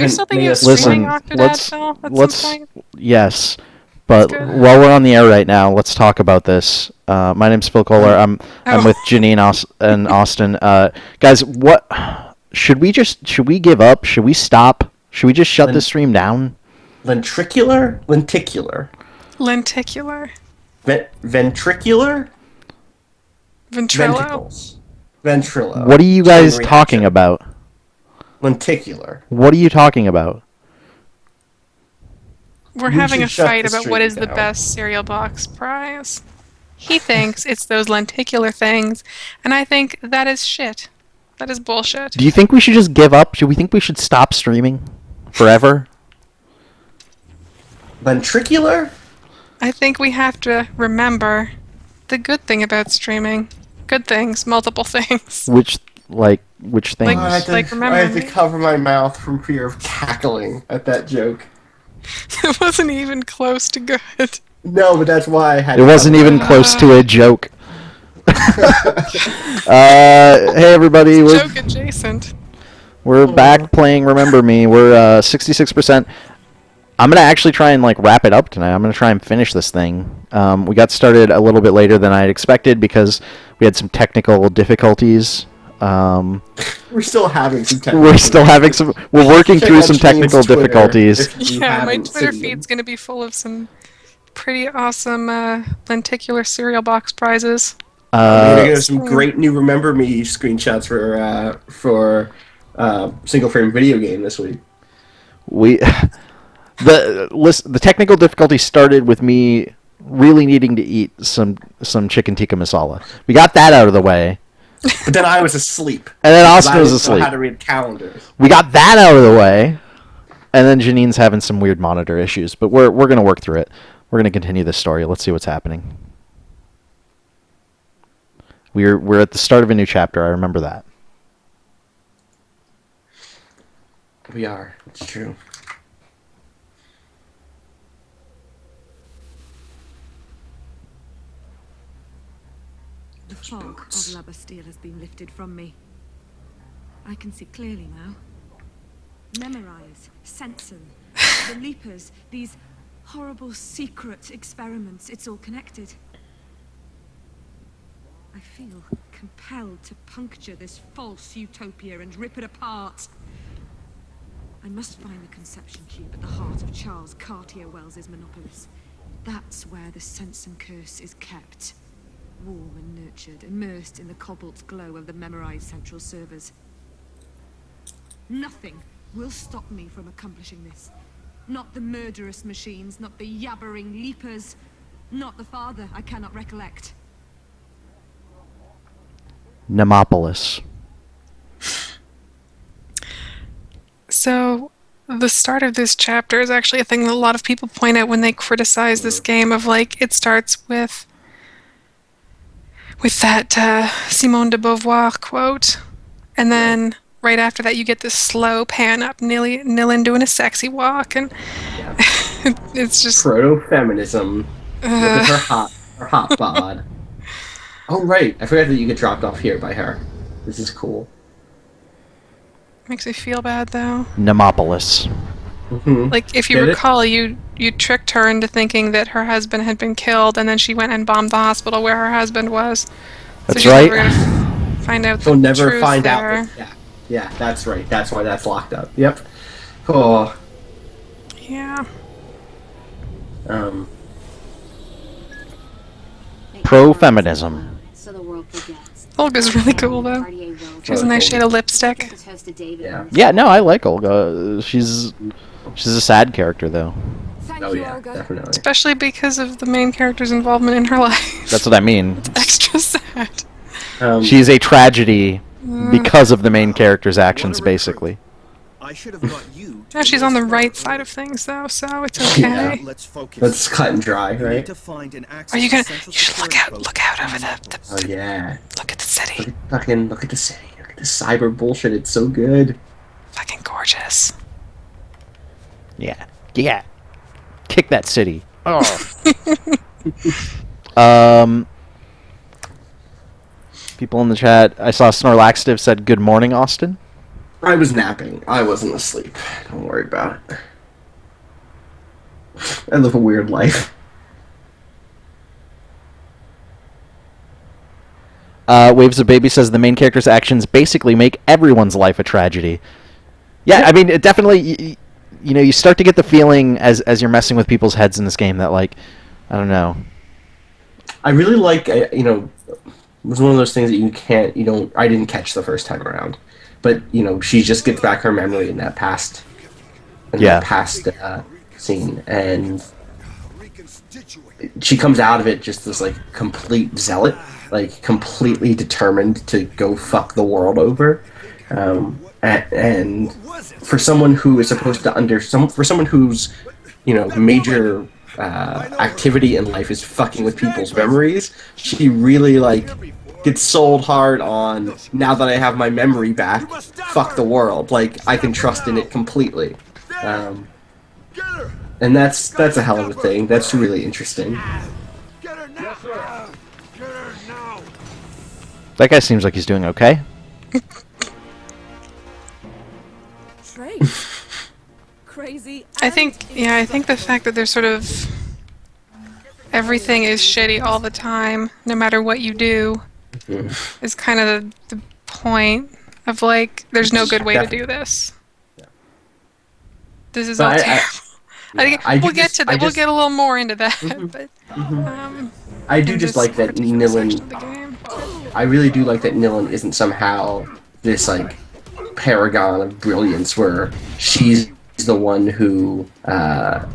You're still thinking of Listen, streaming Octodad, Phil, at some point? yes, That's but good. while we're on the air right now, let's talk about this. My name's Phil Kohler. I'm with Janine and Austin. Guys, what should we give up? Should we stop? Should we just shut the stream down? Lenticular? Lenticular. Lenticular. Ventricular? Ventrilo. Ventricles. Ventrilo. What are you guys talking about? Lenticular. What are you talking about? We're having a fight about what is the best cereal box prize. He thinks it's those lenticular things, and I think that is shit. That is bullshit. Do you think we should just give up? Do we think we should stop streaming forever? Ventricular? I think we have to remember the good thing about streaming. Good things, multiple things. Which things? I have to cover my mouth from fear of cackling at that joke. It wasn't even close to good. No, but that's why I had. It wasn't even close to a joke. Hey everybody, it's joke adjacent. We're back playing Remember Me. We're 66%. I'm gonna actually try and wrap it up tonight. I'm gonna try and finish this thing. We got started a little bit later than I had expected because we had some technical difficulties. We're still having some. We're working through some technical difficulties. Yeah, my Twitter feed's gonna be full of some pretty awesome lenticular cereal box prizes. We're gonna get some great new Remember Me screenshots for single frame video game this week. The technical difficulty started with me really needing to eat some chicken tikka masala. We got that out of the way. But then I was asleep. And then Austin was asleep. I didn't know how to read calendars. We got that out of the way. And then Janine's having some weird monitor issues. But we're going to work through it. We're going to continue this story. Let's see what's happening. We're at the start of a new chapter. I remember that. We are. It's true. The fog of La Bastille has been lifted from me. I can see clearly now. Memorize, Sensen, the Leapers, these horrible secret experiments, it's all connected. I feel compelled to puncture this false utopia and rip it apart. I must find the conception cube at the heart of Charles Cartier Wells's Monopolis. That's where the Sensen curse is kept. Warm and nurtured, immersed in the cobalt glow of the memorized central servers. Nothing will stop me from accomplishing this. Not the murderous machines, not the yabbering leapers, not the father I cannot recollect. Nemopolis. So, the start of this chapter is actually a thing that a lot of people point out when they criticize this game of it starts with that Simone de Beauvoir quote, and then right after that you get this slow pan up Nilin doing a sexy walk, and it's just proto-feminism. Look at her hot bod. Oh right, I forgot that you get dropped off here by her. This is cool. Makes me feel bad though. Nemopolis. Mm-hmm. If you recall, you tricked her into thinking that her husband had been killed, and then she went and bombed the hospital where her husband was. That's so right. Never gonna find out She'll never truth find there. out. Yeah, that's right. That's why that's locked up. Yep. Oh. Yeah. Pro-feminism. So the world forgets. Olga's really cool though. She has a nice shade of lipstick. Yeah, no, I like Olga. She's a sad character though. Oh yeah, definitely. Especially because of the main character's involvement in her life. That's what I mean. It's extra sad. She's a tragedy because of the main character's actions, basically. I should have got you. No, she's on the right side of things though, so it's okay. Yeah. Let's cut and dry, right? Are you gonna? You should look out over the. Oh yeah. Look at the city. Look at the city. Look at the cyber bullshit. It's so good. Fucking gorgeous. Yeah. Kick that city. Oh. People in the chat. I saw Snorlaxative said, "Good morning, Austin." I was napping. I wasn't asleep. Don't worry about it. I live a weird life. Waves of Baby says the main character's actions basically make everyone's life a tragedy. Yeah, I mean, it definitely. You know, you start to get the feeling as you're messing with people's heads in this game that, like, I don't know. I really like, it was one of those things that I didn't catch the first time around. But, she just gets back her memory in that past scene, and she comes out of it just this, like, complete zealot, like, completely determined to go fuck the world over. And for someone who is supposed to for someone whose, major activity in life is fucking with people's memories, she really, like, gets sold hard on, now that I have my memory back, fuck the world. Like, I can trust in it completely. And that's a hell of a thing. That's really interesting. That guy seems like he's doing okay. Crazy. I think the fact that there's sort of everything is shitty all the time, no matter what you do, is kind of the point of, like, there's no good way to do this. This is all terrible. We'll get a little more into that, but I do just like that Nilin. I really do like that Nilin isn't somehow this, like, paragon of brilliance where she's the one who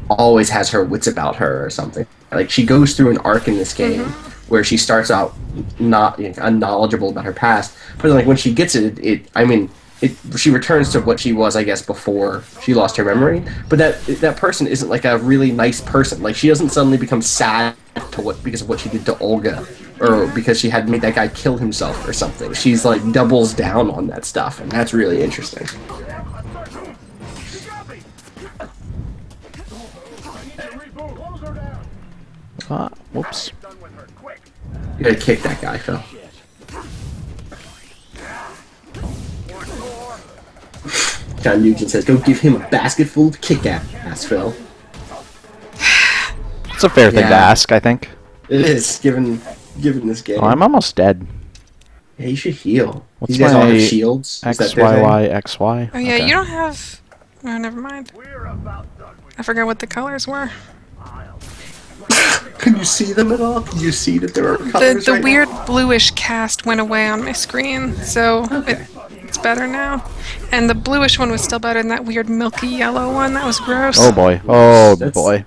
always has her wits about her or something. Like, she goes through an arc in this game where she starts out not unknowledgeable about her past, but then, like, when she gets she returns to what she was, I guess, before she lost her memory. But that person isn't, like, a really nice person. Like, she doesn't suddenly become sad because of what she did to Olga, or because she had made that guy kill himself or something. She's, like, doubles down on that stuff, and that's really interesting. Whoops. You gotta kick that guy, Phil. John Nugent says, "Don't give him a basket full of kick-ass, Phil." It's a fair thing to ask, I think. It is, given this game. Oh, I'm almost dead. Yeah, you should heal. What's These guys all my have shields. XYY, XY? oh yeah, Okay. you don't have. Oh, never mind. I forgot what the colors were. Can you see them at all? Can you see that there are colors The right weird now? bluish cast went away on my screen, so it's better now. And the bluish one was still better than that weird milky yellow one. That was gross. Oh boy. Oh That's- boy.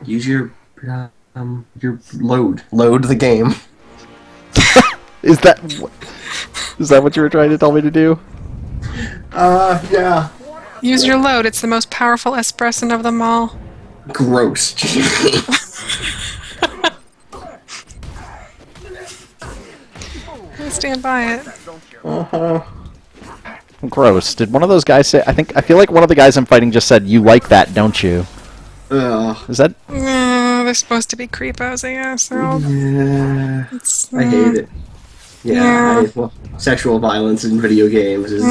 Use your load. Load the game. Is that what you were trying to tell me to do? Yeah. Use your load. It's the most powerful espresso of them all. Gross. I stand by it. Gross. Did one of those guys say? I feel like one of the guys I'm fighting just said, "You like that, don't you?" Ugh. Is that? They're supposed to be creepos, I guess. They're all. Yeah. It's, I hate it. Yeah. Sexual violence in video games is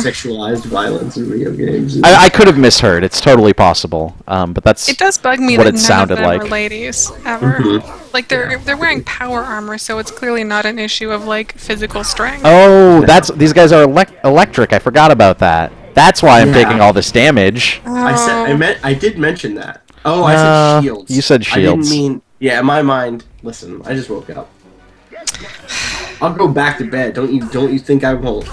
sexualized violence in video games. I could have misheard. It's totally possible. But that's. It does bug me what that it none sounded of them like. are ladies ever. Like they're wearing power armor, so it's clearly not an issue of, like, physical strength. Oh, these guys are electric. I forgot about that. That's why I'm taking all this damage. I did mention that. Oh, I said shields. You said shields. I didn't mean. Yeah, in my mind. Listen, I just woke up. I'll go back to bed. Don't you think I won't?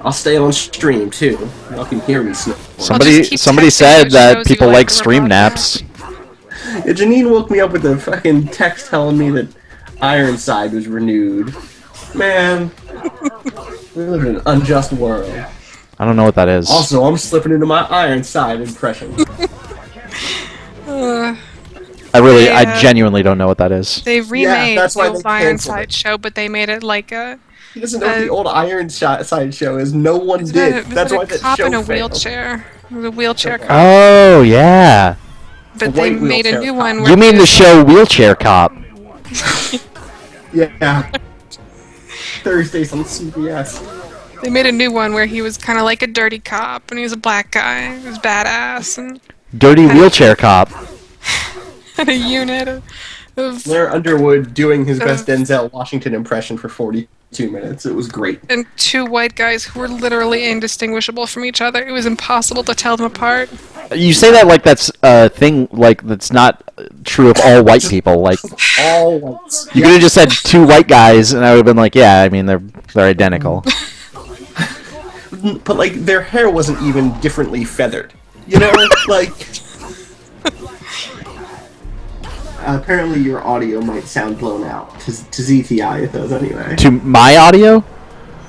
I'll stay on stream too. Y'all can hear me snore. Somebody texting said those that shows people you like like stream for naps. Yeah, Janine woke me up with a fucking text telling me that Ironside was renewed. Man, we live in an unjust world. I don't know what that is. Also, I'm slipping into my Ironside impression. I genuinely don't know what that is. They remade that's the why old they canceled Ironside it. show, but they made it like a. He doesn't know what the old Ironside show is. No one It did. was That's like why a that cop show in a failed. wheelchair. It was a wheelchair cop. Oh yeah. But they white made a wheelchair new cop. one. Where You mean he the was show Wheelchair Cop? Yeah. Thursdays on CBS. They made a new one where he was kind of like a dirty cop, and he was a black guy. He was badass, and Dirty wheelchair cop. had a unit of Blair Underwood doing his best Uh, Denzel Washington impression for 42 minutes. It was great. and two white guys who were literally indistinguishable from each other. It was impossible to tell them apart. You say that like that's a thing, like that's not true of all white people. Like All whites. you could have just said two white guys, and I would have been like, yeah, I mean they're identical. But like their hair wasn't even differently feathered. You know, like. Apparently, your audio might sound blown out to ZTI. It does anyway. To my audio,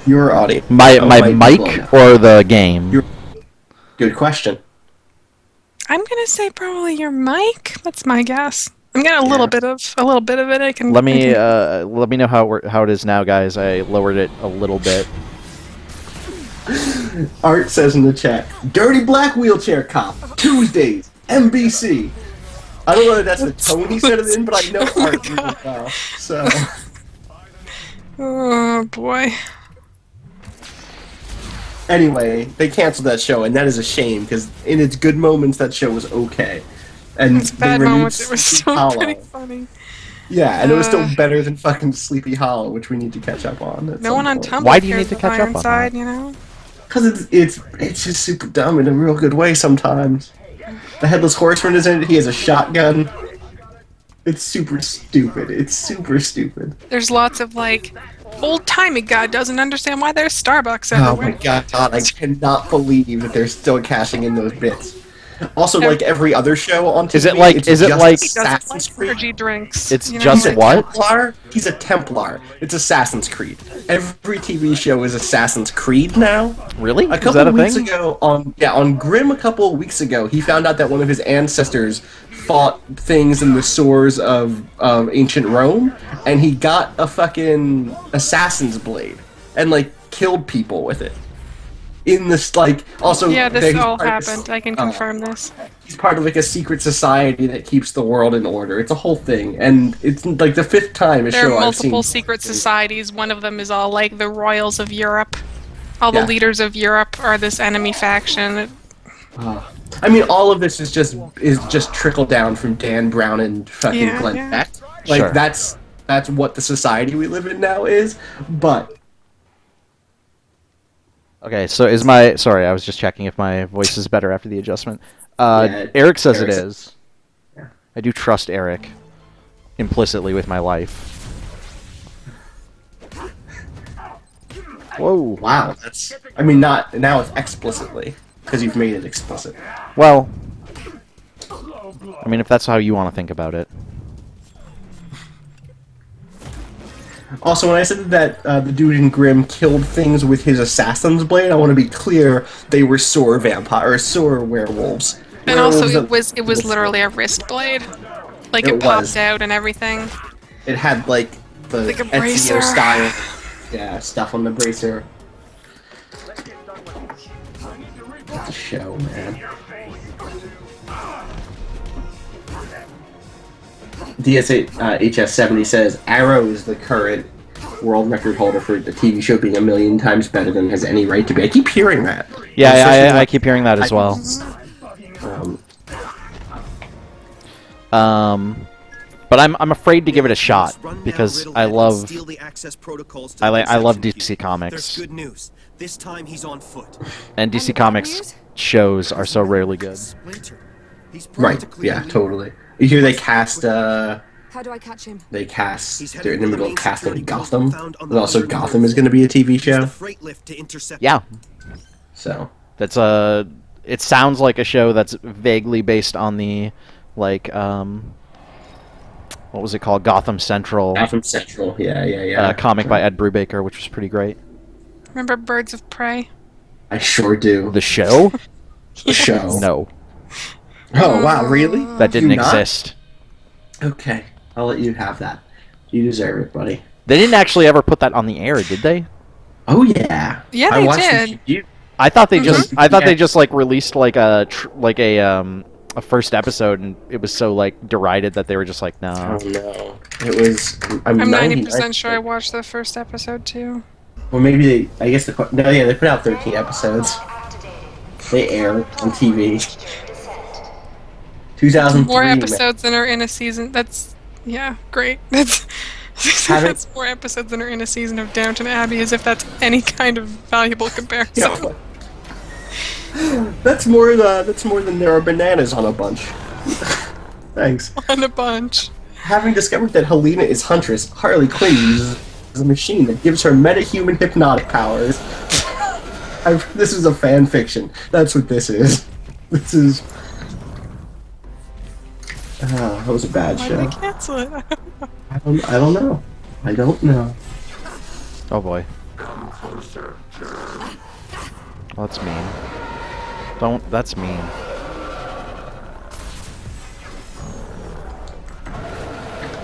Your audio. my might be blown mic, out. or the game. Good question. I'm gonna say probably your mic. That's my guess. I'm getting a little bit of it. I can Let me I can- let me know how it is now, guys. I lowered it a little bit. Art says in the chat, "Dirty black wheelchair cop Tuesdays, NBC." I don't know if that's the tone he said it in, but I know Art really well. So Oh boy. anyway, they canceled that show, and that is a shame because in its good moments, that show was okay. And It's bad they renewed moments. It was Sleepy still Hollow. pretty funny. Yeah, and it was still Uh, better than fucking Sleepy Hollow, which we need to catch up on. No one on Tumblr Why do you cares need to about catch up on Ironside, that? you know? Because it's just super dumb in a real good way sometimes. The Headless Horseman is in it. He has a shotgun. It's super stupid. It's super stupid. There's lots of like old-timey guy doesn't understand why there's Starbucks Oh everywhere. my god, I cannot believe that they're still cashing in those bits. Also, like every other show on TV, Is it like- it's is it just like- He doesn't Assassin's like Creed? energy drinks. It's you know? just He's a what? Templar? He's a Templar. It's Assassin's Creed. Every TV show is Assassin's Creed now. Really? A Is couple that a weeks thing? ago, on Grimm, a couple of weeks ago, he found out that one of his ancestors fought things in the sores of ancient Rome, and he got a fucking assassin's blade and like killed people with it. In this, like, also Yeah, this he's all part of this- happened. I can confirm this. He's part of like a secret society that keeps the world in order. It's a whole thing, and it's like the fifth time a There show are I've seen. multiple secret societies. One of them is all like the royals of Europe. All the Yeah. leaders of Europe are this enemy faction. I mean, all of this is just trickled down from Dan Brown and fucking Yeah, Glenn yeah. Beck. Like Sure. that's what the society we live in now is. But Okay, so is my sorry, I was just checking if my voice is better after the adjustment. Yeah, Eric says it Eric said- is. Yeah. I do trust Eric implicitly with my life. Whoa. wow, that's. I mean, not now it's explicitly because you've made it explicit. Well, I mean, if that's how you want to think about it. Also, when I said that the dude in Grimm killed things with his assassin's blade, I want to be clear: they were sore werewolves. And also, Werewolves it was literally a wrist blade. Like It it popped was. out and everything. It had like the Like a Ezio bracer. style, stuff on the bracer. That's a show, man. HS70 says Arrow is the current world record holder for the TV show being 1,000,000 times better than it has any right to be. I keep hearing that. Yeah, Especially I like, keep hearing that as well. But I'm afraid to give it a shot because I love I love DC Comics. There's good news. This time he's on foot. And DC Comics shows are so rarely good. Splinter. He's Right, practically yeah, immune. totally. You hear they cast, How do I catch him? they're Headed in the for middle main of casting security post Gotham. found on But the also Underground Gotham is going to be a TV Use the show, freight lift to intercept Yeah, so. that's it sounds like a show that's vaguely based on the like what was it called, Gotham Central Gotham Central, yeah. comic by Ed Brubaker, which was pretty great. Remember Birds of Prey? I sure do. The show? The show. No, Oh, wow, really? that didn't Do not? exist. Okay, I'll let you have that. You deserve it, buddy. They didn't actually ever put that on the air, did they? Oh, yeah. Yeah, I they watched did. The review. I thought they just I thought Yeah. they just like released like a first episode, and it was so like derided that they were just like, no. Oh, no. It was... I'm 90% 90% sure I watched the first episode too. Well, maybe they. I guess no, yeah, they put out 13 episodes. They air on TV. That's more 2003, man. episodes than are in a season. That's yeah, great. That's Haven't. that's more episodes than are in a season of Downton Abbey, as if that's any kind of valuable comparison. Yeah, that's more. That's more than there are bananas on a bunch. Thanks. On a bunch. Having discovered that Helena is Huntress, Harley Quinn uses a machine that gives her metahuman hypnotic powers. This is a fan fiction. That's what this is. This is. That was a bad Why show. did they cancel it? I don't know. I don't know. Oh boy. Oh, that's mean. Don't. That's mean.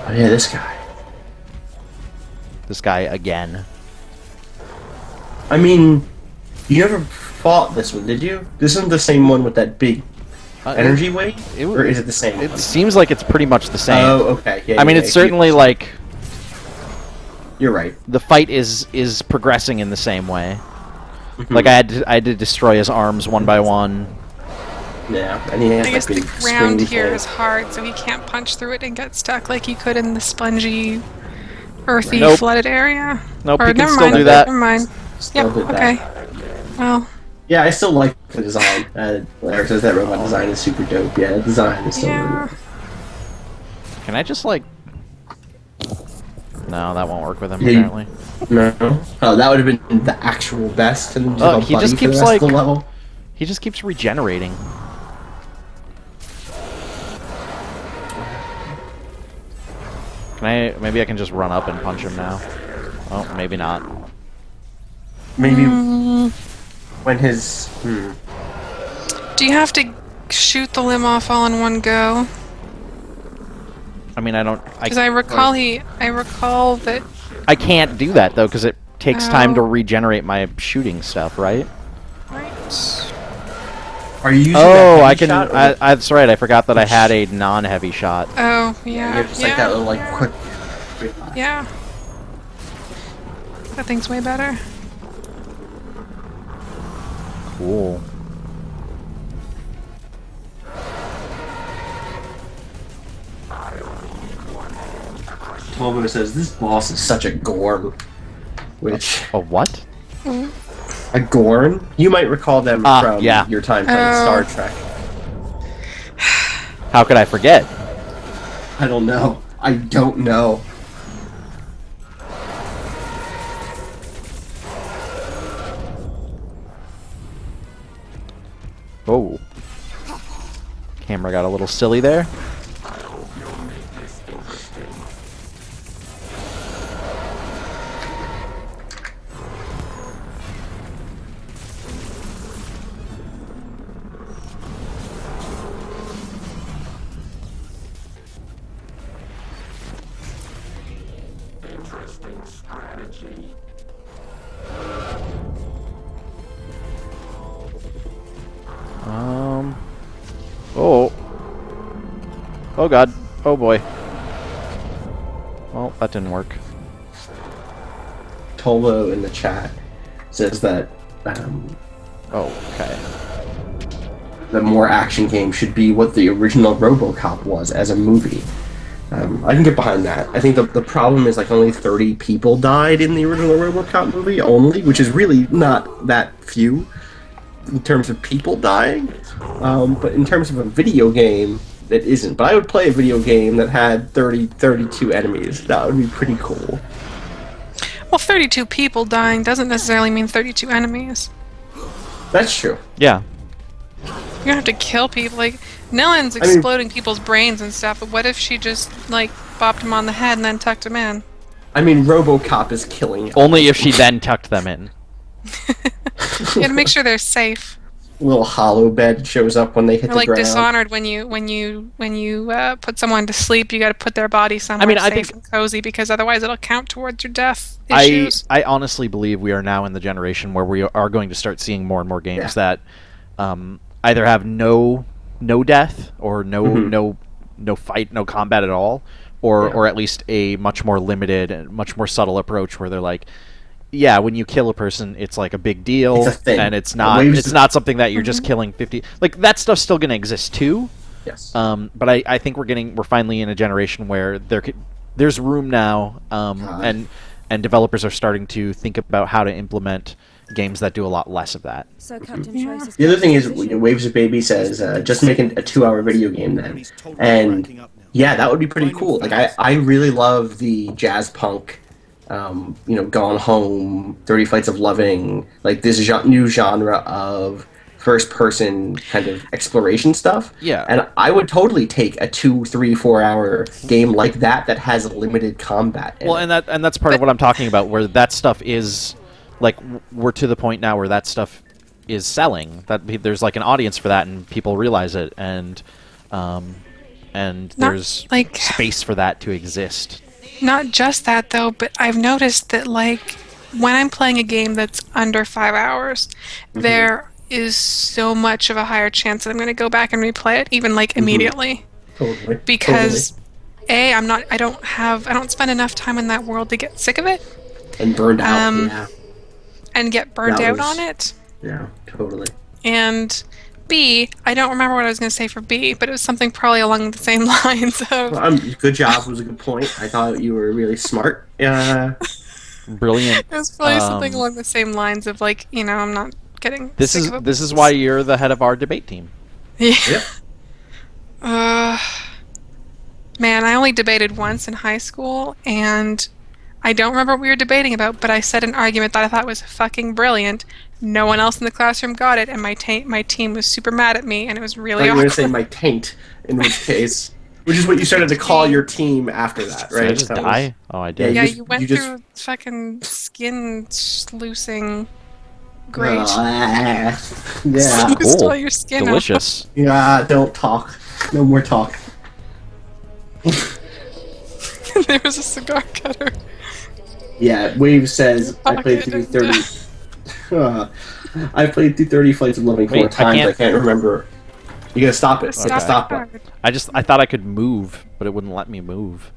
Oh yeah, this guy. This guy again. I mean, you never fought this one, did you? This isn't the same one with that big energy wave? Or is it the same It one? seems like it's pretty much the same. Oh, okay. Yeah, I mean, yeah, it's certainly like You're right. the fight is progressing in the same way. Mm-hmm. Like I had to destroy his arms one by one. Yeah, and he has I guess that the big ground screen here thing. is hard, so he can't punch through it and get stuck like you could in the spongy, earthy, Nope. flooded area. Nope, Or he can never still mind. do that. Never mind. Still Yep. did that. Okay. Well, Yeah, I still like the design. Eric says that robot design is super dope. Yeah, the design is still yeah. really Can I just like? No, that won't work with him Yeah, you- apparently. No. Oh, that would have been the actual best. And just He just keeps, the rest of the like- level. He just keeps regenerating. Maybe I can just run up and punch him now. Oh, maybe not. Maybe Mm. when his. Do you have to shoot the limb off all in one go? I mean, I don't. Because I recall that. I can't do that though, because it takes time to Oh. regenerate my shooting stuff, right? Right. Are you using Oh, that I heavy can. shot, or- That's right. I forgot that I had a non-heavy shot. Oh, You yeah. have just like that little like quick. Yeah. That thing's way better. Cool. Tobo says this boss is such a gorn. Which A what? a gorn? You might recall them from yeah. your time playing Oh. Star Trek. How could I forget? I don't know. I don't know. Oh. Camera got a little silly there. Oh. Oh god. Oh boy. Well, that didn't work. Tolo in the chat says that Oh, okay. the more action game should be what the original RoboCop was as a movie. I can get behind that. I think the problem is like only 30 people died in the original RoboCop movie only, which is really not that few in terms of people dying. But in terms of a video game, that isn't. But I would play a video game that had 32 enemies. That would be pretty cool. Well, 32 people dying doesn't necessarily mean 32 enemies. That's true. Yeah. You don't have to kill people. Like, Nillen's mean- exploding people's brains and stuff, but what if she just, like, bopped him on the head and then tucked him in? I mean, RoboCop is killing Only if she then tucked them in. You gotta make sure they're safe. little hollow bed shows up when they hit Or the like ground. Dishonored, when you put someone to sleep, you gotta put their body somewhere I safe think- and cozy, because otherwise it'll count towards your death I issues. honestly believe we are now in the generation where we are going to start seeing more and more games that either have no death or no fight, no combat at all, or at least a much more limited and much more subtle approach where they're like, yeah, when you kill a person, it's like a big deal, It's a thing. and it's not Waves- something that you're just killing 50. Like that stuff's still going to exist too. Yes. But I think we're finally in a generation where there's room now, and developers are starting to think about how to implement games that do a lot less of that. So Captain Trace is The other thing is, position. Waves of Baby says, just make a 2-hour video game then. And yeah, that would be pretty cool. Like, I really love the jazz punk, Gone Home, 30 Flights of Loving, like this new genre of first-person kind of exploration stuff. Yeah. And I would totally take a 2, 3, 4-hour game like that has limited combat. in Well, it. and that's part of what I'm talking about, where that stuff is like we're to the point now where that stuff is selling. That there's like an audience for that, and people realize it, and there's like- space for that to exist. Not just that though, but I've noticed that like when I'm playing a game that's under 5 hours, there is so much of a higher chance that I'm going to go back and replay it, even like immediately, Totally. because I don't spend enough time in that world to get sick of it And burned out, yeah. and get burnt That out was- on it. Yeah, totally. And B, I don't remember what I was going to say for B, but it was something probably along the same lines of Good job. Was a good point. I thought you were really smart. Brilliant. it was probably something Um, along the same lines of like, I'm not getting This sick is of it. this is why you're the head of our debate team. Yeah. Yep. Man, I only debated once in high school, and I don't remember what we were debating about, but I said an argument that I thought was fucking brilliant. No one else in the classroom got it, and my team was super mad at me, and it was I really thought you were going awkward. to say my taint, in which case, which is what you started to call your team after that, Did right? I just That was- die? Oh, I did. Yeah, you just- you went you just- through fucking skin sluicing. Great. yeah. Sluiced Cool. all your skin off. Delicious. Yeah, don't talk. No more talk. There was a cigar cutter. Yeah, Wave says I played Pocket through and- 30. I played through 30 Flights of Loving 4 Wait, I times. I can't- can't remember. You gotta stop it. Stop Stop the it. card. I thought I could move, but it wouldn't let me move.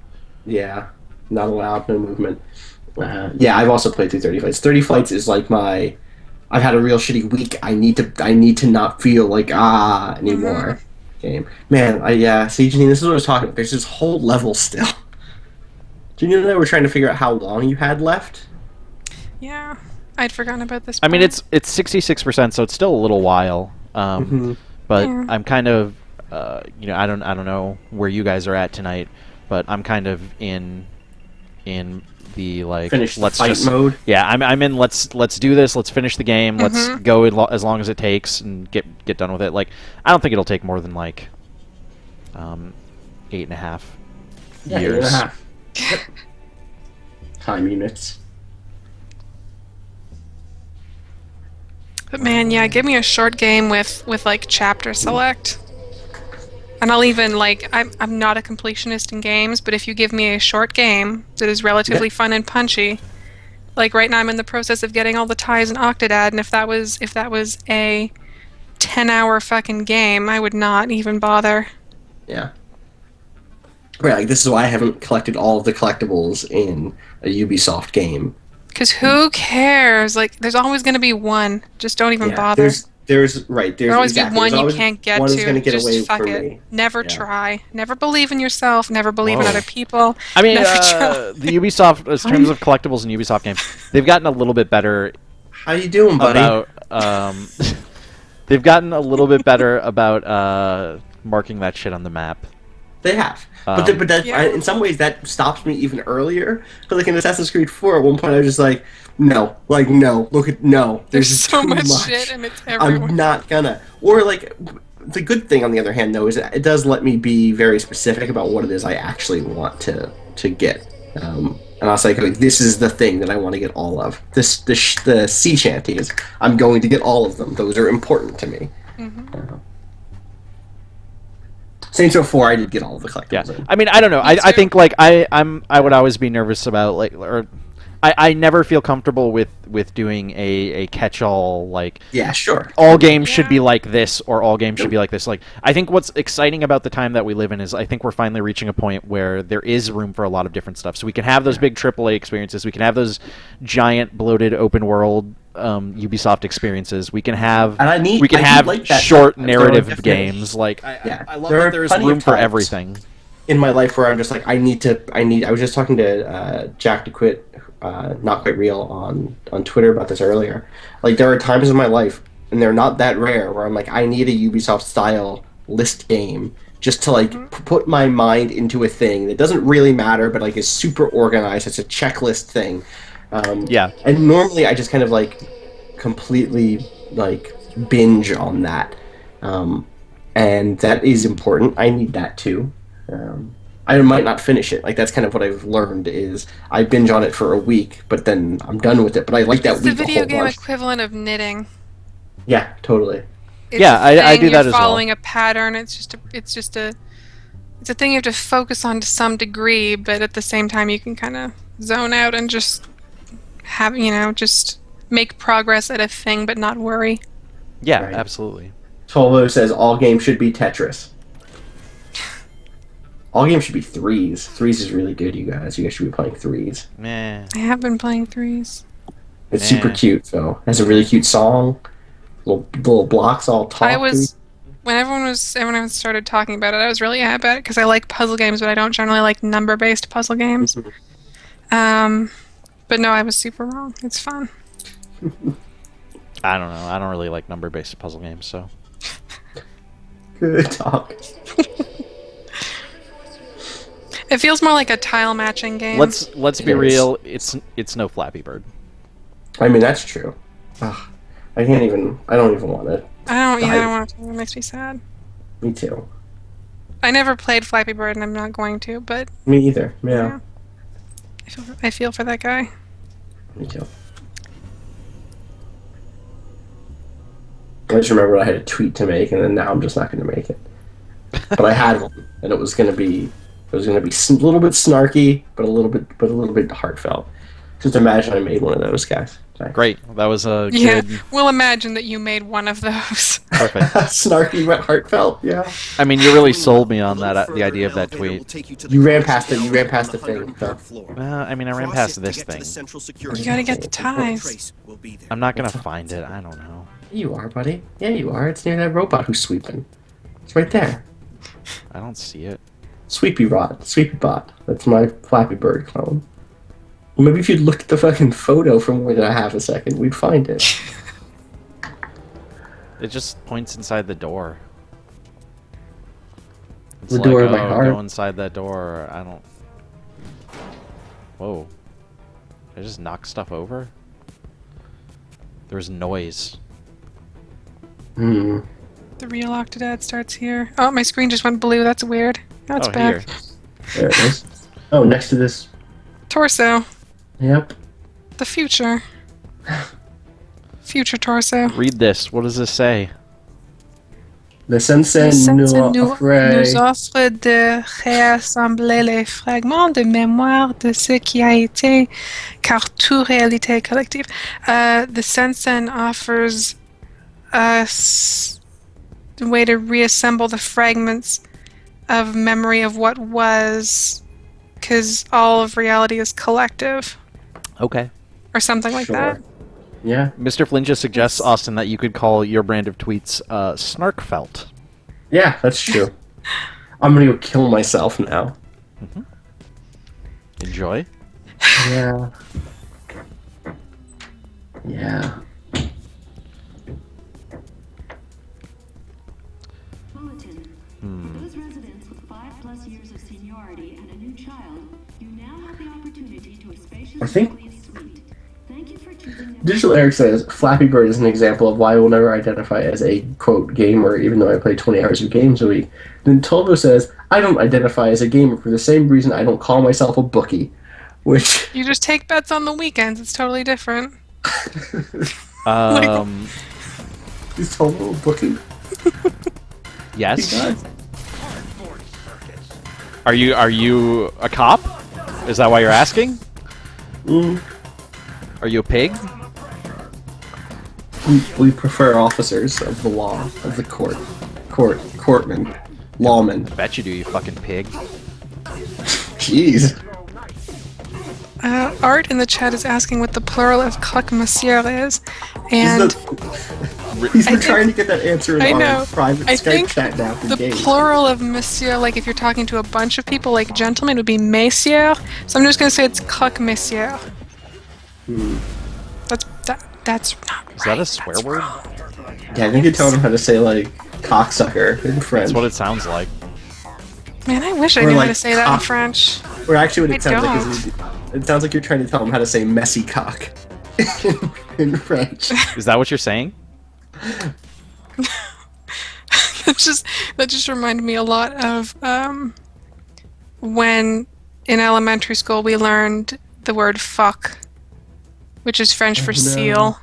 Yeah, not allowed, no movement. Yeah, I've also played through 30 Flights. 30 Flights is like my. I've had a real shitty week. I need to not feel like anymore. Game, man. See, Janine, this is what I was talking about. There's this whole level still. Janine and I were trying to figure out how long you had left. Yeah, I'd forgotten about this. I mean, part. it's 66%, so it's still a little while. But Yeah. I'm kind of, I don't know where you guys are at tonight, but I'm kind of in the like Finish the let's fight just mode. Yeah, I'm in. Let's do this. Let's finish the game. Let's go as long as it takes and get done with it. Like I don't think it'll take more than like 8.5 Yeah, years. 8.5. Yep. Time units. But man, yeah, give me a short game with like chapter select. And I'll even like I'm not a completionist in games, but if you give me a short game that is relatively Yeah. fun and punchy, like right now I'm in the process of getting all the ties in Octodad, and if that was a 10-hour fucking game, I would not even bother. Yeah. Right, like this is why I haven't collected all of the collectibles in a Ubisoft game. Cause who cares? Like, there's always going to be one. Just don't even Yeah, bother. there's There'll always exactly, be one there's you always can't get one to. is gonna get Just away fuck from it. me. Never Yeah. try. Never believe in yourself. Never believe in Whoa. other people. I mean, Never try. the Ubisoft, in terms of collectibles and Ubisoft games, they've gotten a little bit better How you doing, buddy? about. They've gotten a little bit better about marking that shit on the map. They have, Um, but that Yeah. in some ways that stops me even earlier. But like in Assassin's Creed 4, at one point I was just like, no, look at no. There's just so too much shit and it's I'm everywhere. not gonna. Or like, the good thing on the other hand though is it does let me be very specific about what it is I actually want to get. And I'll say like, this is the thing that I want to get all of. The sea shanties. I'm going to get all of them. Those are important to me. Saints Row 4, I did get all of the collectibles. Yeah, in. I mean, I don't know. I too. think like I would always be nervous about like, or I never feel comfortable with doing a catch-all like Yeah, sure. all games should be Yeah. like this or all games should be like this. Like I think what's exciting about the time that we live in is I think we're finally reaching a point where there is room for a lot of different stuff. So we can have those big AAA experiences. We can have those giant bloated open world Ubisoft experiences. We can have And I do have like that short sometimes. There are narrative definite- games. Like Yeah. I love There that are there's plenty of room for times everything. in my life where I'm just like, I need. I was just talking to Jack to Quit, Not Quite Real on Twitter about this earlier. Like, there are times in my life, and they're not that rare, where I'm like, I need a Ubisoft style list game just to like put my mind into a thing that doesn't really matter, but like is super organized. It's a checklist thing. Yeah. And normally I just kind of like completely like binge on that. And that is important. I need that too. I might not finish it. Like that's kind of what I've learned is I binge on it for a week, but then I'm done with it. But I like that It's the week a video whole game bunch. equivalent of knitting. Yeah, totally. It's Yeah, a I thing, do that you're as well. following a pattern. It's a thing you have to focus on to some degree, but at the same time you can kind of zone out and just have, just make progress at a thing but not worry. Yeah, Right. absolutely. Tolvo says all games should be Tetris. All games should be threes. Threes is really good, you guys. You guys should be playing threes. Meh. I have been playing threes. It's super Yeah. cute, though. It has a really cute song. Little blocks all talk. When everyone started talking about it, I was really happy about it because I like puzzle games, but I don't generally like number-based puzzle games. But no, I was super wrong. It's fun. I don't know. I don't really like number-based puzzle games, so. Good talk. It feels more like a tile matching game. Let's be It is. real. It's no Flappy Bird. I mean, that's true. Ugh, I don't even want it. I don't want to. It makes me sad. Me too. I never played Flappy Bird, and I'm not going to. But Me either. Yeah. I feel for that guy. Me too. I just remember I had a tweet to make, and then now I'm just not going to make it. But I had one, and it was going to be a little bit snarky, but a little bit heartfelt. Just imagine I made one of those, guys. Sorry. Great. That was a Yeah, good. we'll imagine that you made one of those. Perfect. Snarky but heartfelt. Yeah. I mean, you really sold me on that. The idea of that tweet. You ran past it. You ran past the thing. I mean, I ran past this thing. You gotta get the ties. I'm not gonna find it. I don't know. You are, buddy. Yeah, you are. It's near that robot who's sweeping. It's right there. I don't see it. Sweepy bot. That's my Flappy Bird clone. Well, maybe if you'd looked at the fucking photo for more than a half a second, we'd find it. It just points inside the door. It's The door of my oh, heart. Go inside that door. I don't. Whoa. Did I just knock stuff over? There's noise. Hmm. The real Octodad starts here. Oh, my screen just went blue. That's weird. Now it's Oh, back. here. There it is. Oh, next to this. Torso. Yep. The future. Future torso. Read this. What does this say? Le sensei Le sensei nous nous offre... offre de réassembler les fragments de mémoire de ce qui a été, car toute réalité est collective. The Sensen offers us a way to reassemble the fragments of memory of what was, because all of reality is collective, Okay. or something like that. Sure. Yeah. Mr. Flinja suggests, Austin, that you could call your brand of tweets Snarkfelt. Yeah, that's true. I'm gonna go kill myself now. Enjoy. Yeah. Yeah. Bulletin. For those residents with 5+ years of seniority and a new child, you now have the opportunity to a spacious I think- Soviet suite. Thank you for choosing the Digital Eric says, Flappy Bird is an example of why I will never identify as a, quote, gamer, even though I play 20 hours of games a week. Then Tolvo says, I don't identify as a gamer for the same reason I don't call myself a bookie. Which, You just take bets on the weekends. It's totally different. Um, is Tolvo a bookie? yes. Guys? Are you a cop? Is that why you're asking? Are you a pig? We prefer officers of the law, of the courtmen, lawmen. Bet you do, you fucking pig. Jeez. Art in the chat is asking what the plural of croque monsieur is, He's and been trying to get that answer in I our know. private I Skype think chat now for the days. plural of monsieur, like if you're talking to a bunch of people, like gentlemen, would be messieurs. So I'm just gonna say it's croque monsieur. That's not Is that a right. swear That's word? wrong. Yeah, I think you told him how to say, like, cocksucker in French. That's what it sounds like. Man, I wish I Or knew how like to say that in cock. French. Or actually what it I sounds like is... It sounds like you're trying to tell him how to say messy cock in French. Is that what you're saying? That just reminded me a lot of when in elementary school we learned the word fuck, which is French for no. seal,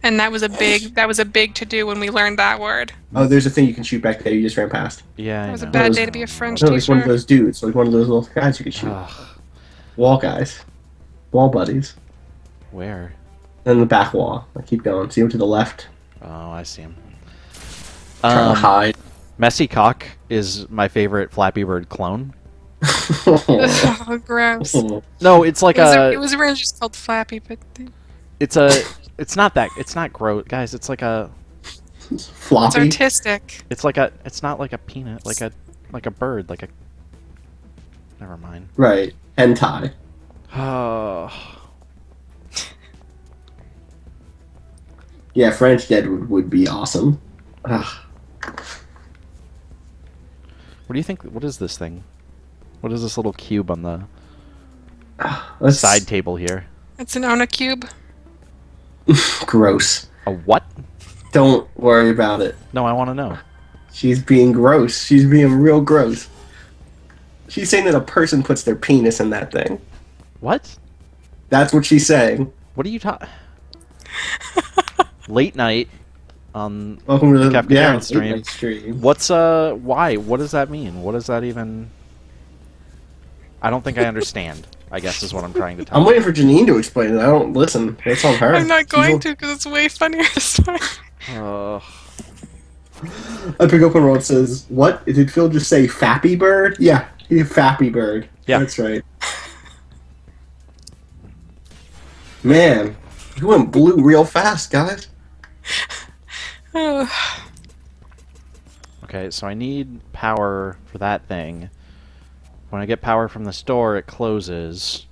and that was a big to do when we learned that word. Oh, there's a thing you can shoot back there you just ran past. Yeah, That I was a know. bad day to be a French No, it's one of teacher. those dudes, like one of those little guys you could shoot. Ugh, Wall guys. Wall buddies. where? And the back wall. I keep going. See him to the left. Oh, I see him. Trying to hide. Messy Cock is my favorite Flappy Bird clone. Oh, gross. No, it's like It was originally just called Flappy, but it's not gross, guys. It's like a, it's Floppy. artistic. it's not like a peanut, like a bird, like a. Never mind. Right. Hentai. Oh, Yeah, French Dead would be awesome. Ugh. what do you think? What is this thing? What is this little cube on the That's side table here? It's an Ona cube. gross. A what? Don't worry about it. No, I want to know. She's being gross. She's being real gross. She's saying that a person puts their penis in that thing. What? That's what she's saying. What are you talking? Late night on Welcome to the Cafeteria late stream. night stream. What's why? What does that mean? What does that even? I don't think I understand. I guess is what I'm trying to tell I'm you. waiting for Janine to explain it. I don't listen. It's on her. I'm not She's going on- to because it's way funnier this time. I pick up one where it says, "What did Phil just say? Fappy bird? Yeah, he's a fappy bird. Yeah. That's right." Man, you went blue real fast, guys. Oh, Okay, so I need power for that thing. When I get power from the store, it closes.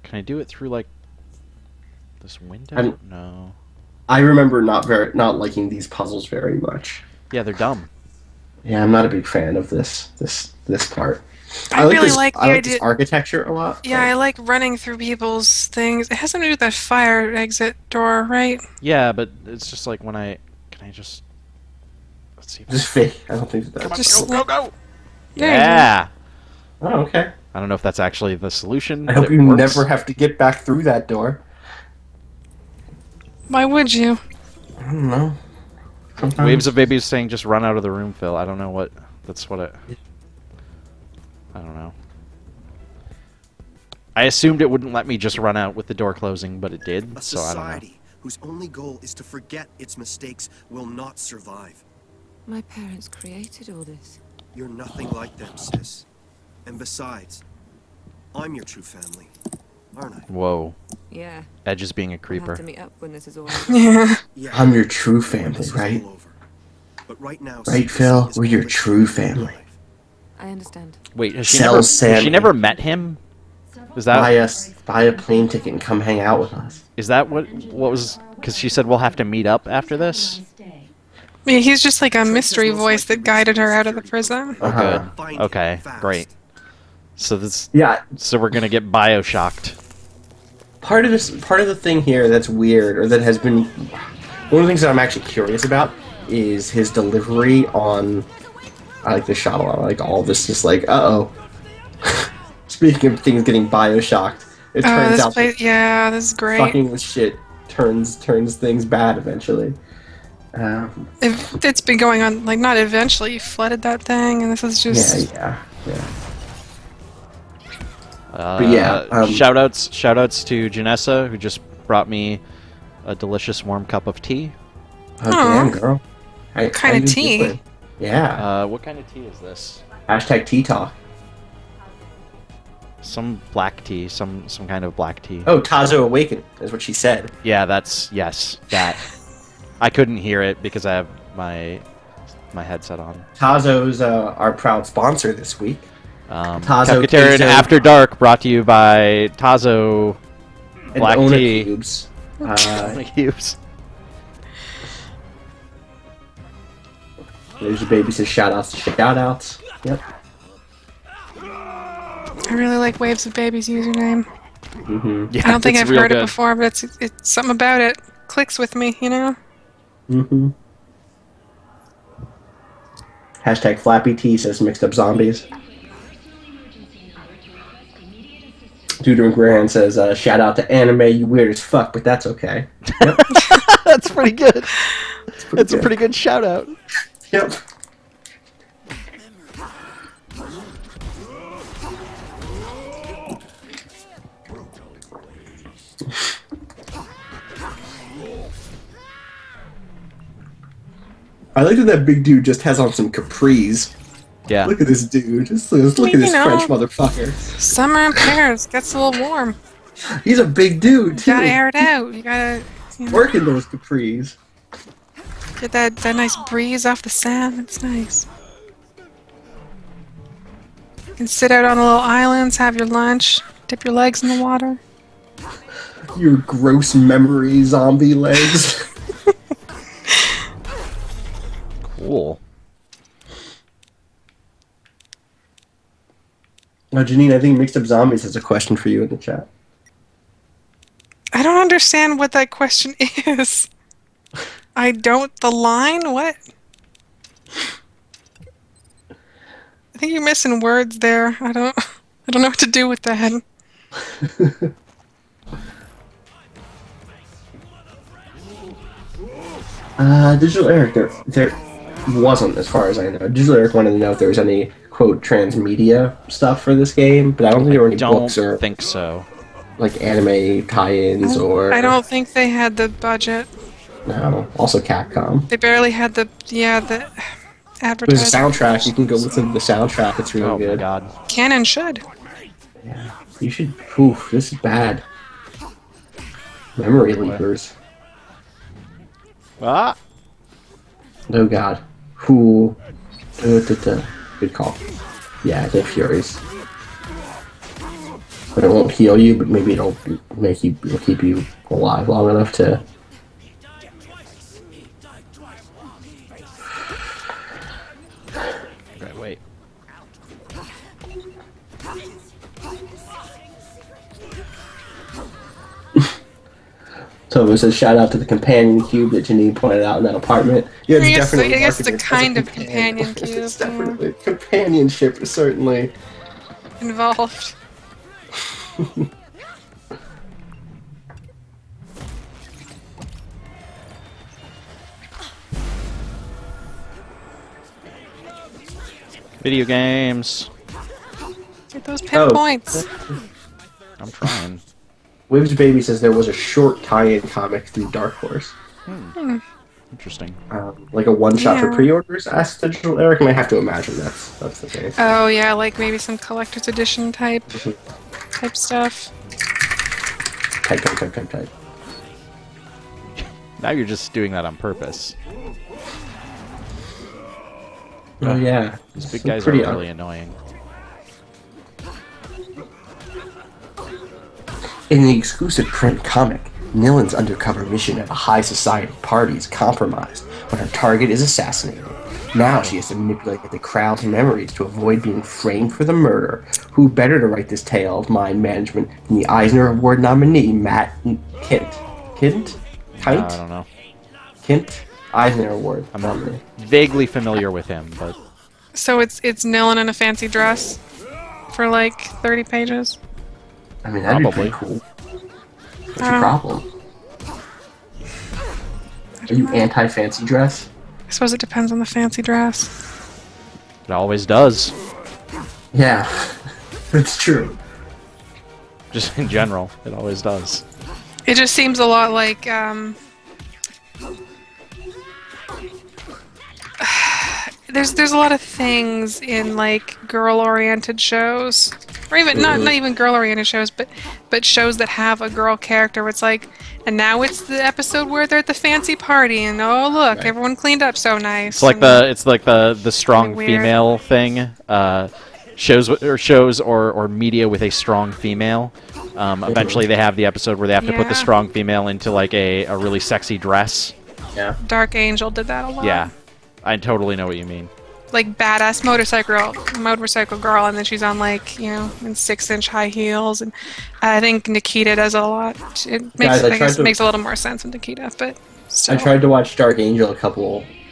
Can I do it through like this window? No. I remember not liking these puzzles very much. Yeah, they're dumb. Yeah, I'm not a big fan of this part. I really this, like the I like idea. this architecture a lot. Yeah, I like running through people's things. It has something to do with that fire exit door, right? Yeah, but it's just like when I can I just let's see. If Just fake. I don't think that Come on, that's. Just go, go, go! There you go. Yeah. Oh, okay. I don't know if that's actually the solution. I but hope it you works. never have to get back through that door. Why would you? I don't know. Sometimes. Waves of babies saying just run out of the room, Phil. I don't know what. That's what it. I don't know. I assumed it wouldn't let me just run out with the door closing, but it did. A So I don't know. society whose only goal is to forget its mistakes will not survive. My parents created all this. You're nothing like them, sis. And besides, I'm your true family, aren't I? Whoa. Yeah. Edge is being a We'll have creeper. to meet up when this is all Yeah. Yeah. I'm your true when family, this is right? all over. But right now, Right, secrecy Phil? is We're your all that true keeps me family. alive. I understand. Wait, has she Sell never? Has Sammy. she never met him? Is Buy that? us, buy a plane ticket and come hang out with us. Is that what was? Because she said we'll have to meet up after this. I mean, he's just like a mystery voice that guided her out of the prison. Oh, Uh-huh. good. Find Okay, it fast. great. So this. Yeah, So we're gonna get Bioshocked. part of the thing here that's weird, or that has been one of the things that I'm actually curious about, is his delivery on. I like the shot a lot. I like all this, just like, uh-oh. Speaking of things getting Bioshocked, it turns This out that place, yeah, this is great. fucking with shit turns things bad eventually. It's been going on, like, not eventually. You flooded that thing, and this is just. Yeah. But yeah, shoutouts to Janessa, who just brought me a delicious warm cup of tea. oh damn, girl. What kind of tea? Doing? Yeah. What kind of tea is this? Hashtag tea talk. Some black tea, some kind of black tea. Oh, Tazo Awaken is what she said. Yeah, that. I couldn't hear it because I have my headset on. Tazo's our proud sponsor this week. Tazo Cafeteria After Dark, brought to you by Tazo and Black Owner Tea. Cubes. Cubes. There's your baby says shout-outs. Yep. I really like Waves of Baby's username. Yeah, I don't think it's I've real heard it good. before, but it's something about it clicks with me, you know? Hashtag Flappy T says mixed up zombies. Dude McGrahan says, shout out to anime, you weird as fuck, but that's okay. Yep. That's pretty good. That's good. a pretty good shout out. Yep. I like that big dude just has on some capris. Yeah. Look at this dude. Just look at this French motherfucker. Summer in Paris gets a little warm. He's a big dude, You too. gotta air it out. You gotta Working those capris. get that nice breeze off the sand. It's nice. You can sit out on the little islands, have your lunch, dip your legs in the water. Your gross memory zombie legs. Cool. Janine, I think Mixed Up Zombies has a question for you in the chat. I don't understand what that question is. I don't. The line? What? I think you're missing words there. I don't know what to do with that. Digital Eric, there wasn't, as far as I know. Digital Eric wanted to know if there was any, quote, transmedia stuff for this game, but I don't think there were any books or think so. like anime tie-ins or... I don't think they had the budget. No, also Capcom. They barely had the There's advertising. a soundtrack, you can go listen to the soundtrack, it's really Oh good. my god. Canon should. Yeah, you should... Oof, this is bad. Memory leakers. Ah! Oh god. Who? Good call. Yeah, they're Furies. But it won't heal you, but maybe it'll keep you alive long enough to... Okay, wait. So it says shout out to the companion cube that Janine pointed out in that apartment. Yeah, it's I guess- definitely I guess it's a marketed as kind of companion cube, It's yeah. definitely companionship is certainly... Involved. Video games. Get those pinpoints. I'm trying. Waves Baby says there was a short tie-in comic through Dark Horse. Interesting. Like a one-shot for Yeah. pre-orders? Asked Digital Eric, and I have to imagine that's the case. Oh yeah, like maybe some collector's edition type stuff. Type. Now you're just doing that on purpose. Oh yeah. These big Some guys are pretty really annoying. In the exclusive print comic, Nilan's undercover mission at a high society party is compromised when her target is assassinated. Now she has to manipulate the crowd's memories to avoid being framed for the murder. Who better to write this tale of mind management than the Eisner Award nominee Matt Kint? Kint? I don't know. Kint? Eisner Award nominee. Vaguely familiar with him, but So it's Nilin in a fancy dress for like 30 pages. I mean, that'd Probably. be pretty cool. What's your problem? Are you anti-fancy dress? I suppose it depends on the fancy dress. it always does. Yeah, that's true. Just in general, it always does. It just seems a lot like there's a lot of things in like girl-oriented shows, or even not even girl-oriented shows, but shows that have a girl character where it's like, and now it's the episode where they're at the fancy party, and oh look, everyone cleaned up so nice. It's like the strong weird. female thing. Shows or media with a strong female. Eventually, they have the episode where they have to put the Yeah. strong female into like a really sexy dress. Yeah. Dark Angel did that a lot. Yeah, I totally know what you mean. Like badass motorcycle girl, and then she's on like in 6-inch high heels, and I think Nikita does it a lot. It makes Guys, I tried to- makes a little more sense with Nikita, but still. I tried to watch Dark Angel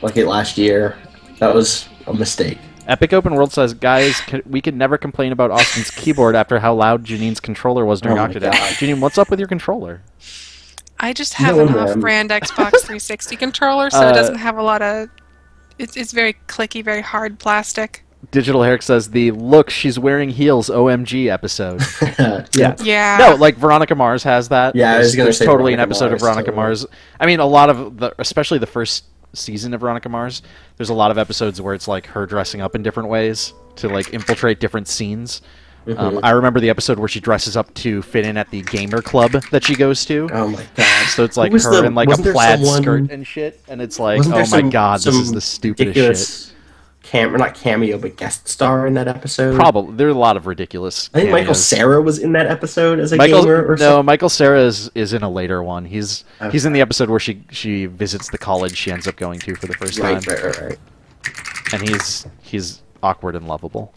last year. That was a mistake. Epic Open World says, guys, we could never complain about Austin's keyboard after how loud Janine's controller was during Oh my Octodad. God. Janine, what's up with your controller? I just have No, an man. off-brand Xbox 360 controller, so it doesn't have a lot of. It's very clicky, very hard plastic. Digital Herrick says, the look, she's wearing heels OMG episode. Yeah. Yeah. No, like Veronica Mars has that. Yeah, I was gonna There's say totally an Veronica episode of Mars, Veronica totally. Mars. I mean, a lot of especially the first season of Veronica Mars, there's a lot of episodes where it's like her dressing up in different ways to like infiltrate different scenes. I remember the episode where she dresses up to fit in at the gamer club that she goes to. Oh my god. So it's like Who was her the- in like a wasn't there plaid someone- skirt and shit, and it's like, Wasn't oh there my some- god, this is some the stupidest shit. ridiculous not cameo, but guest star in that episode? Probably there are a lot of ridiculous. I think Michael cameos. Cera was in that episode as a gamer or something. Michael Cera is in a later one. He's in the episode where she visits the college she ends up going to for the first time, Right. and he's awkward and lovable,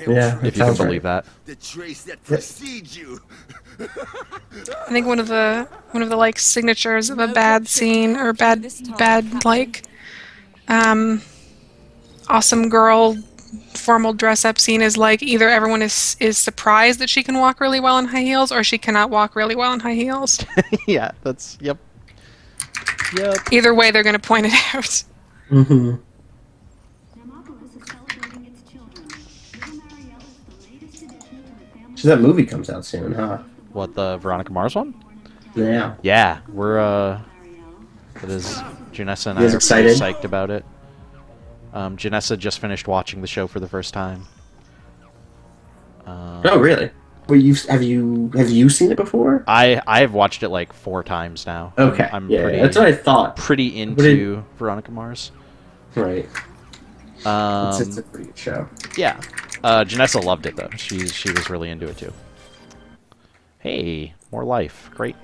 Yeah, if you can believe that. The trace that precedes you. I think one of the like signatures of a bad scene or bad like awesome girl formal dress up scene is like either everyone is surprised that she can walk really well in high heels or she cannot walk really well in high heels. Yeah, that's yep. Either way, they're going to point it out. Mm-hmm. Nemopolis is celebrating its children. Little Marielle is the latest addition to the family. So that movie comes out soon, huh? What, the Veronica Mars one? Yeah. Yeah, we're it is. Janessa and I You guys are pretty excited? psyched about it. Janessa just finished watching the show for the first time. Oh, really? Well, have you seen it before? I have watched it like 4 times now. Okay. I'm yeah, pretty, that's what I thought. pretty into Veronica Mars. Right. It's Um, a pretty good show. yeah, Janessa loved it though. She was really into it too. Hey, more life, great.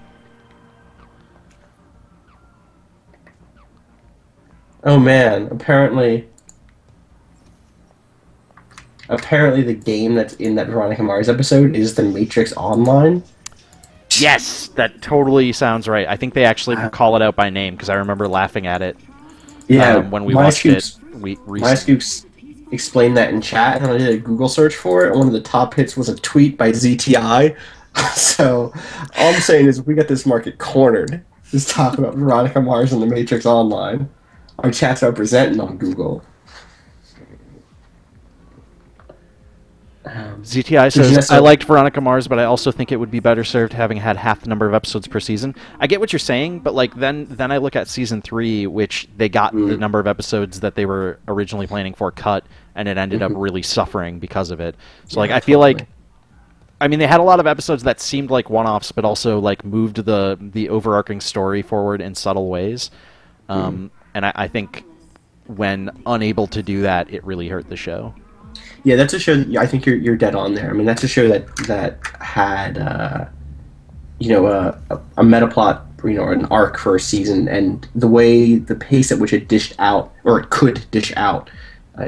Oh man, apparently the game that's in that Veronica Mars episode is The Matrix Online. Yes, that totally sounds right. I think they actually call it out by name because I remember laughing at it Yeah, when we my watched it. Scoops- We My recently. Scoops explained that in chat, and then I did a Google search for it, and one of the top hits was a tweet by ZTI. So, all I'm saying is we got this market cornered. Just talk about Veronica Mars and The Matrix Online. Our chat's representing on Google. ZTI Did you says, guys- I liked Veronica Mars, but I also think it would be better served having had half the number of episodes per season. I get what you're saying, but like then I look at season 3, which they got the number of episodes that they were originally planning for cut, and it ended up really suffering because of it. So like I feel like, I mean, they had a lot of episodes that seemed like one-offs, but also like moved the overarching story forward in subtle ways. And I think when unable to do that, it really hurt the show. Yeah, that's a show that I think you're dead on there. I mean, that's a show that had a meta plot, or an arc for a season, and the pace at which it dished out, or it could dish out,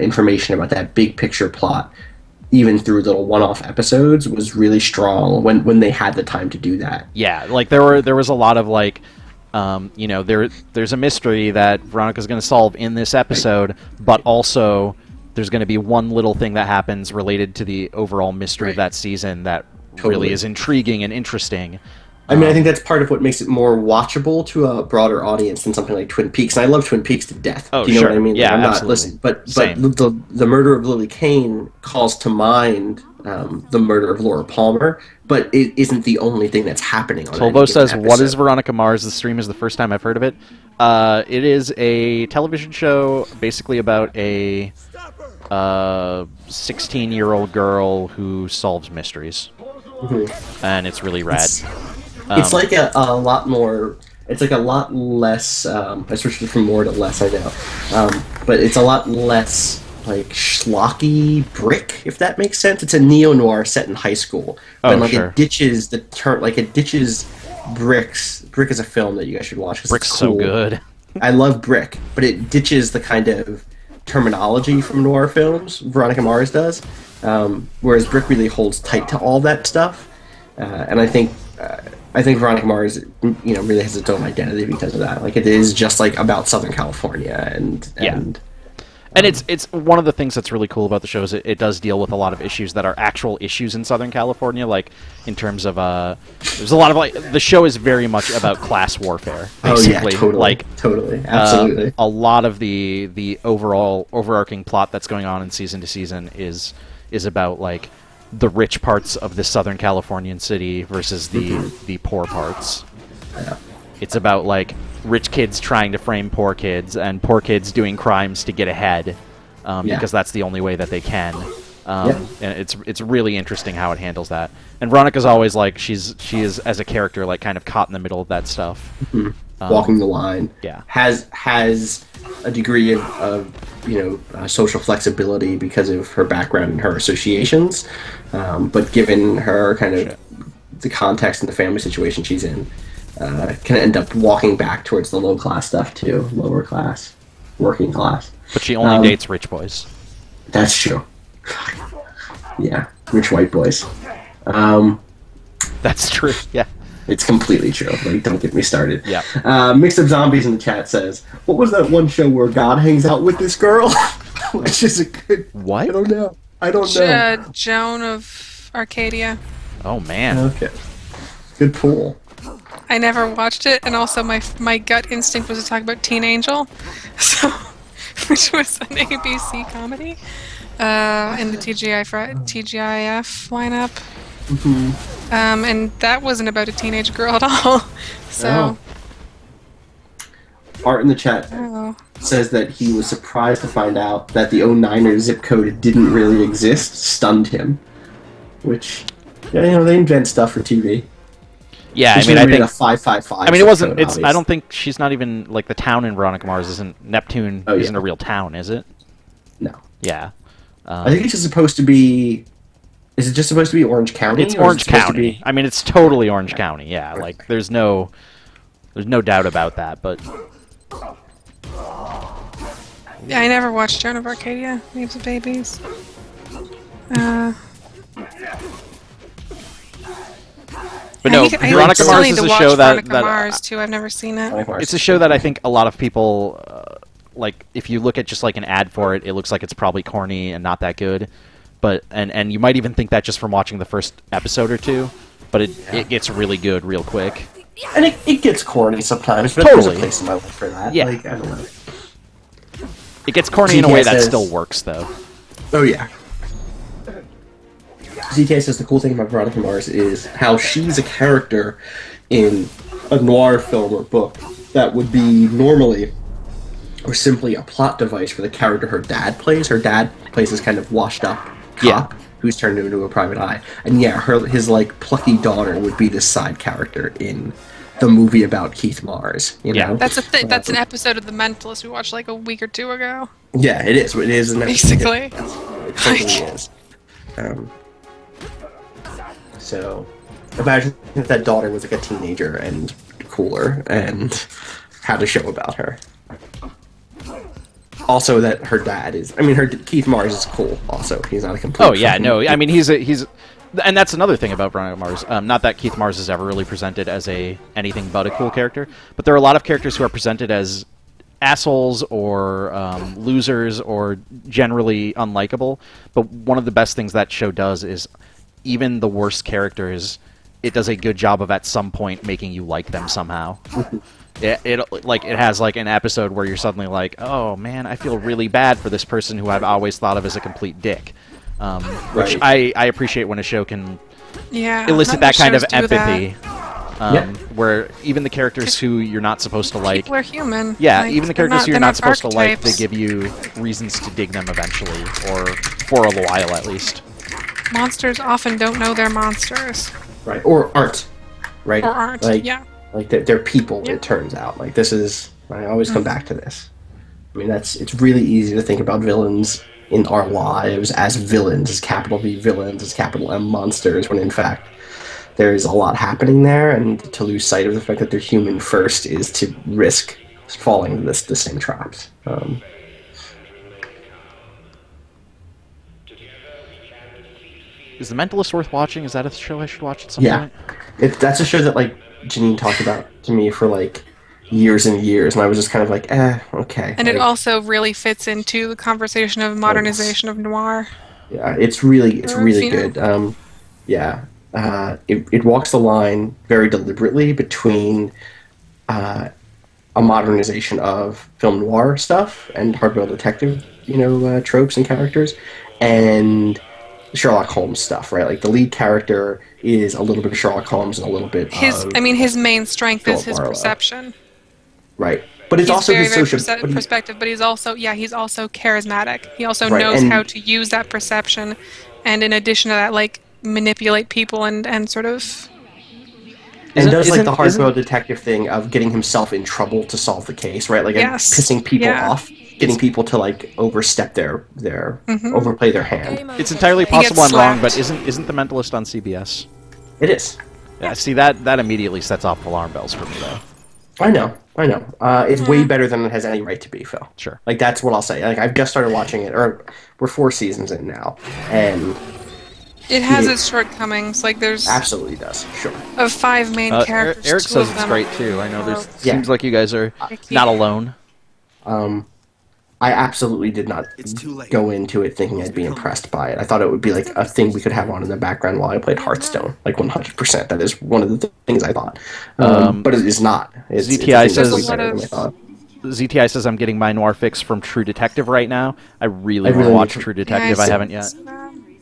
information about that big picture plot, even through little one-off episodes, was really strong when they had the time to do that. Yeah, like there was a lot of like, there's a mystery that Veronica's going to solve in this episode, but also there's going to be one little thing that happens related to the overall mystery of that season that really Totally. is intriguing and interesting. I mean, I think that's part of what makes it more watchable to a broader audience than something like Twin Peaks. And I love Twin Peaks to death. Oh, Do you know what I sure. mean? Like, Yeah, I'm not absolutely. listening, but Same. the murder of Lily Kane calls to mind the murder of Laura Palmer, but it isn't the only thing that's happening on any Tolbo given says, "What is episode. Veronica Mars?" The stream is the first time I've heard of it. It is a television show basically about a 16-year-old girl who solves mysteries, and it's really rad. It's like a lot more. It's like a lot less. I switched it from more to less. I know, but it's a lot less like schlocky brick, if that makes sense. It's a neo noir set in high school, but Oh, like sure. it ditches the turn. Like it ditches bricks. Brick is a film that you guys should watch. 'Cause Brick's it's so cool. good. I love Brick, but it ditches the kind of terminology from noir films. Veronica Mars does, whereas Brick really holds tight to all that stuff. And I think Veronica Mars, really has its own identity because of that. Like it is just like about Southern California And it's one of the things that's really cool about the show is it does deal with a lot of issues that are actual issues in Southern California, like in terms of there's a lot of the show is very much about class warfare, basically. Totally, absolutely. A lot of the overall overarching plot that's going on in season to season is about like the rich parts of the Southern Californian city versus the poor parts. Yeah. It's about like rich kids trying to frame poor kids and poor kids doing crimes to get ahead, because that's the only way that they can. And it's really interesting how it handles that. And Veronica's always like she is as a character like kind of caught in the middle of that stuff. Walking the line. Yeah. Has a degree of social flexibility because of her background and her associations, but given her kind of the context and the family situation she's in, can end up walking back towards the low class stuff too, lower class, working class. But she only dates rich boys. That's true. Yeah, rich white boys. That's true. Yeah. It's completely true. Like, don't get me started. Yeah. Mixed Up Zombies in the chat says, "What was that one show where God hangs out with this girl?" Which is a good. What? I don't know. Joan of Arcadia. Oh man. Okay. Good pool. I never watched it, and also my gut instinct was to talk about Teen Angel, so which was an ABC comedy in the TGIF lineup. And that wasn't about a teenage girl at all. So. Art in the chat says that he was surprised to find out that the 09er zip code didn't really exist. Stunned him. Which, they invent stuff for TV. Yeah, I think a 555. I mean, it wasn't. Code, It's. obviously. I don't think she's not even like the town in Veronica Mars isn't Neptune. Oh, yeah. Isn't a real town, is it? No. Yeah. I think it's just supposed to be. Is it just supposed to be Orange County? It's or is it Orange supposed to County. be- I mean, it's totally Orange County. Yeah, like there's no doubt about that. But Yeah, I never watched Joan of Arcadia. Names of Babies. no, Veronica Mars is a show that Veronica Mars too. I've never seen it. it's a show that I think a lot of people like. If you look at just like an ad for it, it looks like it's probably corny and not that good. But and you might even think that just from watching the first episode or two. But it gets really good real quick. And it gets corny sometimes, but Totally. there's a place in my life for that. Yeah. Like, I don't know. It gets corny in a way that says- still works though. Oh, yeah. ZK says the cool thing about Veronica Mars is how she's a character in a noir film or book that would be normally or simply a plot device for the character her dad plays. Her dad plays this kind of washed up cop who's turned into a private eye. And his like plucky daughter would be this side character in the movie about Keith Mars. You know? That's a thing. That's an episode of The Mentalist we watched like a week or two ago. Yeah, it is. It is. Basically. It totally is. So, imagine if that daughter was like a teenager and cooler and had a show about her. Also, that her dad is. I mean, Keith Mars is cool. Also, he's not a complete. Oh yeah, no. I mean, he's, and that's another thing about Veronica Mars. Not that Keith Mars is ever really presented as anything but a cool character, but there are a lot of characters who are presented as assholes or losers or generally unlikable. But one of the best things that show does is even the worst characters it does a good job of at some point making you like them somehow. It has like an episode where you're suddenly like, oh man, I feel really bad for this person who I've always thought of as a complete dick. Which I appreciate when a show can elicit that kind of empathy. Where even the characters who you're not supposed to like... People are human. Yeah, like, even the characters who you're not supposed to like, they archetypes. give you reasons to dig them eventually, or for a while at least. Monsters often don't know they're monsters. Right, or aren't. Right? Or aren't, like, yeah. Like, they're people, it turns out. Like, this is... I always come back to this. I mean, it's really easy to think about villains in our lives as villains, as capital V villains, as capital M monsters, when in fact... there's a lot happening there, and to lose sight of the fact that they're human first is to risk falling into the same traps. Is The Mentalist worth watching? Is that a show I should watch at some point? That's a show that like Janine talked about to me for like years and years, and I was just kind of like, okay. And like, it also really fits into the conversation of modernization of noir. Yeah, it's really good. It walks the line very deliberately between a modernization of film noir stuff and hardboiled detective, tropes and characters, and Sherlock Holmes stuff, right? Like the lead character is a little bit of Sherlock Holmes and a little bit his main strength is his Marlowe. perception. Right. But it's also very, his very social perspective, but he's also charismatic. He also Right, knows and- how to use that perception, and in addition to that, like manipulate people and sort of. And does like the hardboiled detective thing of getting himself in trouble to solve the case, right? Like pissing people off, getting people to like overstep their overplay their hand. It's entirely possible I'm wrong, but isn't The Mentalist on CBS? It is. Yeah, see that immediately sets off alarm bells for me though. I know. It's way better than it has any right to be, Phil. Sure. Like that's what I'll say. Like I've just started watching it, or we're 4 seasons in now, and it has its shortcomings. Like there's absolutely does. Sure. Of 5 main characters. Eric 2 says of it's them great too. I know there's seems like you guys are not alone. I absolutely did not go into it thinking I'd be impressed by it. I thought it would be like a thing we could have on in the background while I played Hearthstone, like 100%. That is one of the things I thought, but it is not. ZTI says better than I thought. ZTI says I'm getting my noir fix from True Detective right now. I really want to watch True Detective. I haven't yet.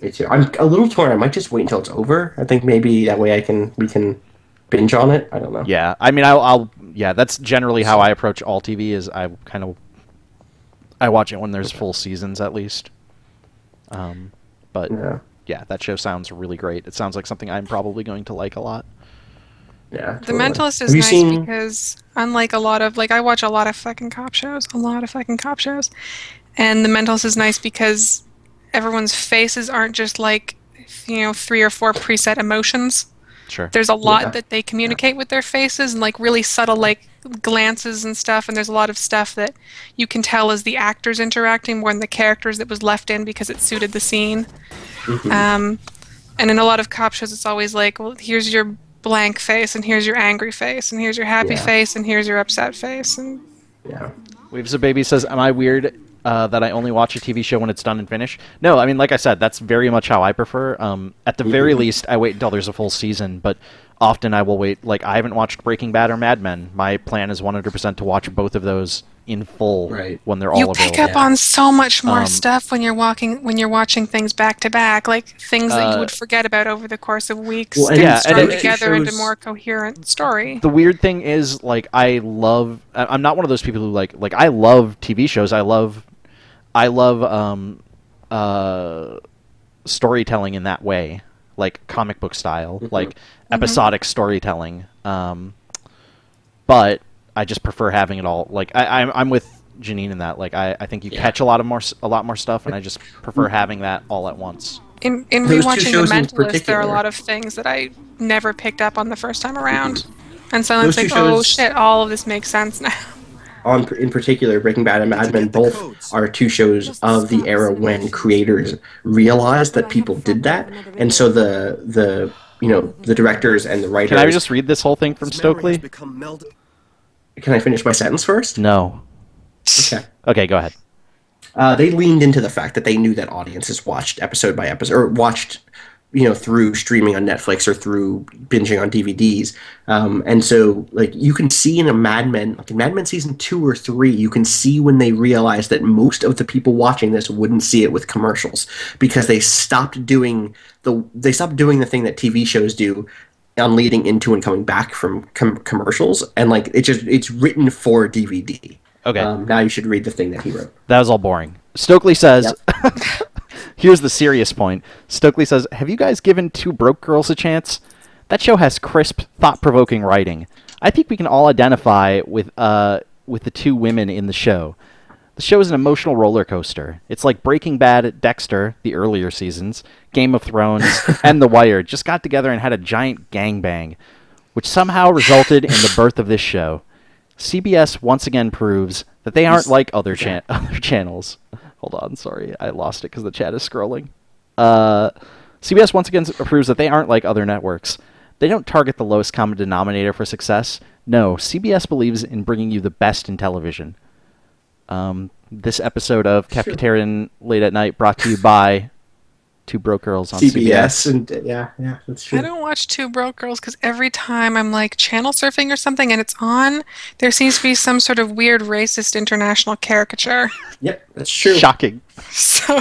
Me too. I'm a little torn. I might just wait until it's over. I think maybe that way we can binge on it. I don't know. Yeah, I mean, I'll that's generally how I approach all TV. Is I watch it when there's full seasons at least. But yeah, that show sounds really great. It sounds like something I'm probably going to like a lot. Yeah. The Mentalist is nice because unlike a lot of I watch a lot of fucking cop shows, and The Mentalist is nice because everyone's faces aren't just 3 or 4 preset emotions. Sure. There's a lot that they communicate with their faces and really subtle glances and stuff, and there's a lot of stuff that you can tell as the actors interacting more than the characters that was left in because it suited the scene. And in a lot of cop shows it's always well, here's your blank face and here's your angry face and here's your happy face and here's your upset face. And Waves of Baby says, am I weird that I only watch a TV show when it's done and finished? No, I mean, like I said, that's very much how I prefer. At the very least, I wait until there's a full season, but often I will wait. I haven't watched Breaking Bad or Mad Men. My plan is 100% to watch both of those in full when they're all available. You pick up on so much more stuff when you're watching things back to back, things that you would forget about over the course of weeks. And strung together into more coherent story. The weird thing is, I'm not one of those people who I love TV shows. I love storytelling in that way, comic book style, episodic storytelling. But I just prefer having it all. I'm with Janine in that. I think you catch a lot more stuff, and I just prefer having that all at once. In rewatching The Mentalist, there are a lot of things that I never picked up on the first time around, and so it's oh shit, all of this makes sense now. In particular, Breaking Bad and Mad Men both are 2 shows of the era when creators realized that people did that, and so the directors and the writers. Can I just read this whole thing from Stokely? Can I finish my sentence first? No. Okay. Okay, go ahead. They leaned into the fact that they knew that audiences watched episode by episode, or watched through streaming on Netflix or through binging on DVDs. And so, like, you can see in a Mad Men, like in Mad Men season 2 or 3, you can see when they realized that most of the people watching this wouldn't see it with commercials because they stopped doing the thing that TV shows do on leading into and coming back from commercials, and like it's written for DVD. Okay. Now you should read the thing that he wrote. That was all boring. Stokely says, Yep. here's the serious point. Stokely says, have you guys given Two Broke Girls a chance? That show has crisp, thought-provoking writing. I think we can all identify with the two women in the show. The show is an emotional roller coaster. It's like Breaking Bad, Dexter, the earlier seasons, Game of Thrones, and The Wire just got together and had a giant gangbang, which somehow resulted in the birth of this show. CBS once again proves that they aren't like other channels. Hold on, sorry, I lost it because the chat is scrolling. CBS once again proves that they aren't like other networks. They don't target the lowest common denominator for success. No, CBS believes in bringing you the best in television. This episode of Cafeterian Late at Night brought to you by Two Broke Girls on CBS. And yeah, that's true. I don't watch Two Broke Girls because every time I'm like channel surfing or something and it's on, there seems to be some sort of weird racist international caricature. Yep, that's true. Shocking. So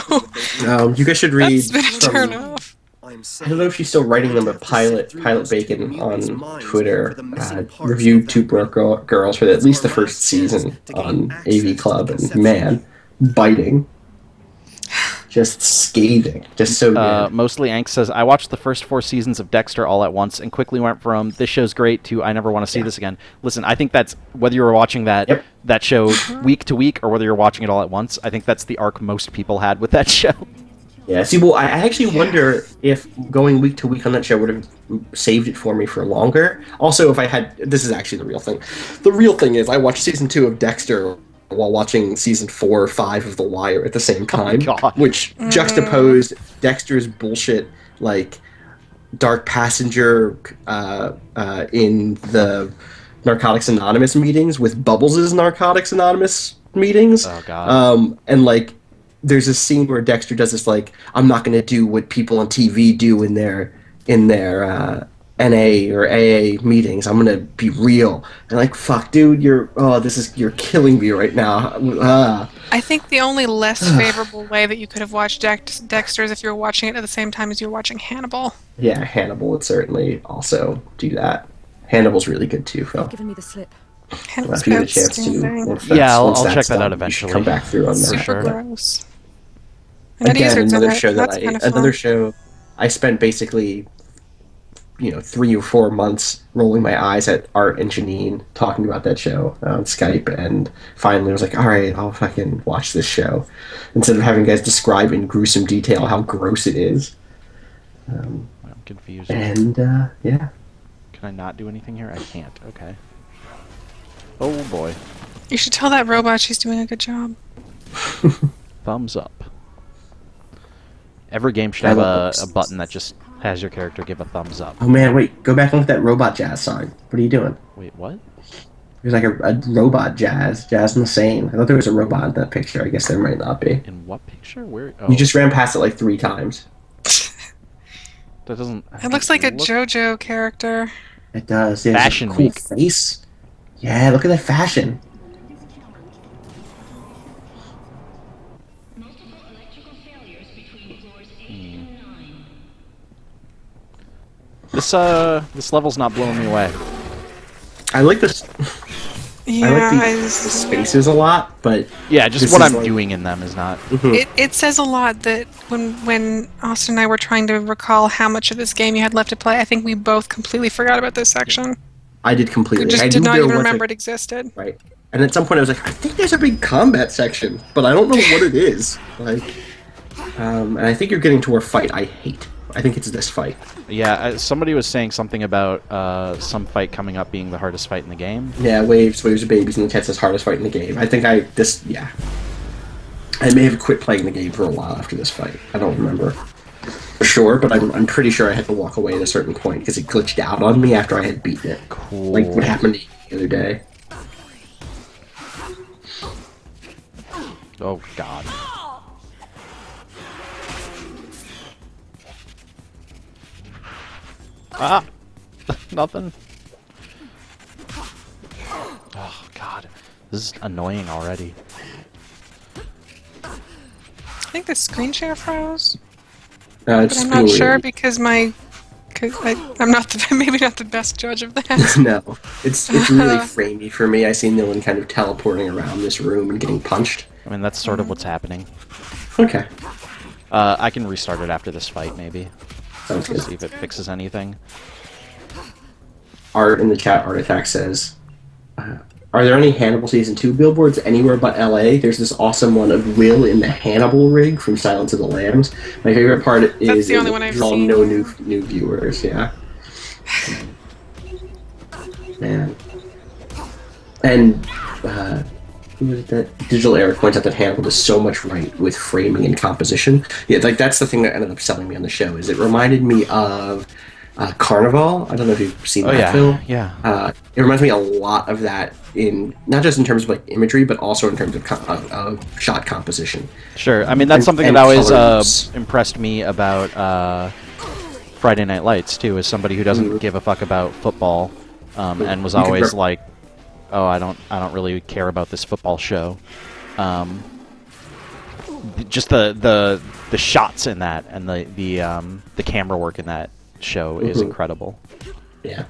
You guys should read. that's been a turn off. I don't know if she's still writing them, but Pilot Bacon on Twitter reviewed Two Broke Girls for at least the first season on AV Club, and man, biting. Just scathing. Just so good. Mostly Angst says, I watched the first 4 seasons of Dexter all at once and quickly went from, this show's great, to, I never want to see this again. Listen, I think that's, whether you were watching that show week to week or whether you're watching it all at once, I think that's the arc most people had with that show. Yeah, see, well, I actually wonder if going week to week on that show would have saved it for me for longer. Also, if I had... This is actually the real thing. The real thing is I watched season 2 of Dexter while watching season 4 or 5 of The Wire at the same time, which juxtaposed Dexter's bullshit, like, Dark Passenger in the Narcotics Anonymous meetings with Bubbles' Narcotics Anonymous meetings. Oh, God. And, like, there's a scene where Dexter does this, like, I'm not going to do what people on TV do in their NA or AA meetings. I'm going to be real. And like, fuck, dude, you're killing me right now. I think the only less favorable way that you could have watched Dexter is if you were watching it at the same time as you were watching Hannibal. Yeah, Hannibal would certainly also do that. Hannibal's really good too, Phil. Giving me the slip. Hannibal's If you get a chance to, outstanding. once I'll that's check that done, out you eventually. should come back through on that. Super sure. gross. And Again, Easert's in another it. show That's kinda fun. another show. I spent basically, 3 or 4 months rolling my eyes at Art and Janine talking about that show on Skype, and finally I was like, all right, I'll fucking watch this show instead of having guys describe in gruesome detail how gross it is. I'm confused. And yeah. Can I not do anything here? I can't. Okay. Oh, boy. You should tell that robot she's doing a good job. Thumbs up. Every game should have a button that just has your character give a thumbs up. Oh man, wait, go back and look at that robot jazz sign. What are you doing? Wait, what? There's like a robot jazz in the same. I thought there was a robot in that picture. I guess there might not be. In what picture? Where? Oh, You just ran past it like 3 times. that doesn't... It looks like a JoJo character. It does. Yeah, Fashion it's a cool week. face. Yeah, look at that fashion. This level's not blowing me away. I like this. Yeah, I like the spaces a lot, but Yeah, just This what is I'm like- doing in them is not... it says a lot that when Austin and I were trying to recall how much of this game you had left to play, I think we both completely forgot about this section. I did completely. We just I did knew not there even was remember it existed. Right. And at some point I was like, I think there's a big combat section, but I don't know what it is. Like, and I think you're getting to a fight I hate. I think it's this fight. Yeah, somebody was saying something about some fight coming up being the hardest fight in the game. Yeah, waves of babies, and the cat's the hardest fight in the game. I think I may have quit playing the game for a while after this fight. I don't remember for sure, but I'm pretty sure I had to walk away at a certain point because it glitched out on me after I had beaten it. Cool. Like what happened to you the other day. Oh, God. Ah! Nothing. Oh, God. This is annoying already. I think the screen share froze, but It's I'm being not sure weird. because I'm not maybe not the best judge of that. No, it's really framey for me. I see Nilin kind of teleporting around this room and getting punched. I mean, that's sort of what's happening. Okay, I can restart it after this fight, maybe. sounds good. See if it fixes anything. Art in the chat, Artifact says, are there any Hannibal Season 2 billboards anywhere but LA? There's this awesome one of Will in the Hannibal rig from Silence of the Lambs. My favorite part is the only one I've draw seen. no new viewers, yeah. Man. And who was it that Digital Era points out that Hannibal does so much right with framing and composition. Yeah, like that's the thing that ended up selling me on the show, is it reminded me of Carnival. I don't know if you've seen that film. Yeah. It reminds me a lot of that, in not just in terms of like imagery, but also in terms of shot composition. Sure. I mean, that's And- something and that always colors. impressed me about Friday Night Lights too, as somebody who doesn't give a fuck about football, and was You could always like, "Oh, I don't really care about this football show." Just the shots in that and the camera work in that show is incredible. Yeah,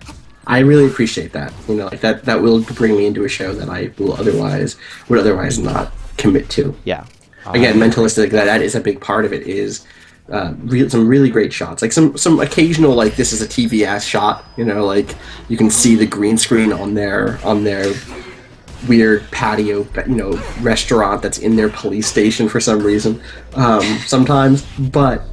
I really appreciate that. You know, like that will bring me into a show that I would otherwise not commit to. Yeah. Again, mentalistic. That is a big part of it. Is some really great shots, like some occasional, like, this is a TV ass shot. You know, like you can see the green screen on their weird patio, you know, restaurant that's in their police station for some reason. Sometimes, but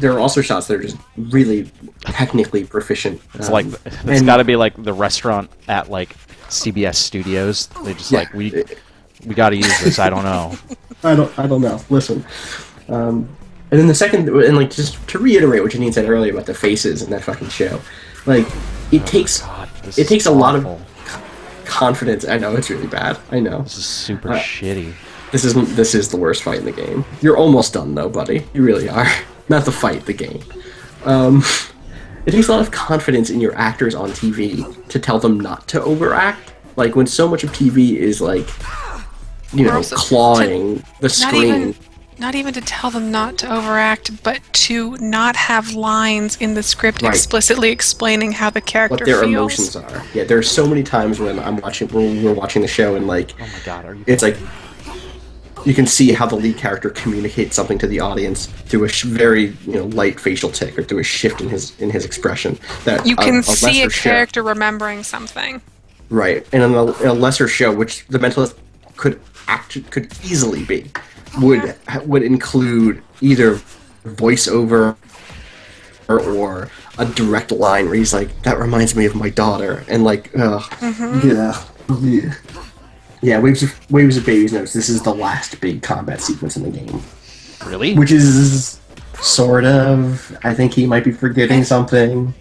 there are also shots that are just really technically proficient. It's like it's got to be like the restaurant at like CBS Studios. They just Yeah. like we got to use this. I don't know. I don't know. Listen. And then the second, and like, just to reiterate what Janine said earlier about the faces in that fucking show, like, it takes God, this it takes is a lot of awful. confidence. I know it's really bad. I know. This is super shitty. This is the worst fight in the game. You're almost done though, buddy. You really are. Not the fight, the game. It takes a lot of confidence in your actors on TV to tell them not to overact. Like, when so much of TV is like, you know, also clawing the screen. Not even to tell them not to overact, but to not have lines in the script Right. explicitly explaining how the character What their feels. emotions are. Yeah, there are so many times when we're watching the show, and like, Oh my God, are you? it's like you can see how the lead character communicates something to the audience through a very, you know, light facial tick, or through a shift in his expression. That You can a see a lesser show- character remembering something. right? And in a lesser show, which The Mentalist could easily be, would include either voiceover or a direct line where he's like, "That reminds me of my daughter," and like, yeah, Waves of Babies notes this is the last big combat sequence in the game, Really? which is sort of. I think he might be forgetting something.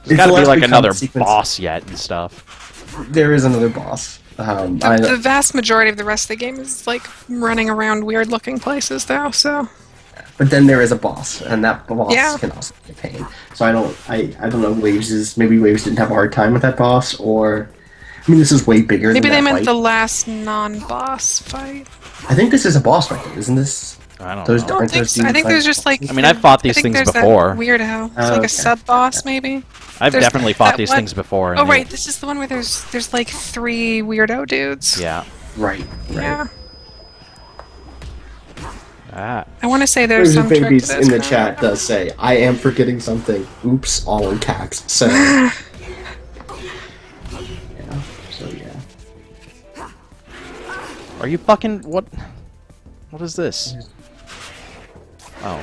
There's got to be like another boss yet and stuff. There is another boss. The vast majority of the rest of the game is like running around weird looking places though, so But then there is a boss, and that boss Yeah. can also be a pain. So I don't know. Maybe Waves didn't have a hard time with that boss, or I mean, this is way bigger. maybe they than that meant fight. the last non-boss fight. I think this is a boss fight, isn't this? I don't Those know. I don't Aren't think those so. I think dudes there's like just like I mean, I've fought these I think things there's before. That weirdo. It's like okay. a sub boss maybe. I've There's definitely fought that these one- things before. and Oh they- right, this is the one where there's like 3 weirdo dudes. Yeah. Right. Yeah. Ah. I want to say there's Waves some of trick to Babies this. in the but I chat don't does say, "I am forgetting something." Oops, all in caps. So. know. Yeah. So yeah. Are you fucking what? What is this? Oh,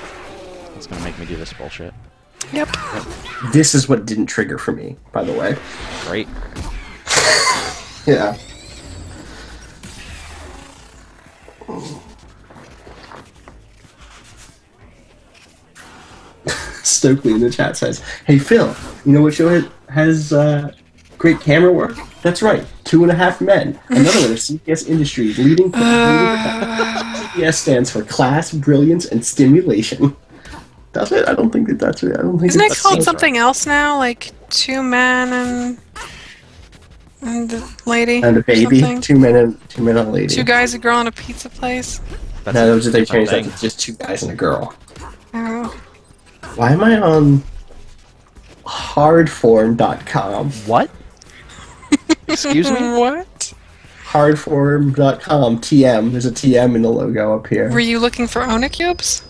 it's gonna make me do this bullshit. Yep. This is what didn't trigger for me, by the way. Great. Yeah. Stokely in the chat says, "Hey Phil, you know what show has great camera work? That's right, 2.5 Men. Another one of CBS Industries CBS stands for class, brilliance, and stimulation." Does it? I don't think that's it. I don't think Isn't it it's called seems something else now? Like two men and a lady and a or baby. something? 2 men and a lady. Two guys, a girl, and a pizza place. That's No, a those are they different changed that thing. to just 2 guys and a girl. Oh. Why am I on hardform.com? What? Excuse me? What? Hardform.com, TM. There's a TM in the logo up here. Were you looking for Onacubes?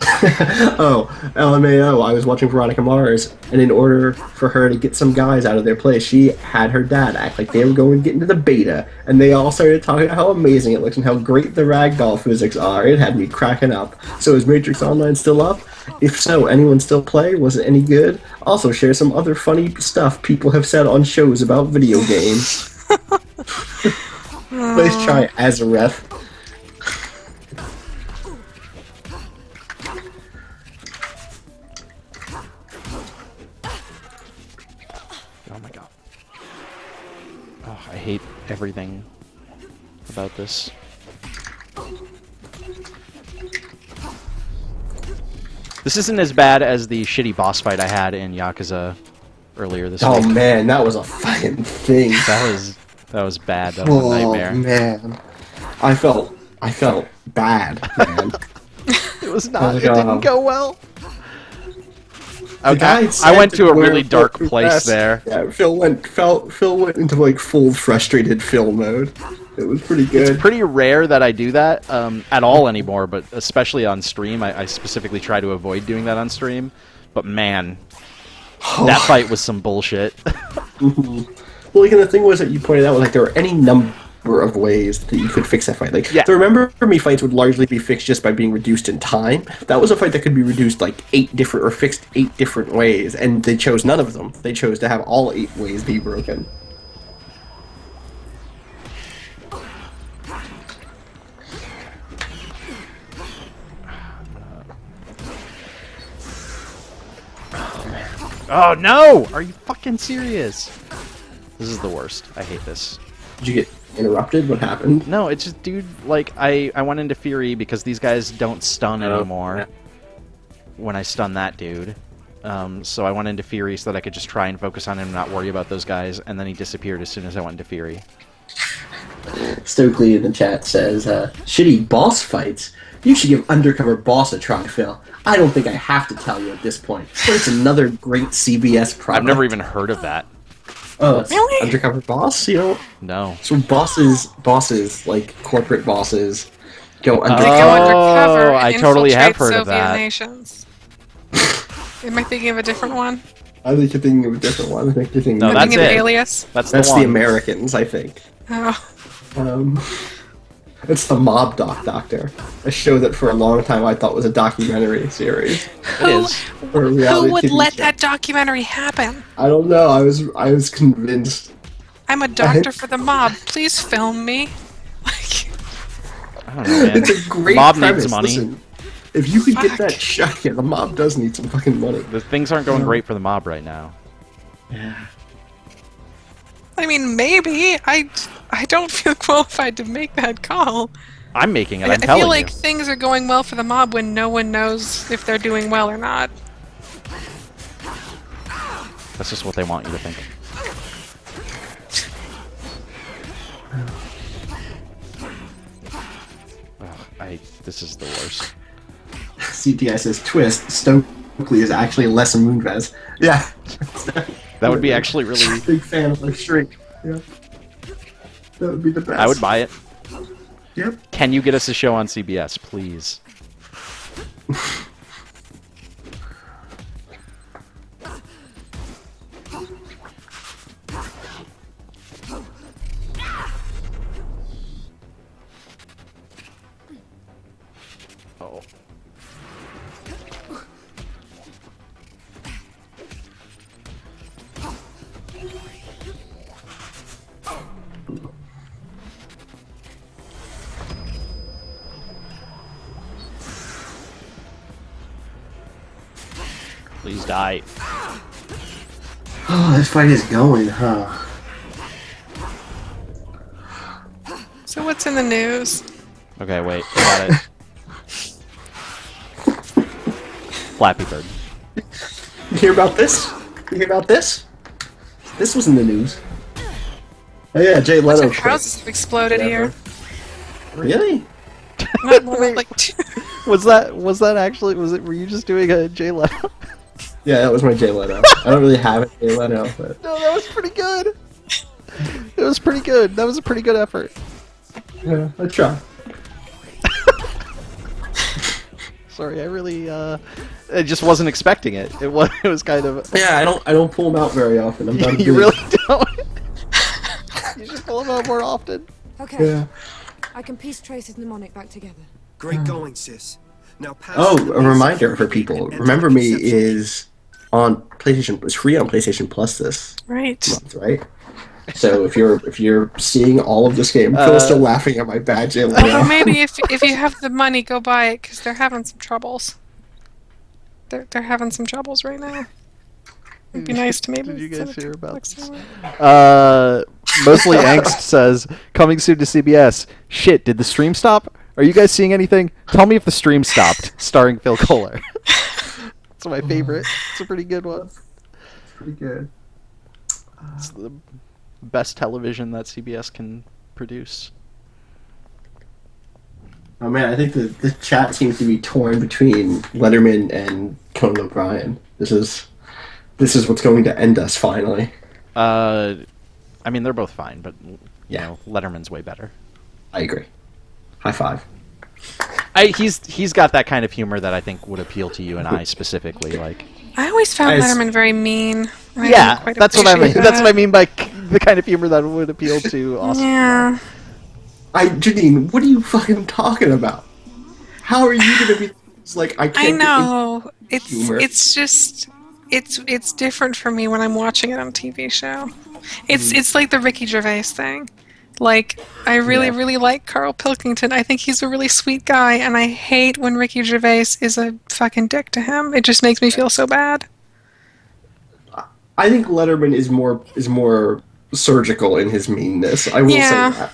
Oh, LMAO. I was watching Veronica Mars, and in order for her to get some guys out of their place, she had her dad act like they were going to get into the beta, and they all started talking about how amazing it looks and how great the ragdoll physics are. It had me cracking up. So is Matrix Online still up? If so, anyone still play? Was it any good? Also, share some other funny stuff people have said on shows about video games. Let's try Azareth. Oh my god. Oh, I hate everything about this. This isn't as bad as the shitty boss fight I had in Yakuza earlier this Oh week. man, that was a fucking thing. That was bad. That was a nightmare. Man, I felt bad, man. It was not. Oh, It didn't God. go well. The guy I said went to a where really dark Phil place progressed. there. Yeah, Phil went into like full frustrated Phil mode. It was pretty good. It's pretty rare that I do that at all anymore, but especially on stream. I specifically try to avoid doing that on stream. But man, that fight was some bullshit. Well, like, and the thing was that you pointed out, like, there were any number of ways that you could fix that fight. Like, Yeah. the Remember Me fights would largely be fixed just by being reduced in time. That was a fight that could be reduced, like, fixed 8 different ways, and they chose none of them. They chose to have all 8 ways be broken. Oh no! Are you fucking serious? This is the worst. I hate this. Did you get interrupted? What happened? No, it's just, dude, like, I went into Fury because these guys don't stun anymore when I stun that dude. So I went into Fury so that I could just try and focus on him and not worry about those guys, and then he disappeared as soon as I went into Fury. Stokely in the chat says, shitty boss fights? You should give Undercover Boss a try, Phil. I don't think I have to tell you at this point, but it's another great CBS product. I've never even heard of that. Oh, it's Really? Undercover Boss? You know? No. So bosses, like corporate bosses, go They undercover. go undercover I and totally have infiltrate heard of Soviet that. nations. Am I thinking of a different one? I think you're thinking of a different one. I think you're thinking No, Am I that's thinking of it. Alias? That's that's the the one. Americans, I think. Oh. It's the Mob Doctor, a show that for a long time I thought was a documentary series. It is. Or a Who reality would TV let show. that documentary happen? I don't know. I was convinced. I'm a doctor for the mob. Please film me. Like, I don't know, man. It's a great Mob premise. needs money. Listen, if you could get Fuck. that shot, yeah, the mob does need some fucking money. The things aren't going great for the mob right now. I mean, maybe. I don't feel qualified to make that call. I'm making it. I I'm telling feel like you. things are going well for the mob when no one knows if they're doing well or not. That's just what they want you to think. Ugh, this is the worst. CTI says twist. Stokely is actually Les Moonves. Yeah. That would be actually really. Big fan of like Shrink. Yeah. That would be the best. I would buy it. Yep. Can you get us a show on CBS, please? Oh. Please die. Oh, this fight is going, huh? So what's in the news? Okay, wait. Got it. Flappy Bird. You hear about this? You hear about this? This was in the news. Oh yeah, Jay Bunch Leno. of houses have exploded here. Really? Not more like two. Was that actually? Were you just doing a Jay Leno? Yeah, that was my Jay Leno. I don't really have a Jay Leno, but No, that was pretty good. It was pretty good. That was a pretty good effort. yeah, I try. Sorry, I really I just wasn't expecting it. It was kind of. Yeah, I don't pull them out very often. I'm not You big- really don't. You should pull them out more often. Okay. Yeah. I can piece Trace's mnemonic back together. Great going, sis. Now pass Oh, on the a basic reminder for code people. and enter Remember the Me conception. is on PlayStation. It's free on PlayStation Plus this Right. month, right? So if you're seeing all of this game, Phil's still laughing at my bad Jay Leno. Although maybe if you have the money, go buy it because they're having some troubles. They're having some troubles right now. It'd be nice to maybe. Did you guys send it hear to about Alex this? somewhere. Mostly Angst says, coming soon to CBS. Shit, did the stream stop? Are you guys seeing anything? Tell me if the stream stopped. Starring Phil Kohler. It's my favorite. It's a pretty good one. Pretty good. It's the best television that CBS can produce. Oh man, I think the chat seems to be torn between Letterman and Conan O'Brien. This is what's going to end us finally. I mean, they're both fine, but you know, Letterman's way better. I agree. High five. He's got that kind of humor that I think would appeal to you and I specifically. Like, I always found Guys- Letterman very mean. and I yeah, didn't quite that's what I mean. appreciate That's what I that. mean by the kind of humor that would appeal to Austin. Yeah. Janine, what are you fucking talking about? How are you gonna be it's like I can't I get know. humor. It's just it's different for me when I'm watching it on TV show. It's like the Ricky Gervais thing. Like I really like Carl Pilkington. I think he's a really sweet guy, and I hate when Ricky Gervais is a fucking dick to him. It just makes me feel so bad. I think Letterman is more surgical in his meanness. I will Yeah. say that.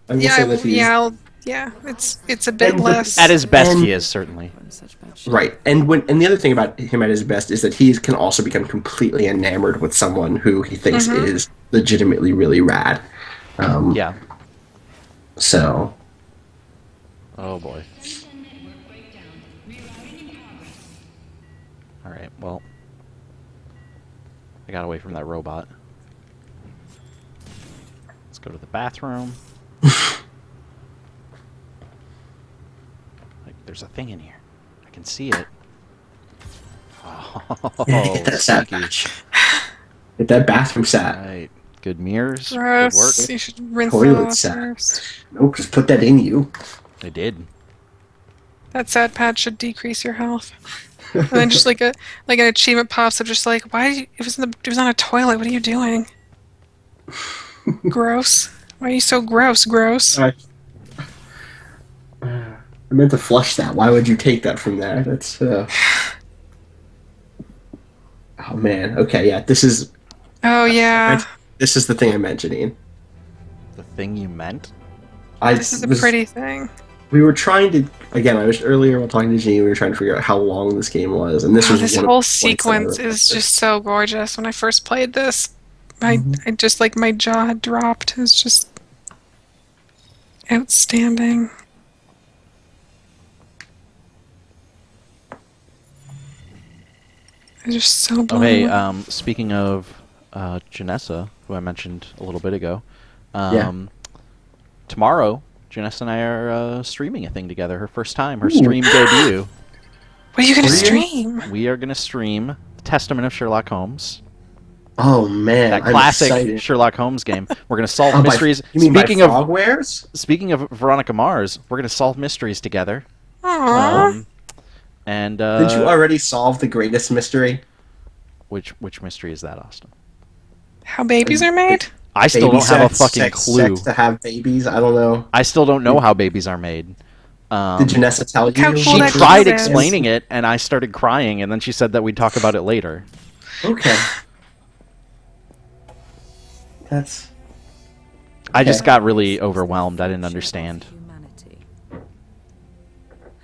I will say that he's It's a bit And- less. At his best, And- he is certainly. right. And the other thing about him at his best is that he can also become completely enamored with someone who he thinks is legitimately really rad. Yeah. So Oh boy. All right. Well, I got away from that robot. Let's go to the bathroom. Like, there's a thing in here. I can see it. Oh, get that sat sneaky. patch. Get that bathroom sat. Right. Good mirrors. Good Gross. work. You should rinse Toilet that off set. first. Nope, just put that in you. They did. That sad pad should decrease your health. And then just like an achievement pops up, just like, why? It was on a toilet. What are you doing? Gross. Why are you so gross? Gross. I meant to flush that. Why would you take that from there? That's Oh man. Okay, yeah. This is Oh yeah. the thing I meant, Janine. The thing you meant? This is a pretty thing. We were trying to I was earlier while talking to Janine. We were trying to figure out how long this game was, and this Oh, was this one of whole the points that I sequence is reflected. just so gorgeous. When I first played this, I just like my jaw had dropped. It was just outstanding. It's just so blown Okay, away. speaking of Janessa, who I mentioned a little bit ago, Yeah. tomorrow, Janessa and I are streaming a thing together. Her first time, her stream debut. What are you gonna What are you- stream? We are going to stream Testament of Sherlock Holmes, Oh man, that I'm classic excited. Sherlock Holmes game. We're going to solve Oh, by- mysteries. You mean Speaking by of Frogwares? speaking of Veronica Mars, we're going to solve mysteries together. Aww. And Did you already solve the greatest mystery? which mystery is that, Austin? How babies are made? I still Baby don't have a sex, fucking sex, clue. Sex to have babies? I don't know. I still don't know how babies are made. Did Janessa tell you? How cool She that tried game is. explaining it, and I started crying, and then she said that we'd talk about it later. Okay. That's I just Okay. got really overwhelmed. I didn't understand. Humanity.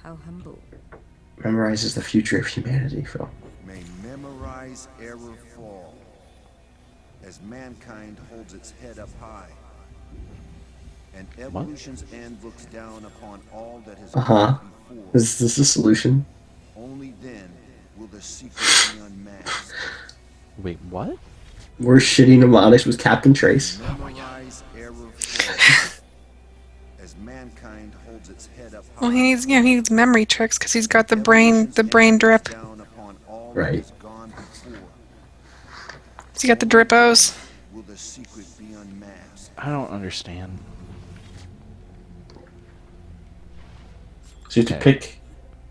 How humble. Memorizes the future of humanity, Phil. May memorize error fall as mankind holds its head up high. And evolution's end looks down upon all that has Uh-huh. gone before. Is this the solution? Only then will the secret be unmasked. Wait, what? We're shitty mnemonics with Captain Trace. Memorize error fall as mankind holds its head up high. Well, he needs memory tricks because he's got the brain drip. Down upon all Right. that has gone before. He's got the drippos. Will the secret be unmasked? I don't understand. So you have to Okay. pick.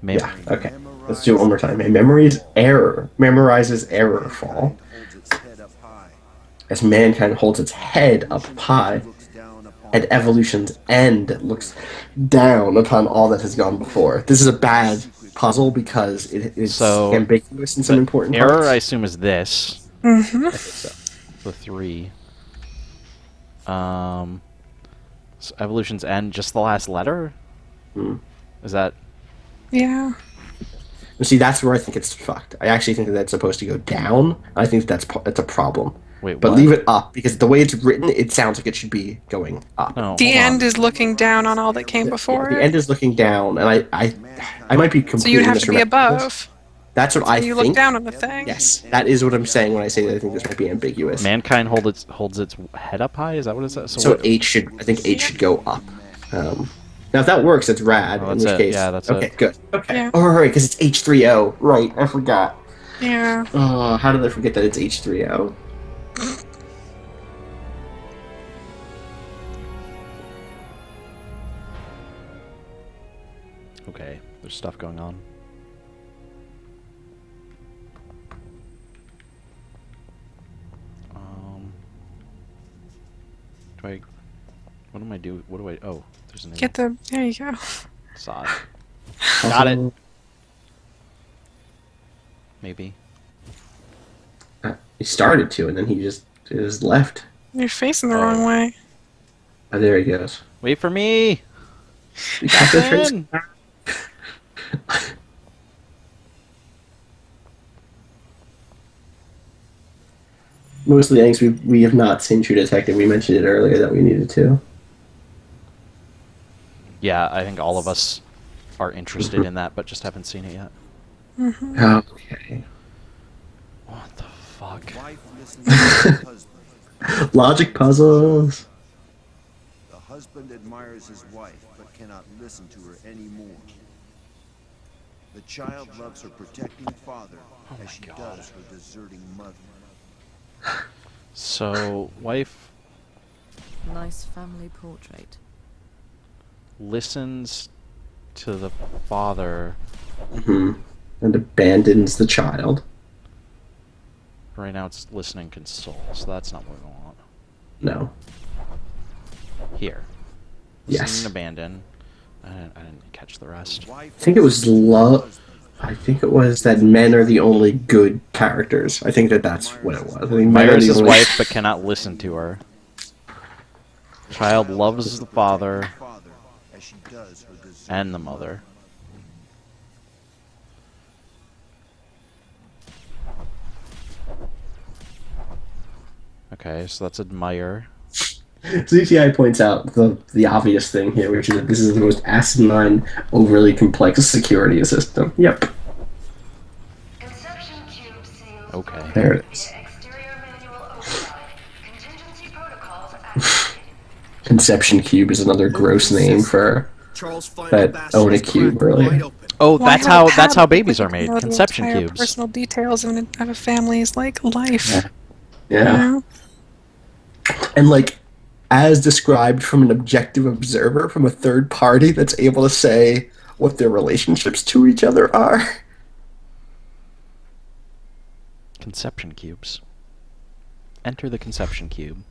Maybe. Yeah. Okay. Let's do it one more time. A memorizes error fall Holds its head up high. as mankind holds its head up high, Looks down upon and evolution's end looks down upon all that has gone before. This is a bad puzzle because it is So, ambiguous in some important Error, parts. I assume, is this. Mm-hmm. I think so. The 3. So evolution's end, just the last letter? Hmm. Is that... Yeah. See, that's where I think it's fucked. I actually think that that's supposed to go down. I think that's a problem. Wait, But what? leave it up because the way it's written, it sounds like it should be going up. No, The hold end on. is looking down on all that came before The it. end is looking down, and I might be completely So you'd have to be misremembering this. above. That's what I You think. look down on the thing. Yes, that is what I'm saying when I say that I think this might be ambiguous. Mankind holds its head up high? Is that what it says? So what- I think H should go up. Now, if that works, that's rad. Oh, in that's which it. case, Yeah, that's okay, it. good. Okay. Yeah. Oh, right, because it's H3O. Right, I forgot. Yeah. Oh, how did I forget that it's H3O? Okay, there's stuff going on. Do I... What am I doing? What do I... Oh, there's a new Get the. There you go. side. Got it. Maybe. He started to, and then he just left. You're facing the wrong way. Oh, there he goes. Wait for me! Captain Trace. Most of the things we have not seen True Detective. We mentioned it earlier that we needed to. Yeah, I think all of us are interested in that, but just haven't seen it yet. Okay. What the fuck? wife listens to her husband. Logic puzzles. The husband admires his wife but cannot listen to her anymore. The child loves her protecting father as she does her deserting mother. So, wife Nice family portrait. listens to the father. And abandons the child. Right now it's listening console, so that's not what we want. No. Here. Yes. Listen and abandon. I didn't catch the rest. I think it was love. I think it was that men are the only good characters. I think that's what it was. I think men are Admires the his only... wife but cannot listen to her. Child loves the father As she does her deserting and the mother. Okay, so that's admire. CTI points out the obvious thing here, which is that this is the most asinine, overly complex security system. Yep. Conception cube seals. Okay. There it is. Exterior manual override. Contingency protocols activated. Conception cube is another gross name for Charles' final that bastion own a is cube cracked earlier. wide open. Oh, Why that's have a how tablet babies if are you made. know the Conception entire cubes. Personal details of a family's like life. Yeah. You Yeah. know? And like, as described from an objective observer, from a third party that's able to say what their relationships to each other are. Conception cubes. Enter the conception cube.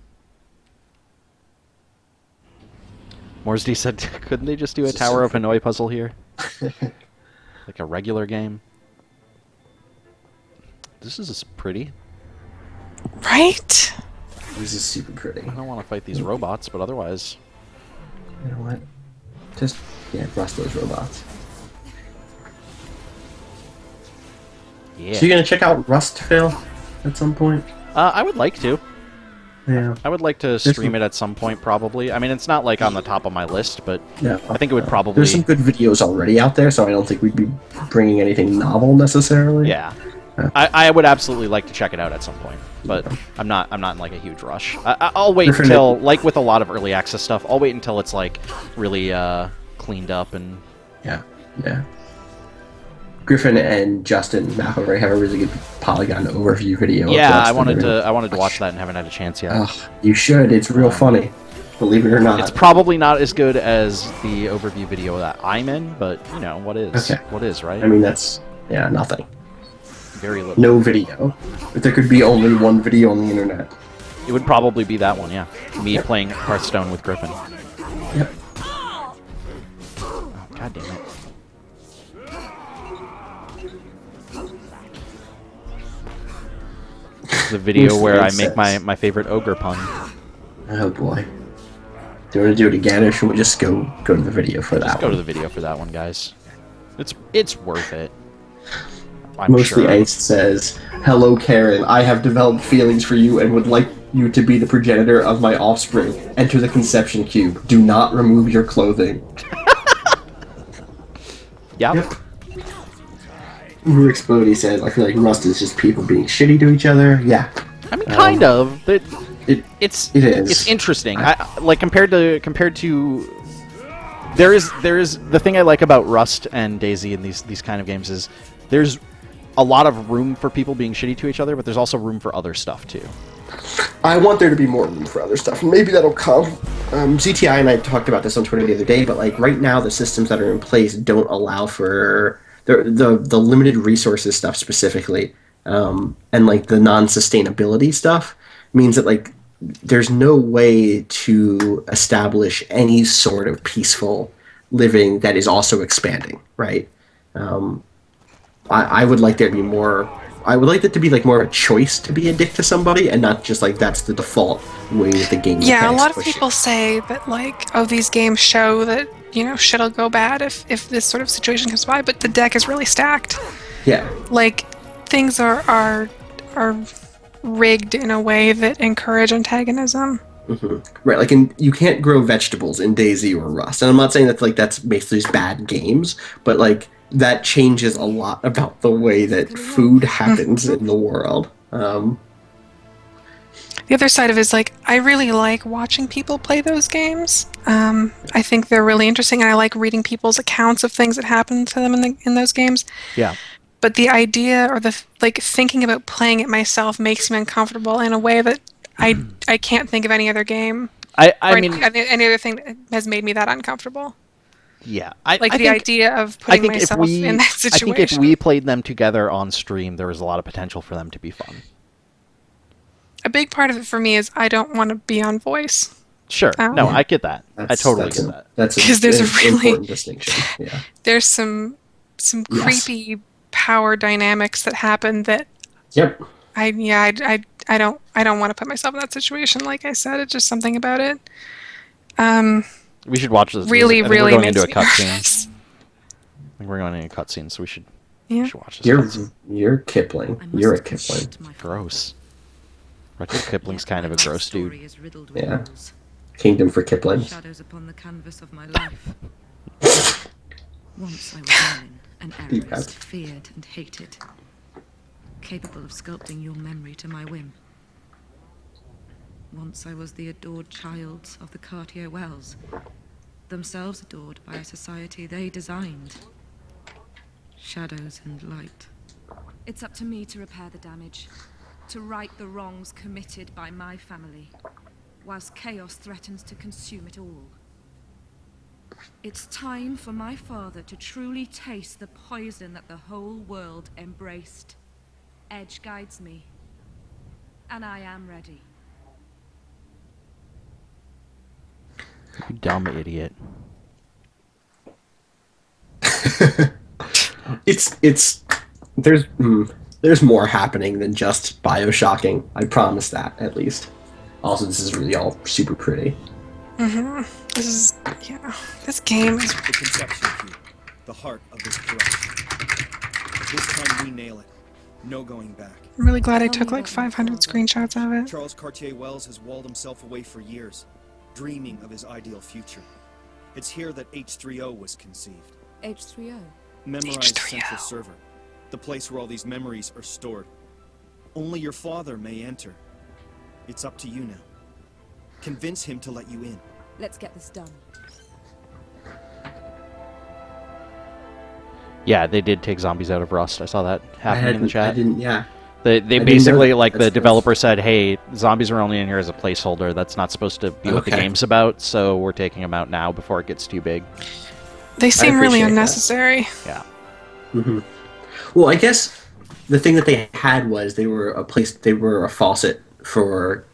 Morsdy said, couldn't they just do a Tower of Hanoi puzzle here? Like a regular game? This is pretty. Right? This is super pretty. I don't want to fight these robots, but otherwise... You know what? Just, yeah, rust those robots. Yeah. So you're gonna check out Rust, Phil, at some point? I would like to. Yeah. I would like to stream it at some point, probably. I mean, it's not like on the top of my list, but Yeah. I think it would probably. There's some good videos already out there, so I don't think we'd be bringing anything novel necessarily. Yeah. I would absolutely like to check it out at some point, but I'm not in like a huge rush. I'll wait until, like with a lot of early access stuff, I'll wait until it's like really cleaned up and. Yeah. Griffin and Justin McElroy have a really good Polygon overview video. Yeah, I wanted to watch that and haven't had a chance yet. You should. It's real funny. Believe it or not. It's probably not as good as the overview video that I'm in, but you know what is? Okay. What is, right? I mean, that's nothing. Very little. No video. If there could be only one video on the internet, it would probably be that one. Yeah, me playing Hearthstone with Griffin. Yep. Oh, God damn it. The video where I make my favorite ogre pun. Oh boy. Do you want to do it again, or should we just go to the video for that Just go one? to the video for that one, guys. It's worth it. Mostly Angst says, "Hello Karen, I have developed feelings for you and would like you to be the progenitor of my offspring. Enter the conception cube. Do not remove your clothing." Yep. Rurik Explodey says, "I feel like Rust is just people being shitty to each other." Yeah. I mean, kind of. It is. It's interesting. Like compared to. There is the thing I like about Rust and DayZ and these kind of games is there's a lot of room for people being shitty to each other, but there's also room for other stuff too. I want there to be more room for other stuff, and maybe that'll come. ZTI and I talked about this on Twitter the other day, but like right now, the systems that are in place don't allow for the limited resources stuff specifically, and like the non-sustainability stuff means that like there's no way to establish any sort of peaceful living that is also expanding, right? I would like there to be more. I would like that to be like more of a choice to be a dick to somebody, and not just like that's the default way that the game. Yeah, a lot of push people say that like, oh, these games show that shit'll go bad if this sort of situation comes by, but the deck is really stacked. Yeah. Like things are rigged in a way that encourage antagonism. Mm-hmm. Right, like you can't grow vegetables in DayZ or Rust, and I'm not saying that like that's makes these bad games, but like that changes a lot about the way that food happens in the world. The other side of it is like I really like watching people play those games. I think they're really interesting, and I like reading people's accounts of things that happen to them in those games. Yeah. But the idea or the thinking about playing it myself makes me uncomfortable in a way that I can't think of any other game. I mean, any other thing that has made me that uncomfortable. Yeah, I think, idea of putting myself in that situation. I think if we played them together on stream, there was a lot of potential for them to be fun. A big part of it for me is I don't want to be on voice. Sure. No, I get that. I totally get that. That's because there's a really important distinction. Yeah. There's some creepy power dynamics that happen that. Yep. I don't want to put myself in that situation. Like I said, it's just something about it. We should watch this. Really we're going makes into a me cutscene. nervous. I think we're going into a cutscene, so we should watch this. You're Kipling. You're a Kipling. Gross. Rudyard Kipling's kind of a gross dude. Yeah. Kingdom for Kipling. Shadows upon the canvas of my life. Once I was Janine, an heiress, feared and hated, capable of sculpting your memory to my whim. Once I was the adored child of the Cartier Wells, themselves adored by a society they designed. Shadows and light. It's up to me to repair the damage, to right the wrongs committed by my family, whilst chaos threatens to consume it all. It's time for my father to truly taste the poison that the whole world embraced. Edge guides me, and I am ready. You dumb idiot. There's more happening than just Bioshocking. I promise that, at least. Also, this is really all super pretty. This game is... The conception cube, the heart of this corruption. This time we nail it. No going back. I'm really glad I Tell took me like about my 500 father. screenshots of it. Charles Cartier-Wells has walled himself away for years, dreaming of his ideal future. It's here that H3O was conceived. H3O. Memorized H3O. central server. The place where all these memories are stored. Only your father may enter. It's up to you now. Convince him to let you in. Let's get this done. Yeah, they did take zombies out of Rust. I saw that happening in the chat. I didn't. Yeah. They didn't basically, know like, that. the That's developer said, hey, zombies are only in here as a placeholder. That's not supposed to be what the Okay. game's about, so we're taking them out now before it gets too big. They seem really appreciate that. unnecessary. Yeah. Well, I guess the thing that they had was they were a faucet for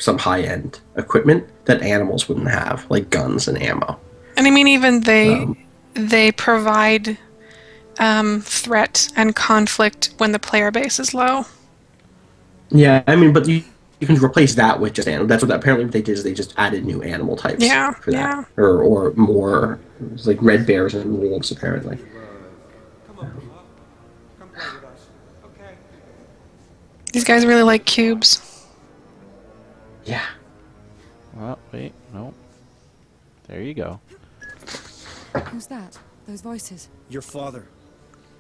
some high-end equipment that animals wouldn't have, like guns and ammo. And I mean, even Um, they provide threat and conflict when the player base is low. Yeah, I mean, but you can replace that with just animal. That's what apparently what they did is they just added new animal types Yeah, for that, yeah. or more. It was like red bears and wolves apparently. These guys really like cubes. Yeah. Well, wait, no. There you go. Who's that? Those voices. Your father.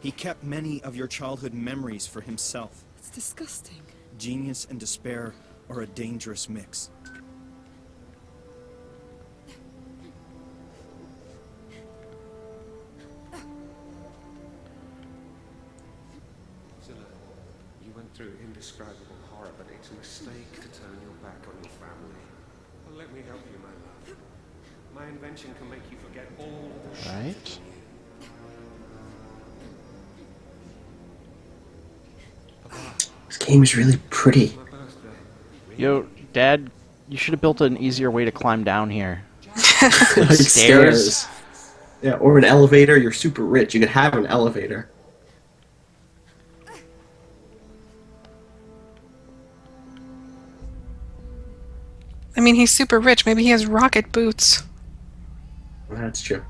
He kept many of your childhood memories for himself. It's disgusting. Genius and despair are a dangerous mix. Zilla, you went through indescribable horror, but it's a mistake to turn your back on your family. Well, let me help you, my love. My invention can make you forget all the shit Right. in you. This game is really pretty. My birthday. Yo, Dad, you should have built an easier way to climb down here. Like Stairs. Yeah, or an elevator. You're super rich. You could have an elevator. I mean, he's super rich. Maybe he has rocket boots. That's true.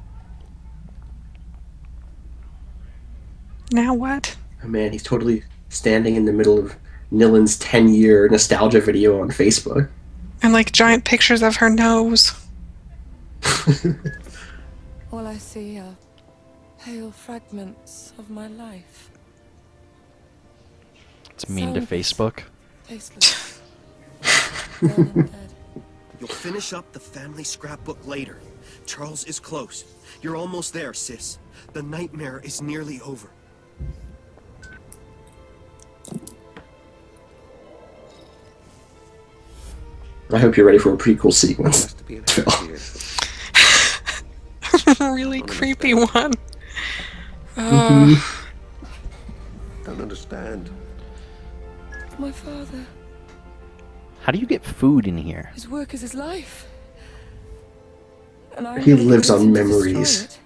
Now what? Oh, man, he's totally standing in the middle of Nillen's 10-year nostalgia video on Facebook. And like giant pictures of her nose. All I see are pale fragments of my life. It's mean to Soundless. Facebook. Tasteless. Done and dead. You'll finish up the family scrapbook later. Charles is close. You're almost there, sis. The nightmare is nearly over. I hope you're ready for a pretty cool sequence. Has to be an accident. Really creepy one. Don't understand. My father. How do you get food in here? His work is his life. And I'm He gonna lives convince on him to destroy memories. it.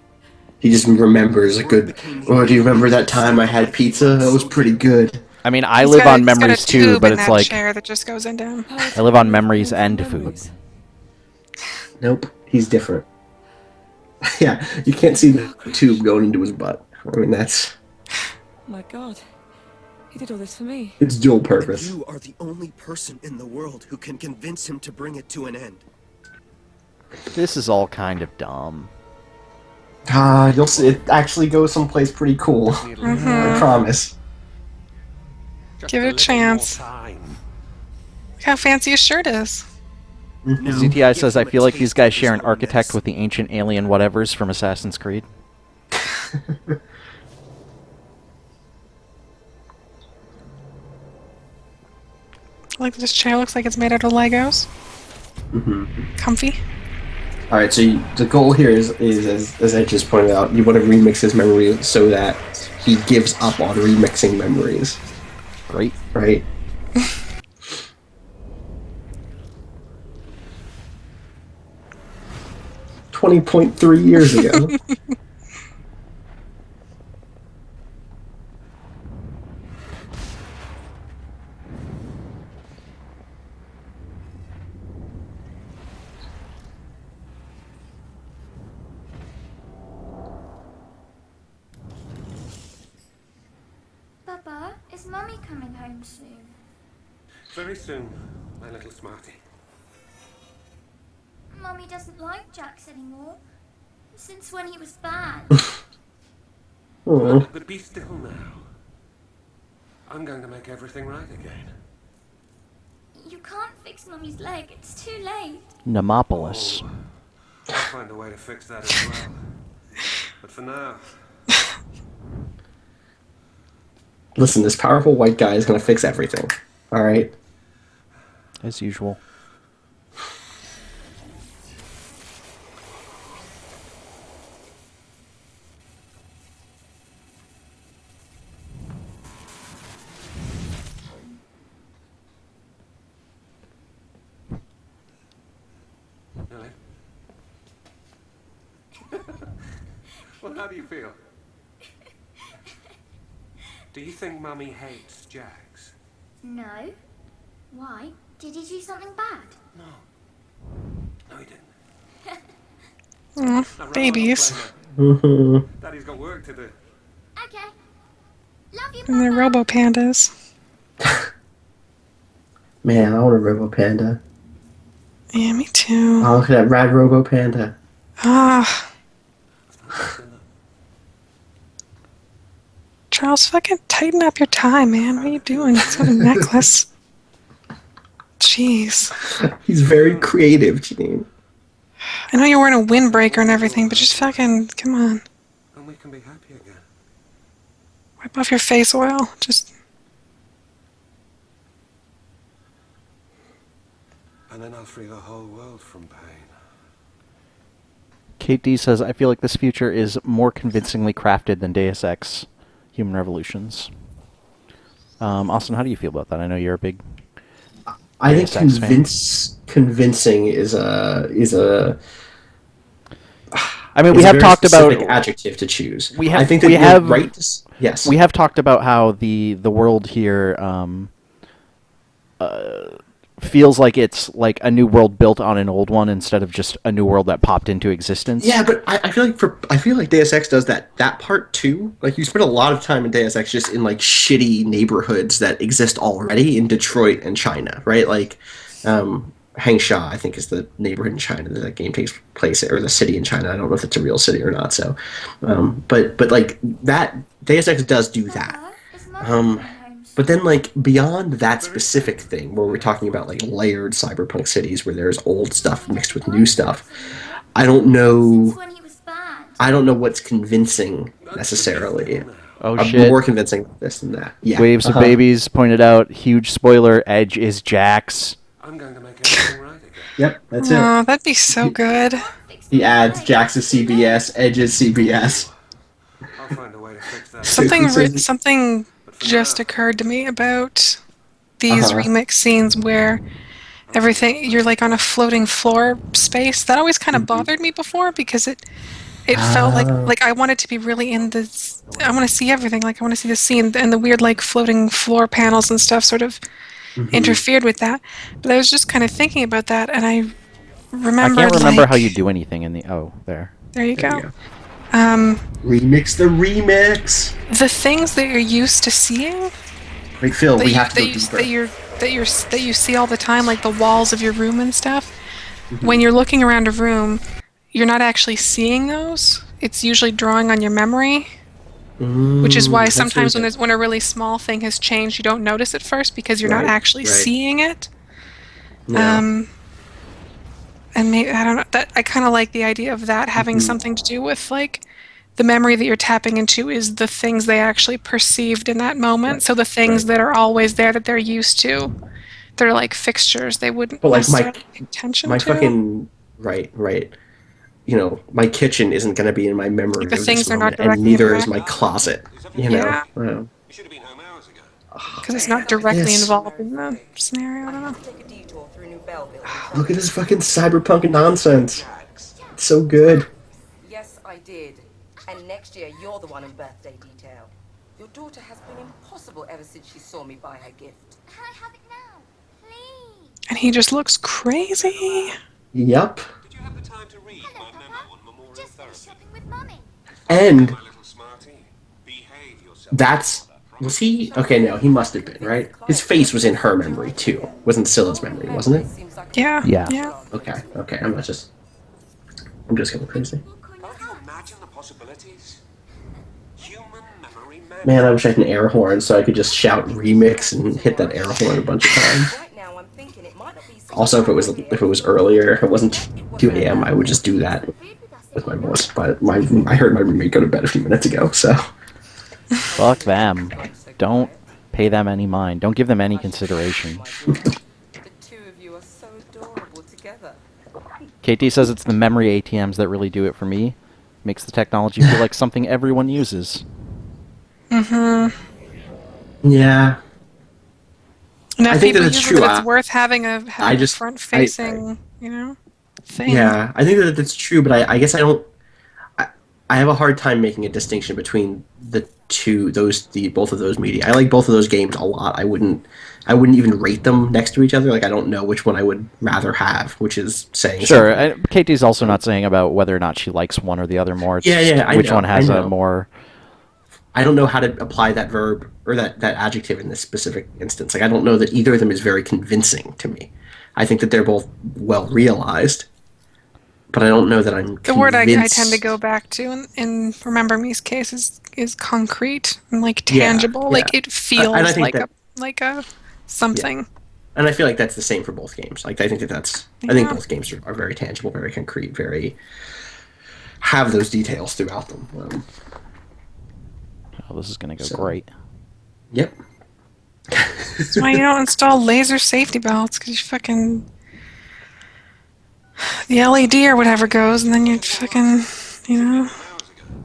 He just remembers a good. Oh, do you remember that time I had pizza? That was pretty good. I mean, I He's live got- on he's got a memories too, tube but in it's that like chair that just goes into him. I live on memories and food. Memories. Nope, he's different. Yeah, you can't see the tube going into his butt. I mean, that's My God. He did all this for me. it's dual And purpose. you are the only person in the world who can convince him to bring it to an end. This is all kind of dumb. Ah, you'll see. It actually goes someplace pretty cool. I promise. Give it a chance. Time. Look how fancy his shirt is. Now, ZTI give says, I him a feel like taste these guys of share an his own architect mess. with the ancient alien whatevers from Assassin's Creed. Like this chair looks like it's made out of Legos. Comfy. All right, so the goal here is as I just pointed out, you want to remix his memory so that he gives up on remixing memories, Great. right? 20.3 years ago. Papa, is Mummy coming home soon? Very soon, my little smarty. Mummy doesn't like Jax anymore. Since when he was bad. But be still now. I'm going to make everything right again. You can't fix Mummy's leg. It's too late. Nemopolis. Oh, I'll find a way to fix that as well. But for now... Listen, this powerful white guy is gonna fix everything. Alright? As usual. Really? Well, how do you feel? Do you think Mummy hates Jax? No. Why? Did he do something bad? No. No, he didn't. Babies. Daddy's got work to do. Okay. Love you, And they're Papa. robo pandas. Man, I want a Robo Panda. Yeah, me too. Oh, look at that rad Robo Panda. Ah. Charles, fucking tighten up your tie, man. What are you doing? It's not a necklace. Jeez. He's very creative, Janine. I know you're wearing a windbreaker and everything, but just fucking, come on. And we can be happy again. Wipe off your face oil. Just... And then I'll free the whole world from pain. Kate D says, I feel like this future is more convincingly crafted than Deus Ex Human Revolutions. Austin, how do you feel about that? I know you're a big I think Deus Ex fan. convincing is a. I mean, It's we a have very talked about specific adjective to choose. We have, I think that we you're have, right. Yes, we have talked about how the world here feels like it's like a new world built on an old one instead of just a new world that popped into existence. Yeah, but I feel like Deus Ex does that part too. Like you spend a lot of time in Deus Ex just in like shitty neighborhoods that exist already in Detroit and China, right? Like Hangsha, I think, is the neighborhood in China that game takes place, or the city in China. I don't know if it's a real city or not. So, but like that Deus Ex does do that. But then, like, beyond that specific thing, where we're talking about, like, layered cyberpunk cities where there's old stuff mixed with new stuff, I don't know what's convincing, necessarily. Oh, shit. More convincing than this than that. Yeah. Waves of Babies pointed out, huge spoiler, Edge is Jax. I'm going to make everything right again. Yep, that's Oh, that'd be so good. He adds Jax is CBS, Edge is CBS. I'll find a way to fix that. Something just occurred to me about these remix scenes where you're like on a floating floor space. That always kind of bothered me before because it felt like I wanted to be really in this. I want to see everything. Like I want to see the scene, and the weird like floating floor panels and stuff sort of interfered with that. But I was just kind of thinking about that, and I remembered. I can't remember how you do anything in the. Oh, there. There you go. Remix the remix. The things that you're used to seeing. Wait, Phil, we have to go deeper. That you see all the time, like the walls of your room and stuff. When you're looking around a room, you're not actually seeing those. It's usually drawing on your memory, which is why sometimes when a really small thing has changed, you don't notice it first because you're not actually seeing it. Yeah. And maybe I don't know. That I kind of like the idea of that having something to do with like the memory that you're tapping into is the things they actually perceived in that moment. So the things that are always there that they're used to, they're like fixtures. They wouldn't necessarily pay attention to. Fucking right. You know, my kitchen isn't going to be in my memory the of things this are moment, not directly and neither is interact- my closet. You know. Yeah. You should have been home hours ago. Because it's not directly involved in the scenario. I don't know. Look at this fucking cyberpunk nonsense. It's so good. Yes, I did. And next year, you're the one in birthday detail. Your daughter has been impossible ever since she saw me buy her gift. Can I have it now? Please. And he just looks crazy. Yep. Did you have the time to read my memo on memorial Just therapy? shopping with Mummy. And My little smarty, behave yourself. that's Was he? Okay, no, he must have been, right? His face was in her memory, too. Wasn't Scylla's memory, wasn't it? Yeah. Yeah. Yeah. Okay, okay, I'm just going crazy. Can't you imagine the possibilities? Human memory Man, I wish I had an air horn so I could just shout remix and hit that air horn a bunch of times. Also, if it was earlier, if it wasn't 2 a.m., I would just do that with my voice. But I heard my roommate go to bed a few minutes ago, so. Fuck them. Don't pay them any mind. Don't give them any consideration. The two of you are so adorable together. KT says it's the memory ATMs that really do it for me. Makes the technology feel like something everyone uses. Yeah. Enough I think people that it's use it true. that it's worth having a front-facing, thing. Yeah, I think that it's true, but I guess I don't. I have a hard time making a distinction between the two, both of those media. I like both of those games a lot. I wouldn't even rate them next to each other. Like I don't know which one I would rather have, which is saying Sure. something. KT's also not saying about whether or not she likes one or the other more. It's I which know, one has I a know. more. I don't know how to apply that verb or that adjective in this specific instance. Like I don't know that either of them is very convincing to me. I think that they're both well realized, but I don't know that I'm The word I convinced. tend to go back to in Remember Me's case is concrete and like tangible. Yeah. Like it And feels I think like a something. Yeah. And I feel like that's the same for both games. Like I think I think both games are very tangible, very concrete, very have those details throughout them. Oh, this is gonna go great. Yep. That's why you don't install laser safety belts, because you fucking the LED or whatever goes, and then you fucking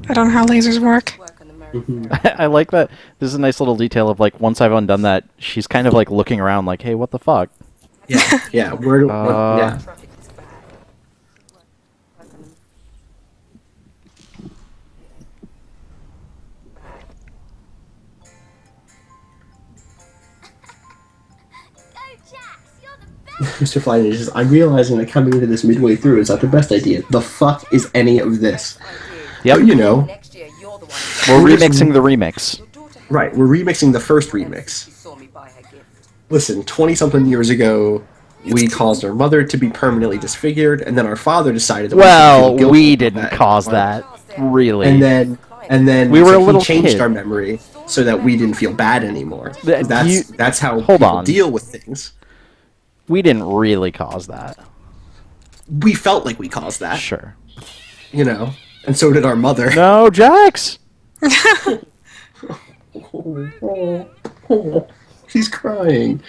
I don't know how lasers work. I like that. This is a nice little detail of like once I've undone that, she's kind of like looking around like, hey, what the fuck? Yeah. Yeah. Mr. Flanagan says, I'm realizing that coming into this midway through is not the best idea. The fuck is any of this? Yep. But, We're remixing the remix. Right, we're remixing the first remix. Listen, 20-something years ago, we caused our mother to be permanently disfigured, and then our father decided that we didn't cause that, really. And then we were a little he changed kid. our memory so that we didn't feel bad anymore. That's how people deal with things. We didn't really cause that. We felt like we caused that. Sure. And so did our mother. No, Jax! He's crying.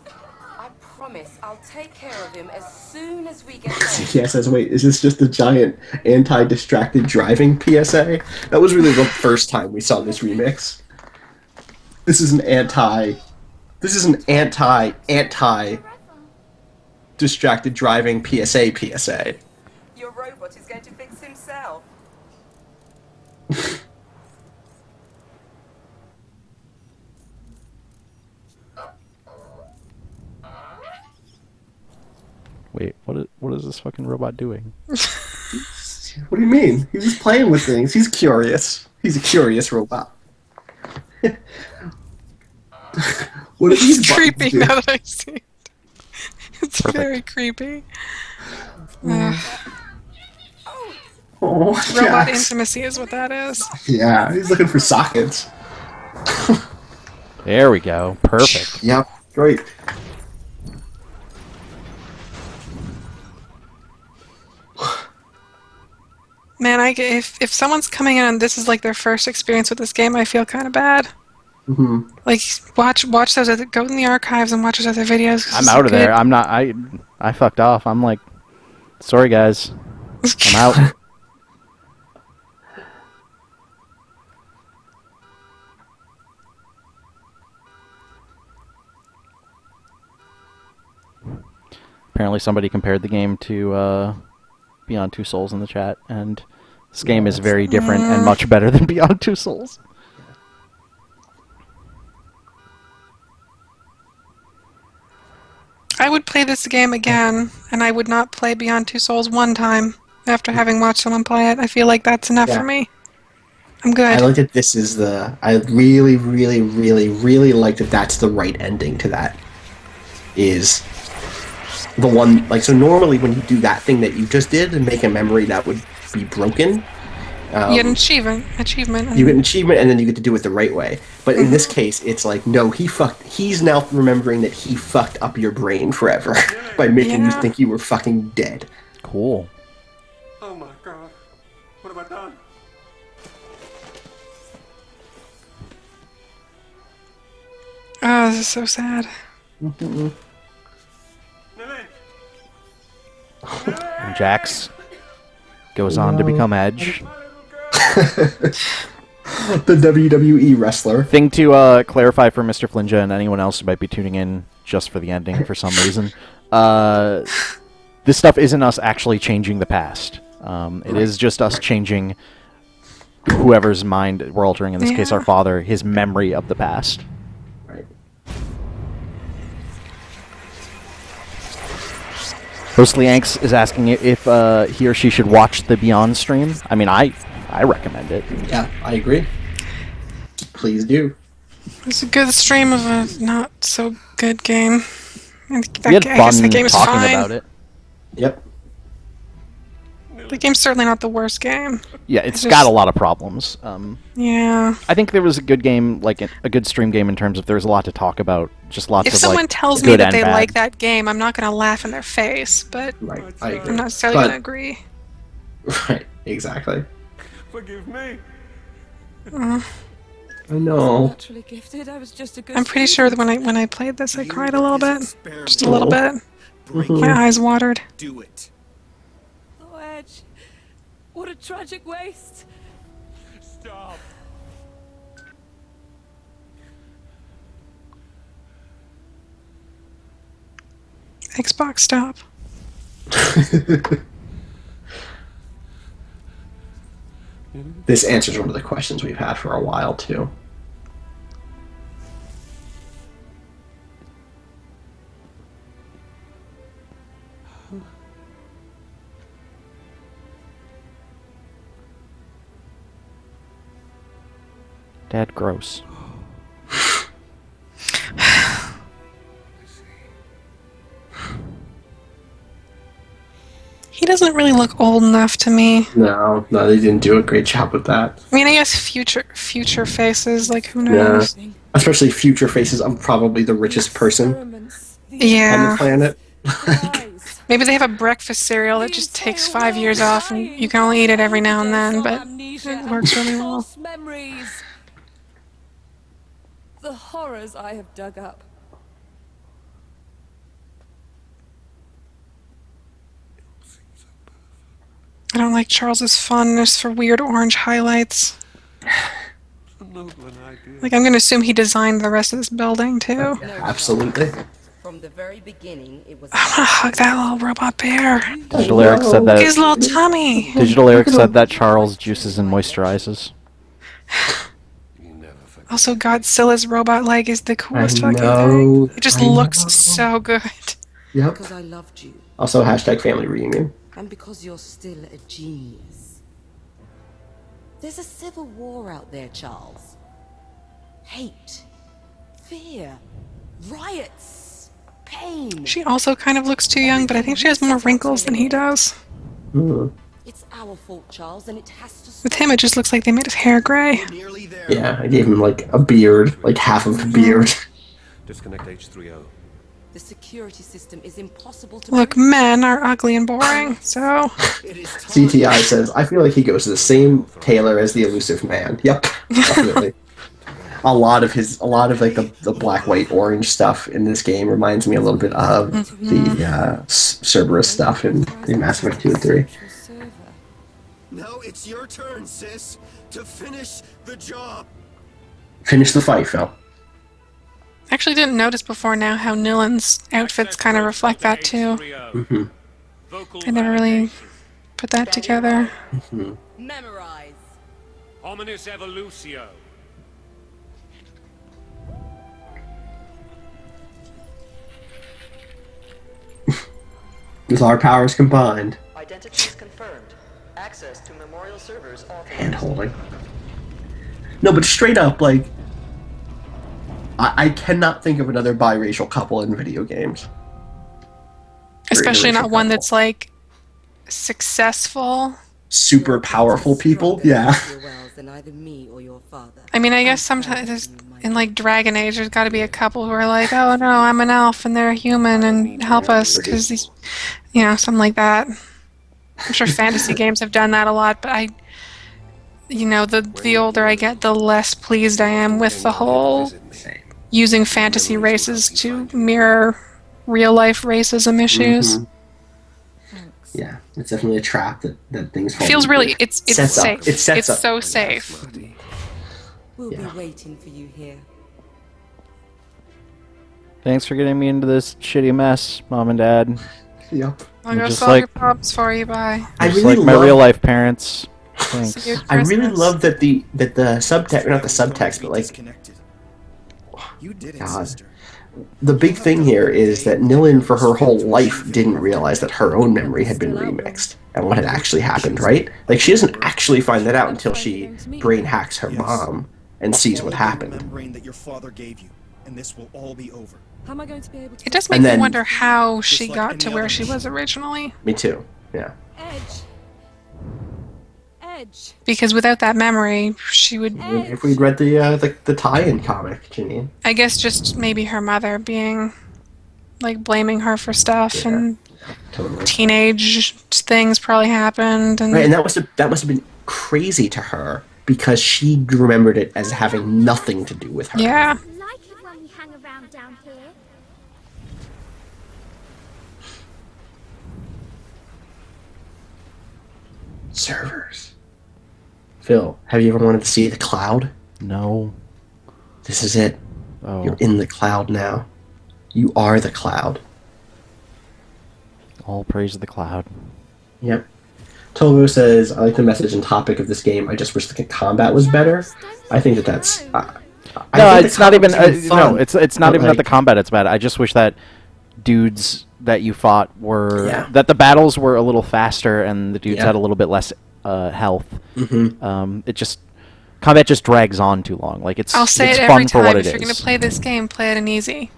I promise I'll take care of him as soon as we get home. Yeah, says, wait, is this just a giant anti-distracted driving PSA? That was really the first time we saw this remix. This is an anti-distracted driving PSA. Your robot is going to fix himself. Wait, what is this fucking robot doing? What do you mean? He's just playing with things. He's curious. He's a curious robot. What are these It's creepy buttons do? now that I see it. It's very creepy. Oh, Robot Jax. intimacy is what that is. Yeah, he's looking for sockets. There we go. Perfect. Yep, great. Man, if someone's coming in and this is like their first experience with this game, I feel kind of bad. Mm-hmm. Like watch those other, go in the archives and watch those other videos. 'Cause I'm it's out of good. there. I'm not. I fucked off. I'm like, sorry guys. I'm out. Apparently somebody compared the game to Beyond Two Souls in the chat, and this game is very different and much better than Beyond Two Souls. I would play this game again, and I would not play Beyond Two Souls one time after having watched someone play it. I feel like that's enough for me. I'm good. I like that this is the. I really, really, really, really like that. That's the right ending to that. Is the one like so? Normally, when you do that thing that you just did and make a memory that would be broken, You get an achievement. you get an achievement, and then you get to do it the right way. But in this case, it's like no, he's now remembering that he fucked up your brain forever by making you think you were fucking dead. Cool. Oh my god. What have I done? Oh, this is so sad. And Jax goes on to become Edge. The WWE wrestler. Thing to clarify for Mr. Flinja and anyone else who might be tuning in just for the ending for some reason. This stuff isn't us actually changing the past. It is just us changing whoever's mind we're altering, in this case our father, his memory of the past. Right. Mostly Yanks is asking if he or she should watch the Beyond stream. I mean, I recommend it. Yeah, I agree. Please do. It's a good stream of a not so good game. We had fun game is talking fine. about it. Yep. The game's certainly not the worst game. Yeah, it's got a lot of problems. Yeah. I think there was a good game, like a good stream game in terms of there's a lot to talk about, just lots If of someone like tells me good that and they bad. like that game, I'm not going to laugh in their face, but Right, I agree. I'm not necessarily But- going to agree. Right, exactly. Forgive me. Uh, I know. Naturally gifted. I was just a good I'm pretty sure that when I played this, I cried a little bit. Just a little bit. Mhm. My eyes watered. Do it. Oh, Edge. What a tragic waste. Stop. Xbox, stop. This answers one of the questions we've had for a while, too. Dad, gross. He doesn't really look old enough to me. No, they didn't do a great job with that. I mean, I guess future faces, like who Yeah. knows? Especially future faces of probably the richest person on Yeah. the planet. Maybe they have a breakfast cereal that just takes 5 years off, and you can only eat it every now and then, but it works really well. False memories. The horrors I have dug up. I don't like Charles's fondness for weird orange highlights. Like, I'm gonna assume he designed the rest of this building too. Absolutely. From the very beginning, it was. I wanna hug that little robot bear. Digital Eric said that. His little tummy. Digital Eric said that Charles juices and moisturizes. Also, Godzilla's robot leg is the coolest fucking know, thing. It just I looks know. so good. Yep. Because I loved you, Also, hashtag family reunion. and because you're still a genius. There's a civil war out there, Charles. Hate, fear, riots, pain. She also kind of looks too young, but I think she has more wrinkles than he does. It's our fault, Charles, and it has to stop. With him, it just looks like they made his hair gray. Yeah, I gave him like a beard, like half of the beard. Disconnect H30. The security system is impossible to Look, men are ugly and boring, so... CTI says, I feel like he goes to the same tailor as the elusive man. Yep, definitely. a lot of like the black, white, orange stuff in this game reminds me a little bit of the Cerberus stuff in Mass Effect 2 and 3. Now it's your turn, sis, to finish the job. Finish the fight, Phil. I actually didn't notice before now how Nillen's outfits kind of reflect that too. I never really put that together. memorize. Hominis evolutio. With our powers combined. Identity is confirmed. Access to memorial servers authorized. Hand holding. No, but straight up, like, I cannot think of another biracial couple in video games. Or Especially interracial not one couple. that's like successful. Super powerful people. Yeah. I mean, I guess sometimes in like Dragon Age, there's got to be a couple who are like, "Oh no, I'm an elf and they're a human, and help us," because these, something like that. I'm sure fantasy games have done that a lot, but the older I get, the less pleased I am with the whole using fantasy races to mirror real life racism issues. Mm-hmm. Yeah, it's definitely a trap that things fall Feels into. really, it's Sets up. safe. It sets it's up. so safe. We'll be waiting for you here. Thanks for getting me into this shitty mess, Mom and Dad. Yep. I'll go Just solve like- your problems for you. Bye. I Just really like my love- real life parents. Thanks. See you at I really Christmas. love that the subtext, not the subtext, but like, You did it, God. sister. The big thing here is that Nilin, for her whole life, didn't realize that her own memory had been remixed and what had actually happened, right? Like, she doesn't actually find that out until she brain hacks her mom and sees what Follow the happened. membrane that your father gave you, and this will all be over. How am I going to be able to... It does make And me then- wonder how she like got any to where other she was machine. originally. Me too. Yeah. Edge. Edge. Because without that memory, she would, If we'd read the tie-in comic, Janine. I guess, just maybe her mother being, like, blaming her for stuff, and Totally. teenage things probably happened, and Right, and that must have been crazy to her because she remembered it as having nothing to do with her. yeah. Like it when we hang around down here. Servers. Phil, have you ever wanted to see the cloud? No. This is it. Oh. You're in the cloud now. You are the cloud. All praise to the cloud. Yep. Tovo says, I like the message and topic of this game. I just wish the combat was better. I think that's... No, it's not even. fun, No, it's not but, even that the like, combat it's bad. I just wish that dudes that you fought were Yeah. that the battles were a little faster and the dudes Yeah. had a little bit less health. Mhm. It just combat just drags on too long. Like it's I'll say it's it fun every for time. what it If you're going is. to play this game, play it in easy.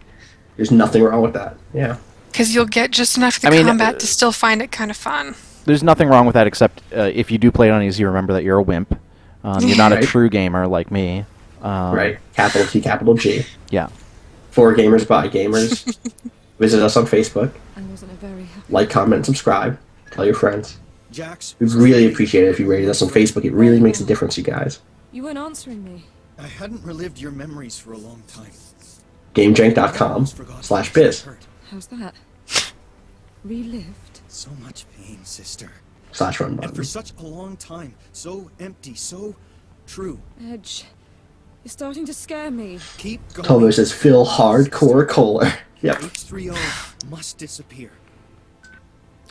There's nothing wrong with that. Yeah. Because you'll get just enough of the I mean, combat to still find it kind of fun. There's nothing wrong with that except if you do play it on easy, remember that you're a wimp. You're not a Right. true gamer like me. Right. Capital T, capital G. Yeah. For gamers, by gamers. Visit us on Facebook. I wasn't a very happy... Like, comment, and subscribe. Tell your friends. Jax, We'd really appreciate it if you rated us on Facebook. It really makes a difference, you guys. You weren't answering me. I hadn't relived your memories for a long time. GameJank.com/biz. How's that? Relived? So much pain, sister. /run And for button. such a long time. So empty, so true. Edge. You're starting to scare me. Keep going. Tovo says Phil Hardcore Kohler. Yep. H3O must disappear.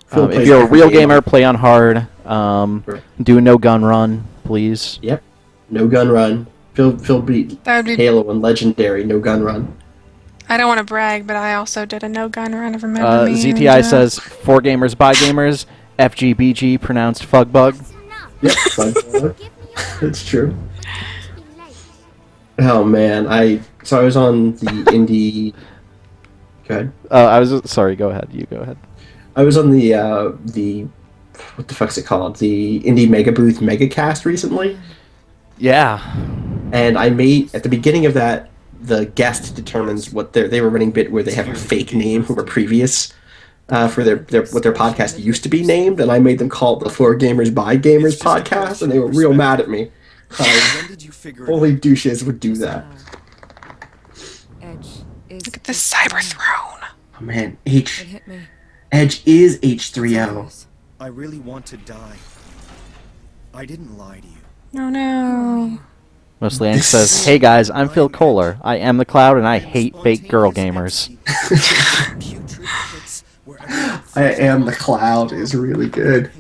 Phil If plays you're a every real game. gamer, play on hard. Do a no gun run, please. Yep. No gun run. Phil beat That would be. Halo and Legendary. No gun run. I don't want to brag, but I also did a no gun run of Remember Me. ZTI and, says for gamers by gamers. FGBG pronounced fugbug. Yep. It's true. Oh man, I was on the indie. Go ahead. I was sorry. Go ahead. You go ahead. I was on the what the fuck's it called? The Indie Mega Booth Megacast recently, Yeah. and I made at the beginning of that the guest determines what they were running bit where they have a fake name from a previous for their what their podcast used to be named, and I made them call it the For Gamers by Gamers podcast, and they were real mad at me. When did you figure it Only douches would do that. Edge is... Look at this cyber throne. Oh man, It hit me. Edge is H3O. I really want to die. I didn't lie to you. No, no. Mostly Hank says, "Hey guys, I'm Phil Kohler. I am the Cloud, and I hate fake girl gamers." I am the Cloud is really good.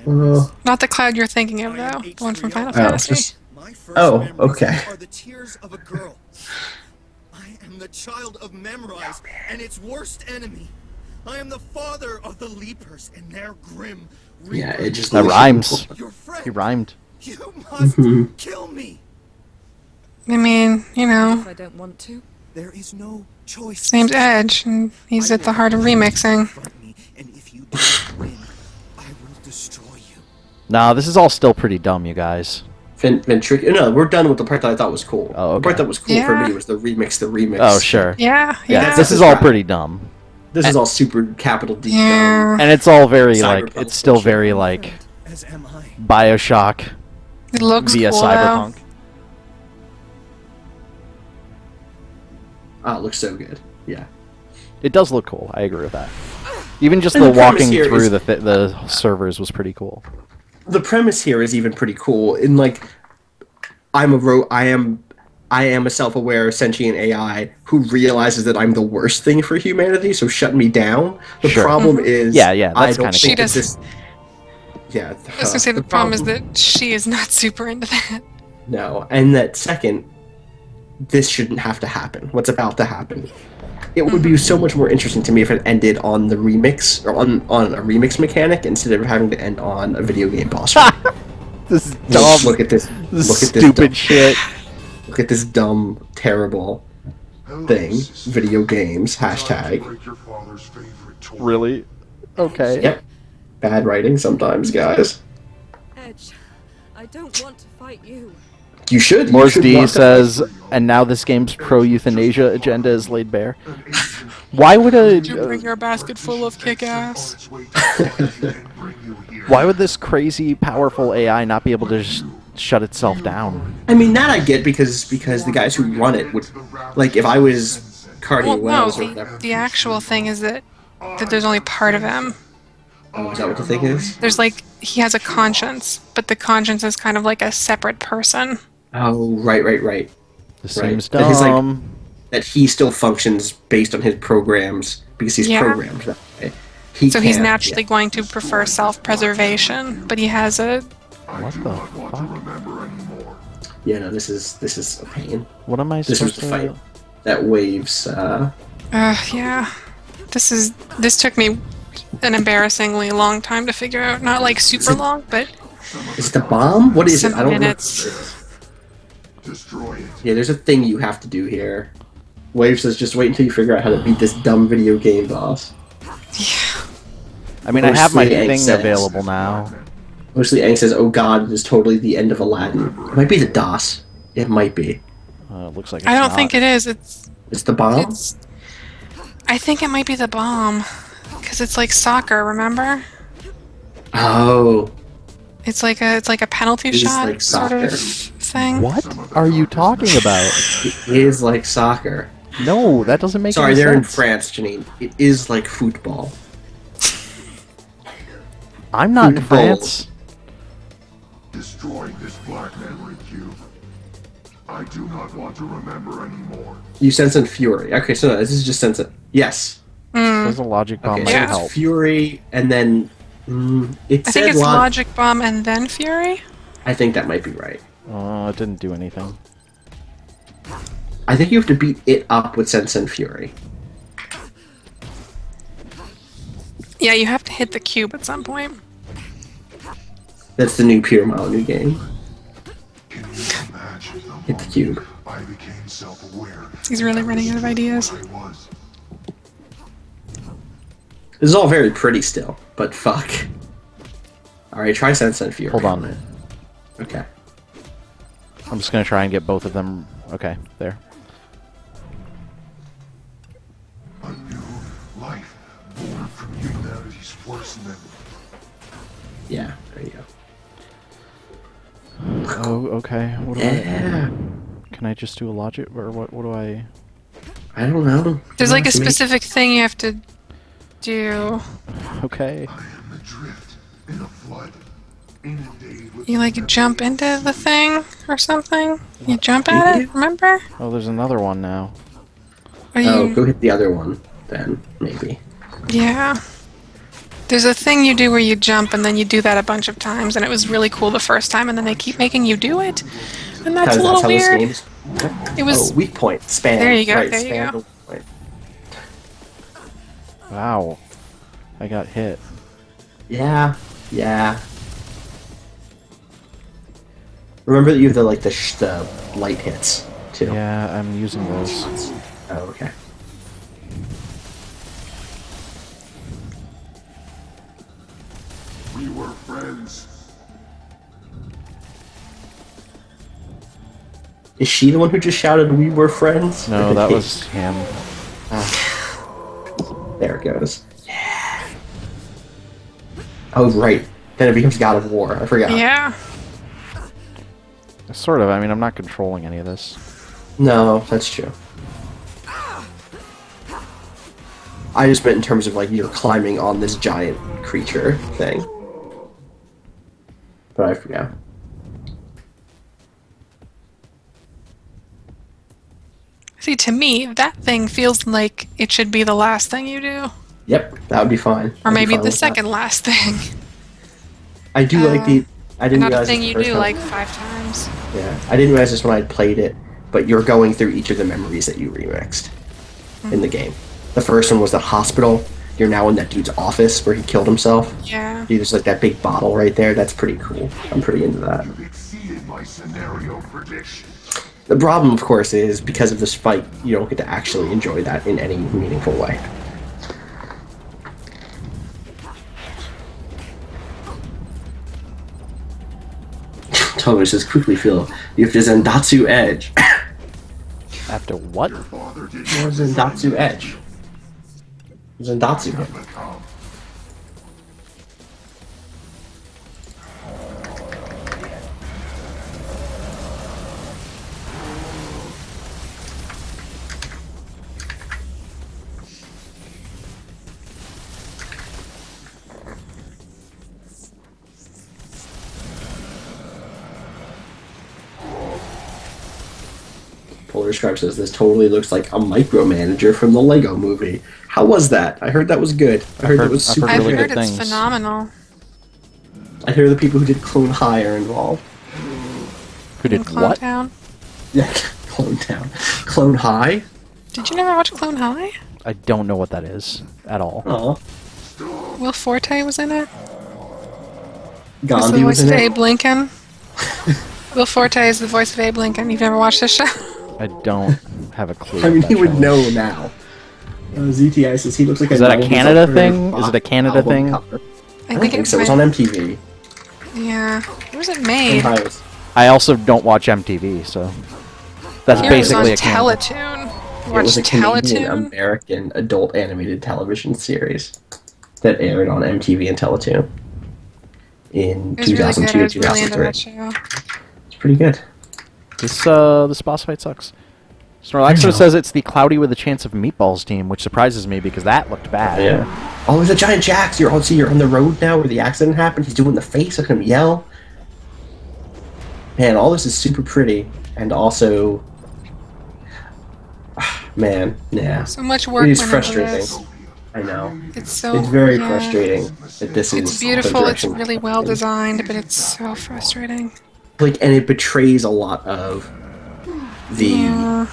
Not the cloud you're thinking of, though. The one from Final Fantasy. Oh, okay. Are the tears of a girl. I am the child of Memorize and its worst enemy. I am the father of the Leapers and their grim reaper. Yeah, it just That rhymes. Your friend. He rhymed. You must kill me. I mean, you If know, I don't want to. There is no choice. his name's Edge, and he's at the heart of remixing. Fight me, and if you do not win, I will destroy you. Nah, this is all still pretty dumb, you guys. Ventric. No, we're done with the part that I thought was cool. Oh, The okay. part that was cool for Yeah. me was the remix. Oh, sure. Yeah, Yeah, yeah. this is all pretty dumb. This is all super capital D Yeah. dumb. And it's all very, like, Cyberpunk it's still bullshit. very, like, As am I. Bioshock It looks via cool, Cyberpunk. Oh, it looks so good. Yeah. It does look cool. I agree with that. Even just And the the premise walking here through is- the servers was pretty cool. The premise here is even pretty cool. In like, I am a self-aware sentient AI who realizes that I'm the worst thing for humanity, so shut me down. The Sure. problem is, Yeah, yeah, I that's don't kinda think cool. that this. Yeah. I was gonna say the problem is that she is not super into that. No, and that second, this shouldn't have to happen. What's about to happen? It would be so much more interesting to me if it ended on the remix or on a remix mechanic instead of having to end on a video game boss fight. This is dumb. Look at this. This Look at this stupid dumb, shit. Look at this dumb, terrible thing. Video games. Hashtag. Really? Okay. Yep. Bad writing sometimes, guys. Edge, I don't want to fight you. You should. You Morse should D want to says, and now this game's pro-euthanasia agenda is laid bare. Why would Did you bring your basket full of kick-ass? why would this crazy, powerful AI not be able to just shut itself down? I mean, that I get because the guys who run it would, like, if I was Cardi Well, no, Wells or whatever. the actual thing is that there's only part of him. Oh, is that what the thing is? There's like, he has a conscience, but the conscience is kind of like a separate person. Oh, right. This Right. seems That he's, like, dumb. That he still functions based on his programs because he's Yeah. programmed that way. So he's can't- naturally going to prefer self-preservation, but he has a... What the fuck? Yeah, no, this is a pain. What am I This was supposed the to... fight that Waves. yeah. This took me an embarrassingly long time to figure out. Not like super long, but Is it the bomb? What is some it? I don't minutes. know. Yeah, there's a thing you have to do here. Waves says just wait until you figure out how to beat this dumb video game boss. I mean, I have my Mostly thing accents. available now. Mostly Aang says, oh god, it is totally the end of Aladdin. It might be the DOS. It might be. It looks like it's I don't not. think it is. It's the bomb? I think it might be the bomb. Because it's like soccer, remember? Oh. It's like a penalty It is shot like sort soccer. of thing. What are you talking about? It is like soccer. No, that doesn't make Sorry, any they're in sense. France, Janine. It is like football. I'm not in Football. France. Destroying this black memory cube. I do not want to remember anymore. You sense and fury. Okay, so no, this is just sense and... Yes. There's a logic bomb Okay, might so help. it's fury, and then... it I said think it's log- Logic Bomb and then Fury. I think that might be right. Oh, it didn't do anything. I think you have to beat it up with sense and fury. Yeah, you have to hit the cube at some point. That's the new Pure Mile new game. Hit the cube. I became self-aware. He's really running out of ideas. This is all very pretty still, but fuck. Alright, try sense and fury. Hold on. Okay. I'm just gonna try and get both of them. Okay, there. A new life born from humanity's worst memory. Yeah, there you go. Oh, okay. What do Yeah. Can I just do a logic, or what do I... I don't know. There's like a To me- specific thing you have to do. Okay. In a flood. Inundated with You like jump into the thing or something? You jump at it, remember? Oh, there's another one now. Or Oh, you, go hit the other one, then, maybe. yeah. There's a thing you do where you jump and then you do that a bunch of times and it was really cool the first time and then they keep making you do it. And that's a little how this weird. game is- It was Oh, weak point. Span. There you go, Right, there you span go. the weak point. Wow. I got hit. Yeah, yeah. Remember that you have the light hits. too? Yeah, I'm using those. Oh, okay. We were friends. Is she the one who just shouted, "We were friends"? No, that was him. There it goes. Yeah. Oh, right. Then it becomes God of War. I forgot. Yeah. Sort of. I mean, I'm not controlling any of this. No, that's true. I just meant in terms of, like, you're climbing on this giant creature thing. But I forgot. See, to me, that thing feels like it should be the last thing you do. Yep, that would be fine. Or I'd be maybe fine the with that. second last thing. I do like the... I didn't Not a realize thing this you the first do time. like 5 times. Yeah, I didn't realize this when I played it, but you're going through each of the memories that you remixed in the game. The first one was the hospital. You're now in that dude's office where he killed himself. Yeah. There's like that big bottle right there. That's pretty cool. I'm pretty into that. You've exceeded my scenario prediction. The problem, of course, is because of this fight, you don't get to actually enjoy that in any meaningful way. Togo says, quickly feel you have to Zendatsu Edge. After what? Zendatsu Edge. Zendatsu hit. Polar Scribe says this totally looks like a micromanager from the Lego movie. How was that? I heard that was good. I heard that was super I've good. heard it's phenomenal. I hear the people who did Clone High are involved. Who did Clone what? Town. Yeah, Clone Town. Clone High? Did you never watch Clone High? I don't know what that is at all. Oh. Will Forte was in it. He's the Gandhi was voice in of it? Abe Lincoln. Will Forte is the voice of Abe Lincoln. You've never watched this show? I don't have a clue. I mean, what he that would show know is. now. ZTI says he looks like Is a that a 90s Canada alternative thing? Is rock it a Canada album thing? cover. I I think think it's so. It was on MTV. Yeah. Where was it Clone made? High was- I also don't watch MTV, so that's Here it was basically on a Canada. Teletoon. You It was a watched Canadian Teletoon? American adult animated television series that aired on MTV and Teletoon in It was really good. 2002 I was really into 2003. that show. It's pretty good. This boss fight sucks. Snorlaxo says it's the Cloudy with a Chance of Meatballs team, which surprises me because that looked bad. Yeah. Oh, there's a giant Jax. You're on the road now where the accident happened. He's doing the face. Look at him yell. Man, all this is super pretty, and also, man, yeah. So much work It is went into frustrating. this. I know. It's so. It's very yeah. frustrating that this is It's the beautiful. It's direction. really well designed, but it's so frustrating. Like, and it betrays a lot of the. Yeah.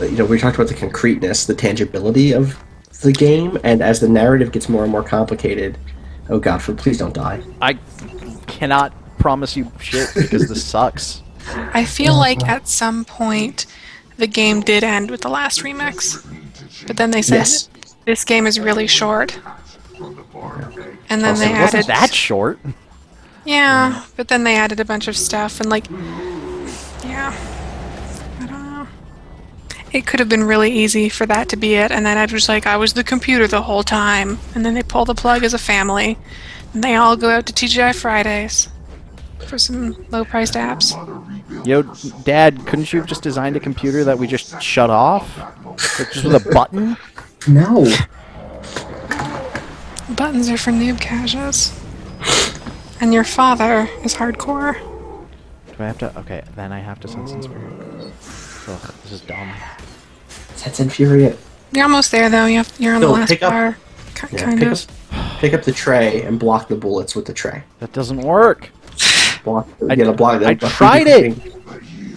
You know, we talked about the concreteness, the tangibility of the game, and as the narrative gets more and more complicated, oh god, please don't die. I cannot promise you shit because this sucks. I feel like at some point the game did end with the last remix, but then they said Yes. this game is really short, and then they It wasn't added that short. Yeah, but then they added a bunch of stuff and like, yeah, I don't know. It could have been really easy for that to be it, and then I was like, I was the computer the whole time, and then they pull the plug as a family, and they all go out to TGI Fridays for some low-priced apps. Yo, Dad, couldn't you have just designed a computer that we just shut off? Like, just with a button? No. Buttons are for noob caches. And your father is hardcore. Do I have to? Okay, then I have to sense and spirit. Ugh, this is dumb. That's infuriating. You're almost there, though. You're on the Phil, last pick up- bar. Kind of. Pick up the tray and block the bullets with the tray. That doesn't work. Block. You gotta block I that. tried it.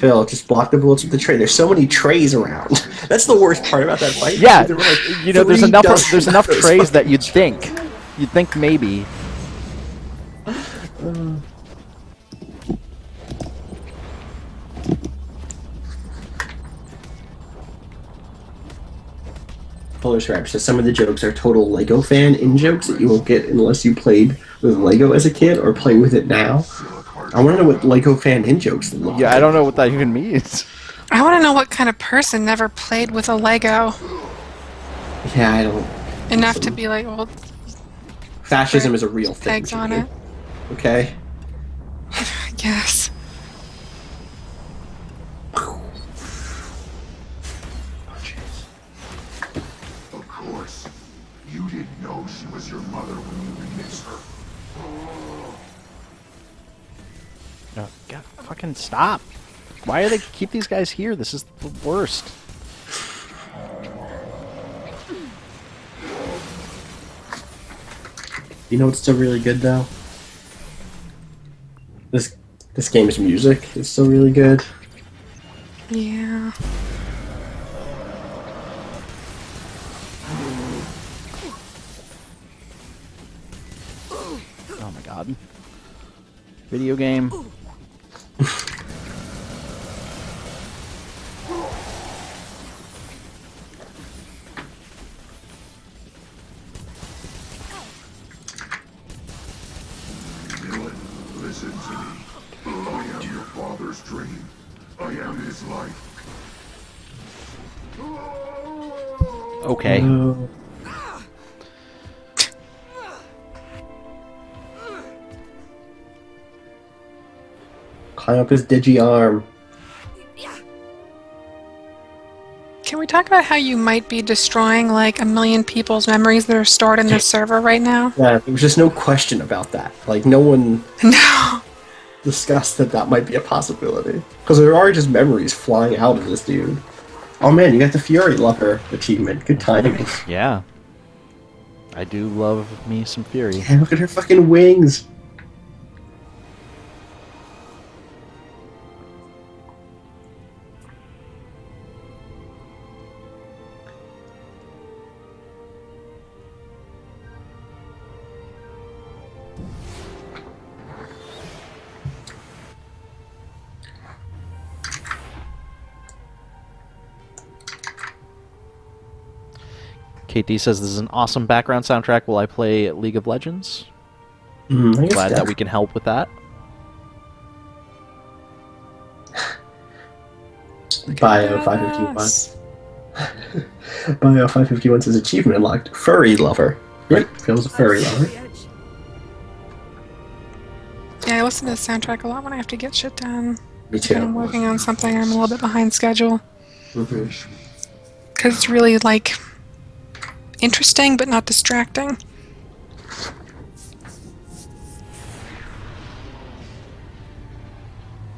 Phil, just block the bullets with the tray. There's so many trays around. That's the worst part about that fight. Yeah, There were like you know, there's 3 enough. dozen There's enough of those trays that you'd fucking think. You'd think maybe. Polar Scraps says some of the jokes are total Lego fan in jokes that you won't get unless you played with Lego as a kid or play with it now. I want to know what Lego fan in jokes look Yeah, like. I don't know what that even means. I want to know what kind of person never played with a Lego Yeah, I don't. enough to be like, well, Fascism is a real thing. pegs on Janine. it. Okay. I guess. Of course. You didn't know she was your mother when you released her. Oh, God, fucking stop. Why do they keep these guys here? This is the worst. You know what's still really good though? This game's music is still really good. Yeah. Oh my god. Video game. Dylan, listen to me. I am your father's dream. I am his life. Okay. Climb up his digi arm. Can we talk about how you might be destroying like 1 million people's memories that are stored in this server right now? Yeah, there was just no question about that. Like, no one No. discussed that might be a possibility. Because there are just memories flying out of this dude. Oh man, you got the Fury Lover achievement. Good timing. Yeah. I do love me some Fury. Yeah, look at her fucking wings. KT says this is an awesome background soundtrack while I play League of Legends. I guess Glad yeah. that we can help with that. Bio 551. Bio 551 says achievement unlocked. Furry Lover. Great. Feels a furry lover. Yeah, I listen to the soundtrack a lot when I have to get shit done. Me too. When I'm working on something, I'm a little bit behind schedule. Mhm. Because it's really, like, interesting but not distracting.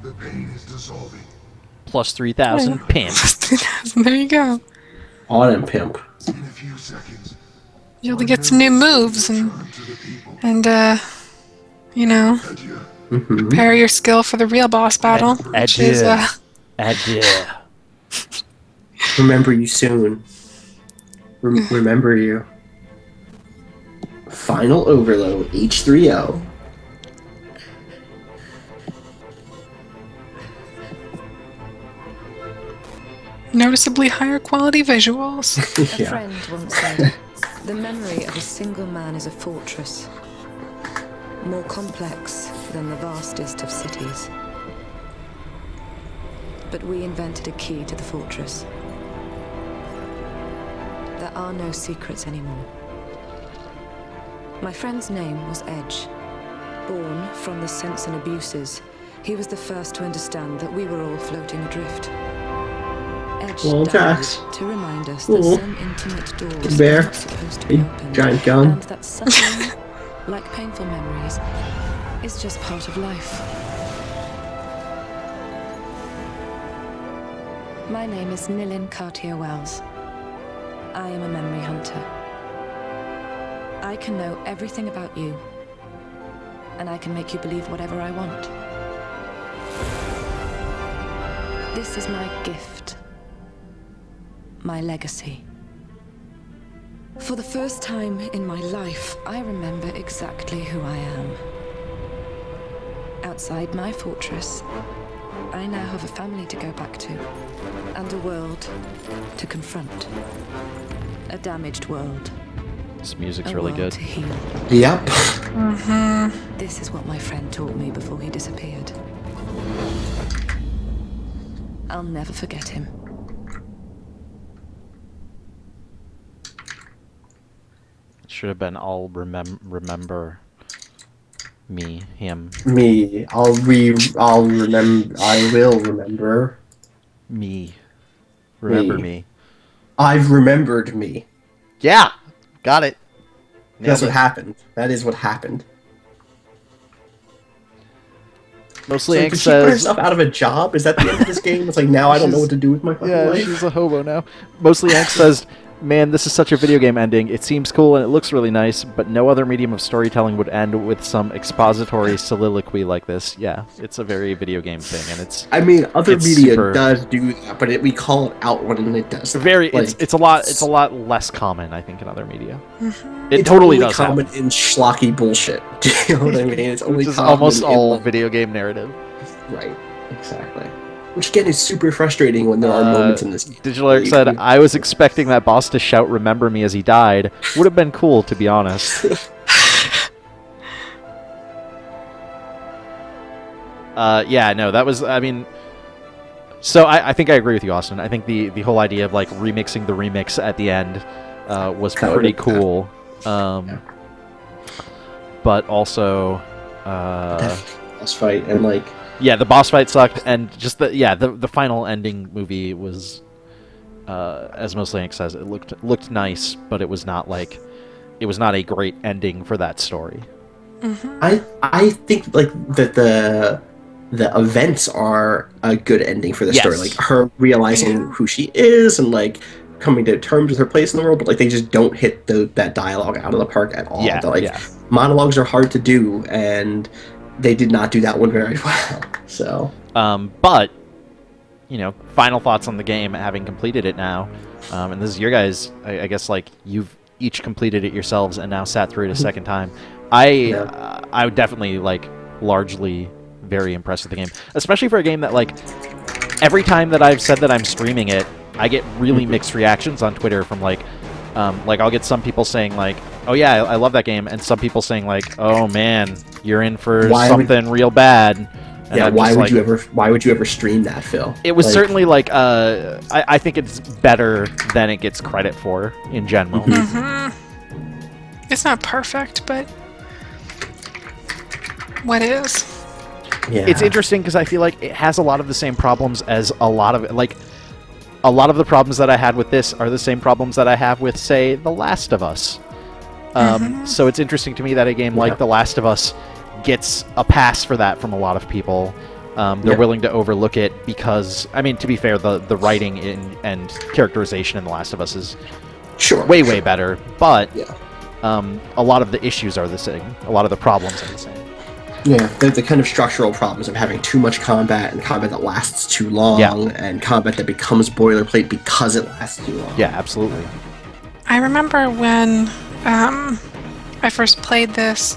The pain is dissolving. Plus 3,000 pimp. There you go. On him, pimp. In a few seconds, You'll get some new moves and you know, prepare your skill for the real boss battle, which is Adieu. Remember you soon. Remember you. Final overload H3O. noticeably higher quality visuals. A friend once said, the memory of a single man is a fortress, more complex than the vastest of cities. But we invented a key to the fortress. There are no secrets anymore. My friend's name was Edge. Born from the sense and abuses, he was the first to understand that we were all floating adrift. Edge died Jax. to remind us that some intimate doors Bear. are not supposed to be opened, Giant gun. and that suffering, like painful memories, is just part of life. My name is Nilin Cartier-Wells. I am a memory hunter. I can know everything about you, and I can make you believe whatever I want. This is my gift, my legacy. For the first time in my life, I remember exactly who I am. Outside my fortress, I now have a family to go back to, and a world to confront. A damaged world. This music's A really world good. to heal. Yep. This is what my friend taught me before he disappeared. I'll never forget him. It should have been all remember me, him, Me. I'll remember. I will remember. me. Remember Me. me. I've remembered me. Yeah, got it. That's Nailed what it. happened. That is what happened. Mostly So Hank did she put says. herself out of a job? Is that the end of this game? It's like, now I don't know what to do with my fucking Yeah, life. she's a hobo now. Mostly Hank says, "Man, this is such a video game ending. It seems cool and it looks really nice, but no other medium of storytelling would end with some expository soliloquy like this." Yeah, it's a very video game thing, and it's. I mean, other it's media super- does do that, but we call it out when it does. That. Very, Like, it's a lot less common, I think, in other media. It it's totally only does common happen. in schlocky bullshit. Do you know what I mean? It's only Which is common almost in, all like, video game narrative. right. Exactly. Which again is super frustrating when there are moments in this game. Digital Eric said, "I was expecting that boss to shout 'Remember me' as he died. Would have been cool, to be honest." Yeah, no, that was. I mean, so I think I agree with you, Austin. I think the whole idea of like remixing the remix at the end was pretty cool. But also, boss fight and like. Yeah, the boss fight sucked, and just the final ending movie was, as Mostly Hank says, it looked nice, but it was not a great ending for that story. I think like that the events are a good ending for the story, like her realizing who she is and like coming to terms with her place in the world, but like they just don't hit that dialogue out of the park at all. Yeah, Monologues are hard to do, and they did not do that one very well. So, but final thoughts on the game, having completed it now, and this is your guys. I guess like you've each completed it yourselves and now sat through it a second time. I would definitely like largely very impressed with the game, especially for a game that like every time that I've said that I'm streaming it, I get really mixed reactions on Twitter from like I'll get some people saying like, "Oh yeah, I love that game," and some people saying like, "Oh man, you're in for something real bad." And yeah, I'm why just would like, why would you ever stream that, Phil? It was certainly like I think it's better than it gets credit for in general. It's not perfect, but what is? Yeah. It's interesting because I feel like it has a lot of the same problems as a lot of the problems that I had with this are the same problems that I have with, say, The Last of Us. So it's interesting to me that a game like The Last of Us gets a pass for that from a lot of people. They're willing to overlook it because, I mean, to be fair, the writing and characterization in The Last of Us is way better. But a lot of the issues are the same. A lot of the problems are the same. Yeah, the kind of structural problems of having too much combat and combat that lasts too long and combat that becomes boilerplate because it lasts too long. Yeah, absolutely. I remember when I first played this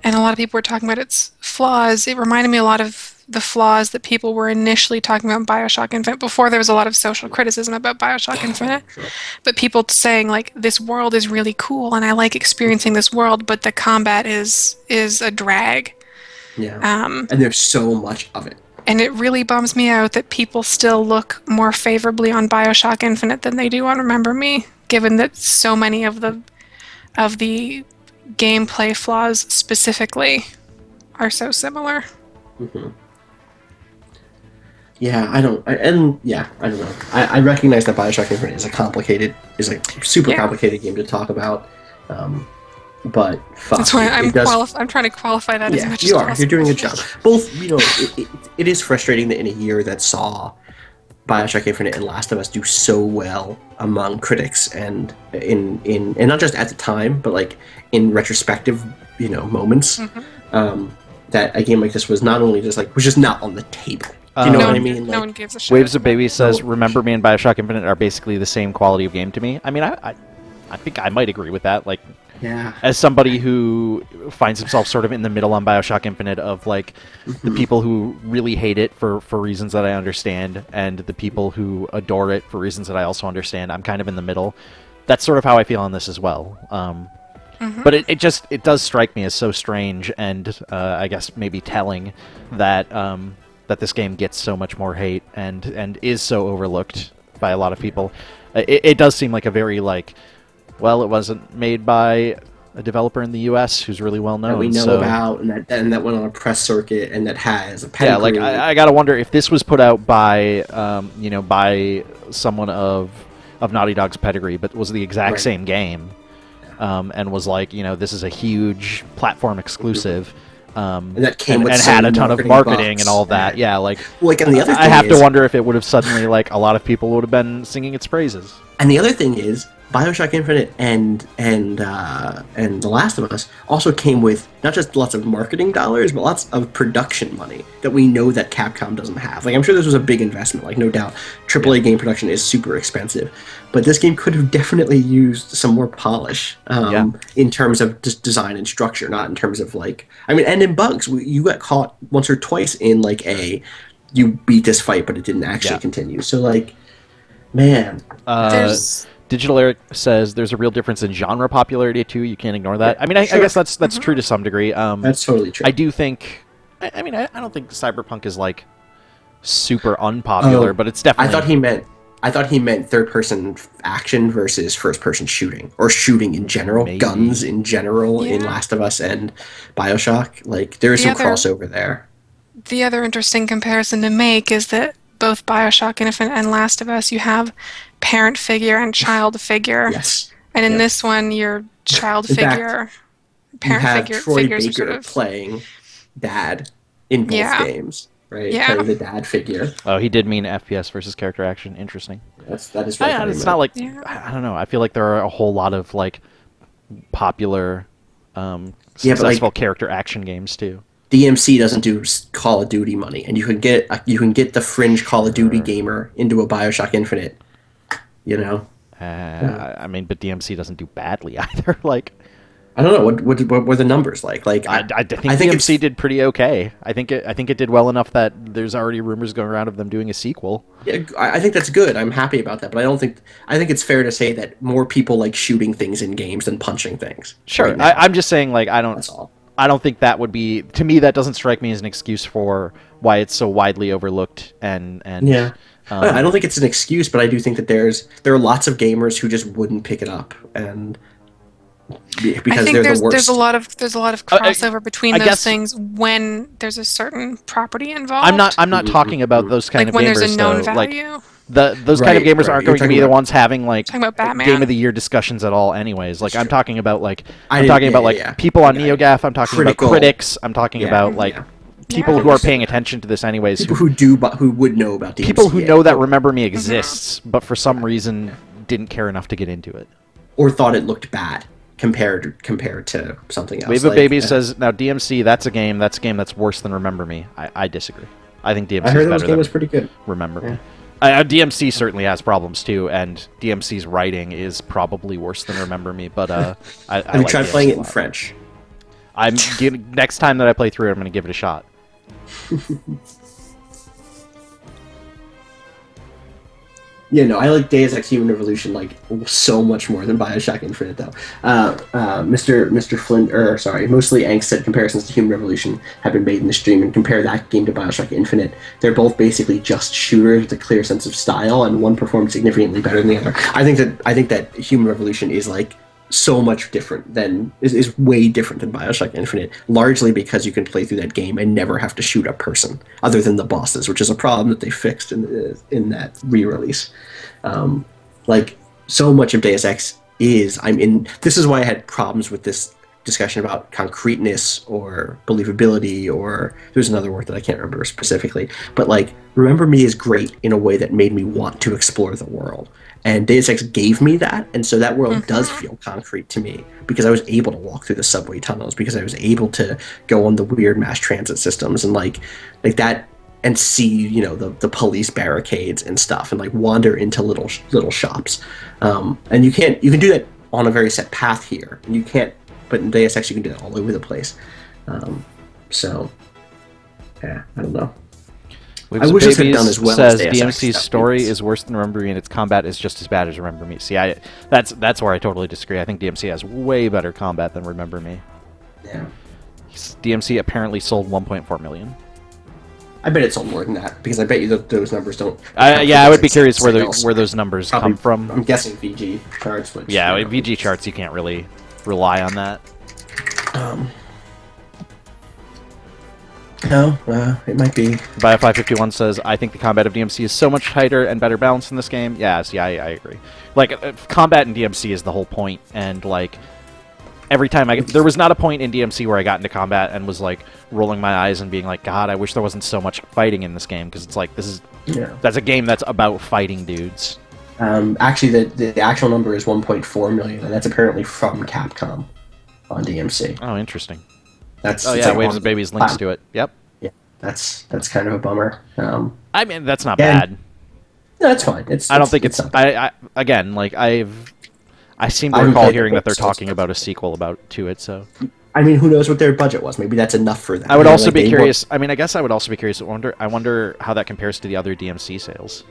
and a lot of people were talking about its flaws. It reminded me a lot of the flaws that people were initially talking about BioShock Infinite before there was a lot of social criticism about BioShock Infinite. But people saying like, this world is really cool and I like experiencing this world, but the combat is a drag. Yeah. And there's so much of it. And it really bums me out that people still look more favorably on BioShock Infinite than they do on Remember Me, given that so many of the gameplay flaws specifically are so similar. Yeah, I don't know. I recognize that BioShock Infinite is a super complicated game to talk about. But fuck, that's why I'm trying to qualify that as much as possible. You're doing a job. Both, it is frustrating that in a year that saw BioShock Infinite and Last of Us do so well among critics and in not just at the time, but like in retrospective, moments, that a game like this was not only was just not on the table. Do you know what I mean? No one gives a shit. Waves of Baby says, "Remember Me and BioShock Infinite are basically the same quality of game to me." I mean, I think I might agree with that. Like, as somebody who finds himself sort of in the middle on BioShock Infinite of like the people who really hate it for reasons that I understand, and the people who adore it for reasons that I also understand. I'm kind of in the middle. that's sort of how I feel on this as well. But it does strike me as so strange and I guess maybe telling that that this game gets so much more hate and is so overlooked by a lot of people. It does seem like a very well, it wasn't made by a developer in the U.S. who's really well known. That we know so, about, and that went on a press circuit, and that has a pedigree. Yeah, I gotta wonder if this was put out by by someone of Naughty Dog's pedigree, but was the exact same game. And was this is a huge platform exclusive, and that came with and had a ton of marketing and all that. Yeah, and the other I have to wonder if it would have suddenly a lot of people would have been singing its praises. And the other thing is, BioShock Infinite and The Last of Us also came with not just lots of marketing dollars, but lots of production money that we know that Capcom doesn't have. I'm sure this was a big investment, no doubt. AAA game production is super expensive, but this game could have definitely used some more polish in terms of just design and structure, not in terms of and in bugs. You got caught once or twice in you beat this fight, but it didn't actually continue. So man. Digital Eric says there's a real difference in genre popularity too. You can't ignore that. I guess that's true to some degree. That's totally true. I do think. I don't think Cyberpunk is super unpopular, but it's definitely. I thought he meant third-person action versus first-person shooting, or shooting in general, guns in general in Last of Us and BioShock. There is some crossover there. The other interesting comparison to make is that both BioShock Infinite and Last of Us, you have parent figure and child figure. Yes. And in this one, your child figure, parent figure, Troy figures Baker are sort of playing dad in both games, right? Yeah. Playing the dad figure. Oh, he did mean FPS versus character action. Interesting. That is right. It's not I don't know. I feel like there are a whole lot of popular, successful character action games too. DMC doesn't do Call of Duty money, and you can get the fringe Call of Duty gamer into a BioShock Infinite. But DMC doesn't do badly either. I don't know what were the numbers like. I think DMC did pretty okay. I think it did well enough that there's already rumors going around of them doing a sequel. Yeah, I think that's good. I'm happy about that, but I think it's fair to say that more people like shooting things in games than punching things. Sure, right I'm just saying I don't. That's all. I don't think that would be, to me, that doesn't strike me as an excuse for why it's so widely overlooked and yeah. I don't think it's an excuse, but I do think that there are lots of gamers who just wouldn't pick it up, and because I think they're the worst. there's a lot of crossover between those things when there's a certain property involved. I'm not talking about those kind of when gamers. There's a known though. value. Those kind of gamers aren't going to be the ones having talking about Batman. Game of the Year discussions at all. Anyways, I'm talking about yeah. people on NeoGAF. I'm talking about critics. I'm talking about people who are paying attention to this anyways. People who would know about DMCA. People who know that Remember Me exists, but for some reason didn't care enough to get into it, or thought it looked bad compared to something else. Wave of Babies says now DMC. That's a game that's worse than Remember Me. I disagree. I think DMC. I heard that game was pretty good. Remember Me. DMC certainly has problems too, and DMC's writing is probably worse than Remember Me. But I like tried playing it in French. Next time that I play through it, I'm going to give it a shot. Yeah, no, I like Deus Ex Human Revolution so much more than BioShock Infinite, though. Mr. Flint, mostly Angst said comparisons to Human Revolution have been made in the stream, and compare that game to BioShock Infinite. They're both basically just shooters with a clear sense of style, and one performed significantly better than the other. I think that Human Revolution is so much different is way different than BioShock Infinite, largely because you can play through that game and never have to shoot a person other than the bosses, which is a problem that they fixed in that re-release. So much of Deus Ex this is why I had problems with this discussion about concreteness or believability, or there's another word that I can't remember specifically, but Remember Me is great in a way that made me want to explore the world. And Deus Ex gave me that, and so that world does feel concrete to me because I was able to walk through the subway tunnels, because I was able to go on the weird mass transit systems and like that, and see the police barricades and stuff, and wander into little shops. And you can do that on a very set path here, and you can't. But in Deus Ex, you can do that all over the place. So, yeah, I don't know. Waves I of wish this had Babies done as well says as Deus Ex DMC's stuff story is. is worse than Remember Me, and its combat is just as bad as Remember Me. See, that's where I totally disagree. I think DMC has way better combat than Remember Me. Yeah. DMC apparently sold 1.4 million. I bet it's sold more than that because I bet you those numbers don't. Yeah, I would be curious where sales. those numbers Probably, come from. I'm guessing VG charts. Which, Yeah, you know, VG charts, you can't really rely on that. No, it might be. Bio551 says, I think the combat of DMC is so much tighter and better balanced in this game. Yeah, see, I agree. Like, combat in DMC is the whole point, and, like, every time there was not a point in DMC where I got into combat and was, like, rolling my eyes and being like, God, I wish there wasn't so much fighting in this game, because it's like, that's a game that's about fighting dudes. Actually, the actual number is 1.4 million, and that's apparently from Capcom on DMC. Oh, interesting. That's like Waves of Babies links to it. Yep. Yeah, that's kind of a bummer. I mean, that's not bad. No, that's fine. I don't think it's. I again, like I seem to recall hearing that they're talking about a sequel to it. So. I mean, who knows what their budget was? Maybe that's enough for them. I would also be curious. I mean, I guess I would also be curious. I wonder how that compares to the other DMC sales.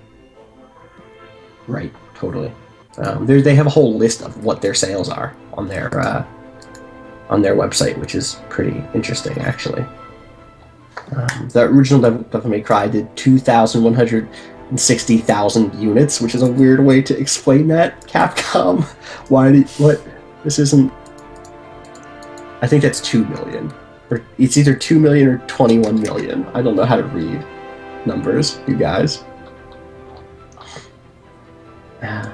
Right. Totally. They have a whole list of what their sales are on their website, which is pretty interesting, actually. The original Devil May Cry did 2,160,000 units, which is a weird way to explain that. Capcom, what? This isn't. I think that's 2 million. Or it's either 2 million or 21 million. I don't know how to read numbers, you guys. Yeah.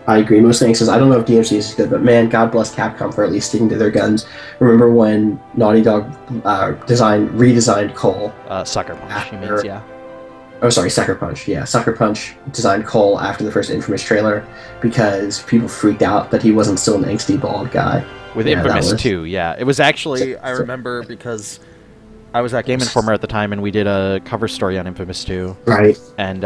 I agree. Most things says I don't know if DMC is good, but man, God bless Capcom for at least sticking to their guns. Remember when Naughty Dog redesigned Cole? Sucker Punch. He means, yeah. Oh, sorry, Sucker Punch. Yeah, Sucker Punch designed Cole after the first Infamous trailer because people freaked out that he wasn't still an angsty bald guy. With Infamous 2, yeah. It was actually, I remember because I was at Game Informer at the time and we did a cover story on Infamous 2. Right. And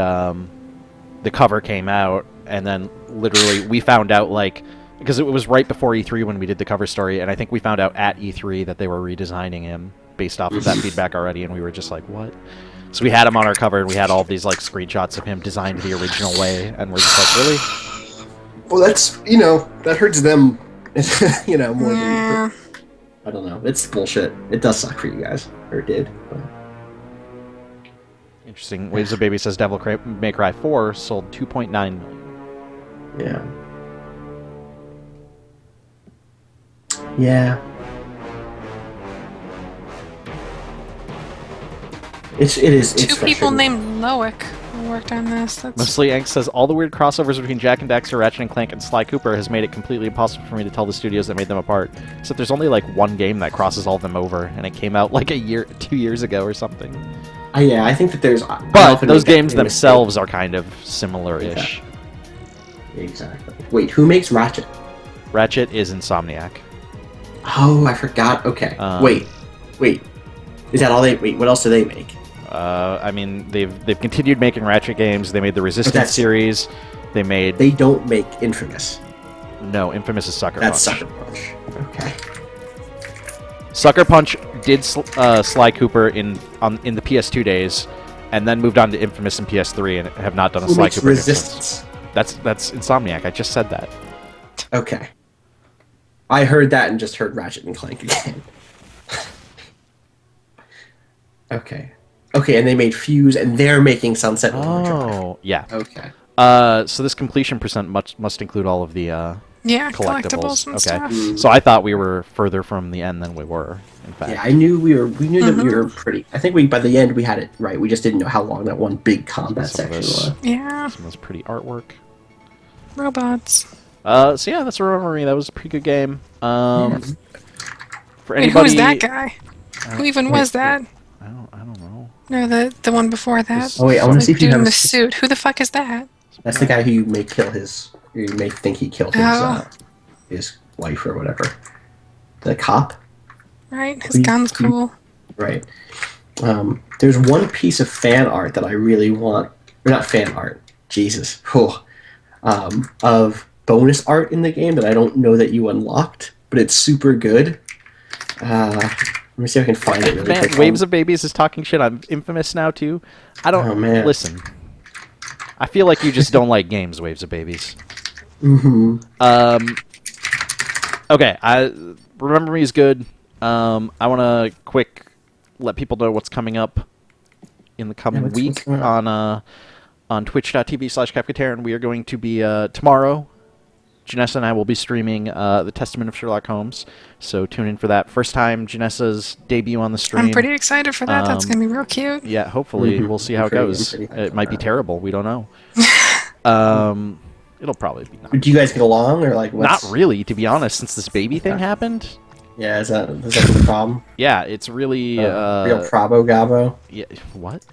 the cover came out and then literally we found out, like, because it was right before E3 when we did the cover story, and I think we found out at E3 that they were redesigning him based off of that feedback already, and we were just like, what? So we had him on our cover, and we had all of these, like, screenshots of him designed the original way, and we're just like, really? Well, that's, that hurts them, more than... I don't know. It's bullshit. It does suck for you guys. Or it did. But... Interesting. Waves of Baby says Devil May Cry 4 sold 2.9 million. Yeah. Yeah. It is. Two people named Loic who worked on this. That's... Mostly Angst says all the weird crossovers between Jak and Daxter, Ratchet and Clank, and Sly Cooper has made it completely impossible for me to tell the studios that made them apart. Except there's only like one game that crosses all of them over, and it came out like 2 years ago or something. Yeah, I think that there's. But those games themselves are kind of similar-ish. Exactly. Wait, who makes Ratchet? Ratchet is Insomniac. Oh, I forgot. Okay. Wait. Is that all they? Wait, what else do they make? I mean, they've continued making Ratchet games. They made the Resistance series. They don't make Infamous. No, Infamous is Sucker Punch. That's Sucker Punch. Okay. Sucker Punch did Sly Cooper in the PS2 days, and then moved on to Infamous and PS3, and have not done a Sly Cooper Resistance? That's Insomniac. I just said that. Okay. I heard that and just heard Ratchet and Clank again. Okay, and they made Fuse, and they're making Sunset Overdrive. Oh, yeah. Okay. So this completion percent must include all of the collectibles and stuff. So I thought we were further from the end than we were. In fact. Yeah, I knew we knew that we were pretty. I think by the end we had it right. We just didn't know how long that one big combat section was. Yeah. Some of this pretty artwork. Robots. So yeah, that's Remember Me. That was a pretty good game. For anybody, who was that guy? Who even was that? I don't know. No, the one before that. Oh wait, I want to see if you dude have in the suit. Who the fuck is that? That's the guy who you may kill his. You may think he killed his wife or whatever. The cop. Right, his gun's cool. Right. There's one piece of fan art that I really want. Or not fan art. Jesus. Of bonus art in the game that I don't know that you unlocked but it's super good. Let me see if I can find it really Man, quick. Waves of Babies is talking shit on Infamous now too. I don't listen. I feel like you just don't like games, Waves of Babies. Mm-hmm. Okay, Remember Me is good. I want to let people know what's coming up in the coming week on twitch.tv/Cafeteria. We are going to be tomorrow. Janessa and I will be streaming The Testament of Sherlock Holmes, so tune in for that. First time Janessa's debut on the stream. I'm pretty excited for that. That's going to be real cute. Yeah, hopefully. We'll see how it goes. It might be terrible. We don't know. It'll probably be not. Do you guys get along, or like what's... Not really, to be honest, since this baby thing happened. Yeah, is that the problem? Yeah, it's really... real Probo Gabo? Yeah, what?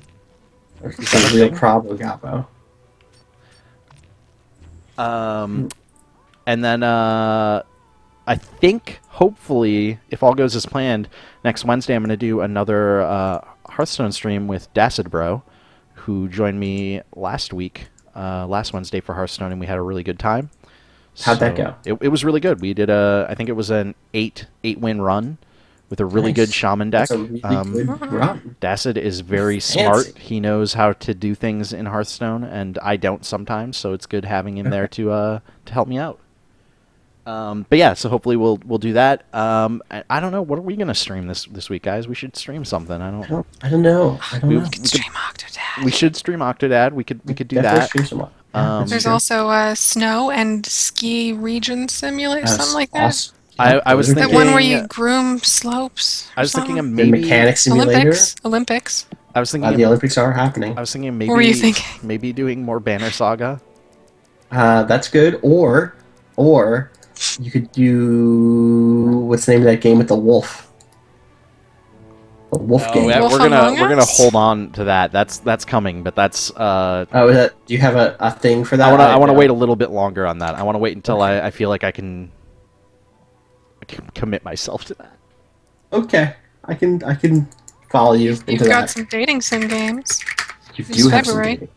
Or is that real Probo Gabo? And then I think, hopefully, if all goes as planned, next Wednesday I'm going to do another Hearthstone stream with Dacid Bro, who joined me last Wednesday for Hearthstone, and we had a really good time. How'd that go? It was really good. We did I think it was an 8-win run with a really good shaman deck. That's a really good run. Dacid is very smart. He knows how to do things in Hearthstone, and I don't sometimes, so it's good having him there to help me out. But yeah, so hopefully we'll do that. I don't know. What are we gonna stream this week, guys? We should stream something. I don't know. We could stream Octodad. We should stream Octodad. We could do Definitely that. stream some There's also snow and ski region simulator, something like that. Awesome. I was thinking that one where you groom slopes. I was thinking of The maybe mechanic simulator. Olympics. I was thinking the Olympics are happening. I was thinking maybe. What were you thinking? Maybe doing more Banner Saga. That's good. Or you could do what's the name of that game with the wolf? The wolf game. Yeah, Wolf we're Among gonna Us? hold on to that. That's coming, but that's. Do you have a thing for that? I want to wait a little bit longer on that. I want to wait until I feel like I can commit myself to that. Okay, I can follow you You've into got that. some dating sim games. You It's do have some February. dating.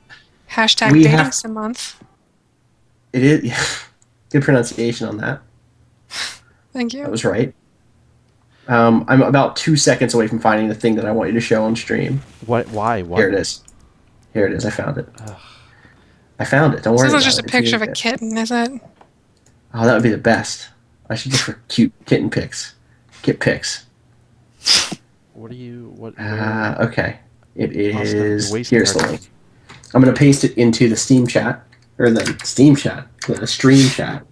Hashtag We dating have- sim month. It is good pronunciation on that. Thank you. That was right. I'm about 2 seconds away from finding the thing that I want you to show on stream. What? Why? What? Here it is. Here it is. I found it. I found it. Don't worry This about is just it. a picture of a It's kitten, is it? Oh, that would be the best. I should look for cute kitten pics. Kit pics. What are you? What? Okay. It Austin, you're is. wasting Here's the our link. I'm going to paste it into the Steam chat. Or the Steam chat. The stream chat.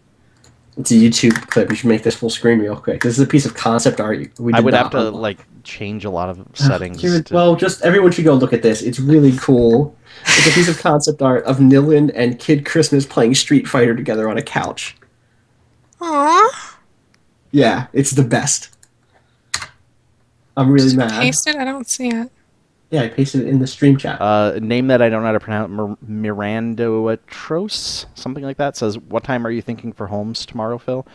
It's a YouTube clip. You should make this full screen real quick. This is a piece of concept art. I would have to change a lot of settings. Well, just everyone should go look at this. It's really cool. It's a piece of concept art of Nilin and Kid Christmas playing Street Fighter together on a couch. Aww. Yeah, it's the best. I'm really mad. Paste it? I don't see it. Yeah, I pasted it in the stream chat. Name that I don't know how to pronounce. Mirandoatros, something like that. Says, what time are you thinking for Holmes tomorrow, Phil?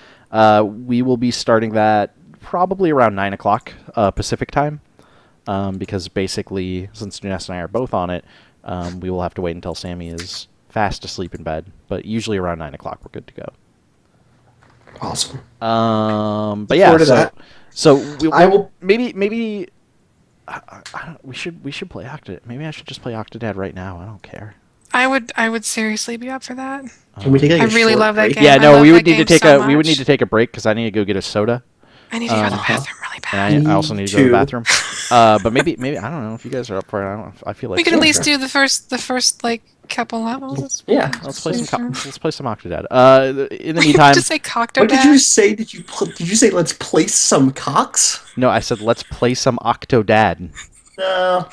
We will be starting that probably around 9 o'clock Pacific time, because basically, since Janessa and I are both on it, we will have to wait until Sammy is fast asleep in bed. But usually around 9 o'clock, we're good to go. Awesome. But yeah, so I will maybe. We should play Octodad. Maybe I should just play Octodad right now. I don't care. I would seriously be up for that. Can we take I really love that game. Yeah, I no, love we that would need to game take so we would much. need to take a break because I need to go get a soda. I need to go to the bathroom really bad. And I also need to go to the bathroom. But maybe I don't know if you guys are up for it. I don't know. I feel like We could at least do the first like couple levels. Yeah, let's play some Octodad. In the meantime, Just say Coctodad. What did you say? Did you say let's place some cocks? No, I said let's play some Octodad. No.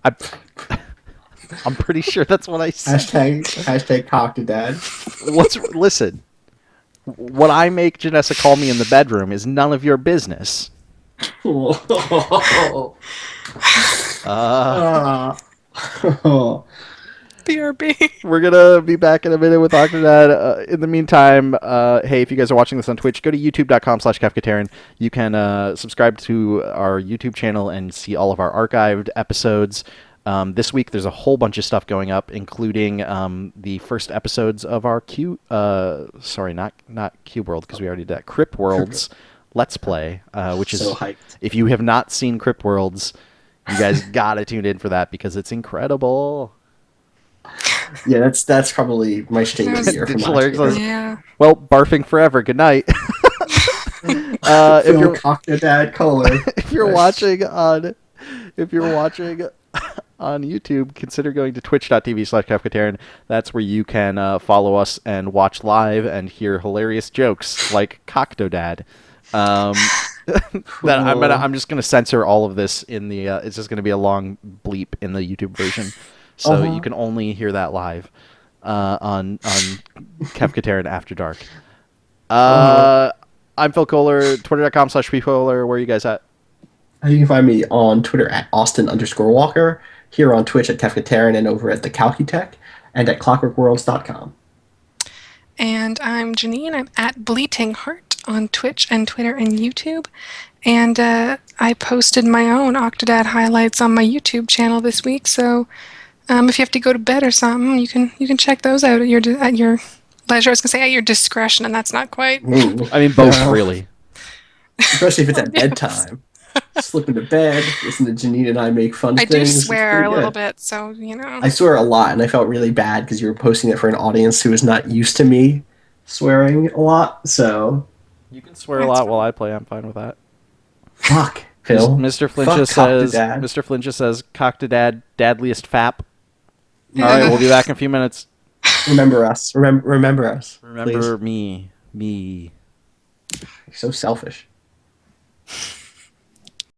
I'm pretty sure that's what I said. Hashtag Coctodad. Listen? What I make Janessa call me in the bedroom is none of your business. BRB. We're gonna be back in a minute with Octodad. In the meantime, hey, if you guys are watching this on Twitch, go to youtube.com/Cafeterian. You can subscribe to our YouTube channel and see all of our archived episodes. This week, there's a whole bunch of stuff going up, including the first episodes of our not Cube World, because we already did that, Crip Worlds Let's Play, which is So hyped. if you have not seen Crypt Worlds, you guys gotta tune in for that because it's incredible. Yeah, that's probably my stream of the year from Digital last Eric year. says, Yeah. well, barfing forever. Good night. If Phil you're Cocknodad Kohler. if you're watching on on YouTube, consider going to twitch.tv/Kafkatarian. That's where you can follow us and watch live and hear hilarious jokes like Cocknodad. That I'm just gonna censor all of this in the. It's just gonna be a long bleep in the YouTube version, so you can only hear that live on Kefkatarian After Dark. I'm Phil Kohler, twitter.com/philkohler. Where are you guys at? You can find me on Twitter at Austin_Walker, here on Twitch at Kefkatarian, and over at the Calcutech, and at clockworkworlds.com. And I'm Janine. I'm at Bleating Heart on Twitch and Twitter and YouTube. And I posted my own Octodad highlights on my YouTube channel this week. So if you have to go to bed or something, you can check those out at your leisure. I was gonna say at your discretion, and that's not quite. Ooh. I mean, both really. Especially if it's at bedtime. Slip into bed, listen to Janine and I make fun I things. do It's swear pretty a good. little bit, so you know. I swear a lot, and I felt really bad because you were posting it for an audience who is not used to me swearing a lot. So You can swear a lot while I play. I'm fine with that. fuck, Phil. Mr. Fuck Flincha says, Cockdadad, dadliest fap. All right, we'll be back in a few minutes. Remember us. Remember us. Remember please. me. You're so selfish.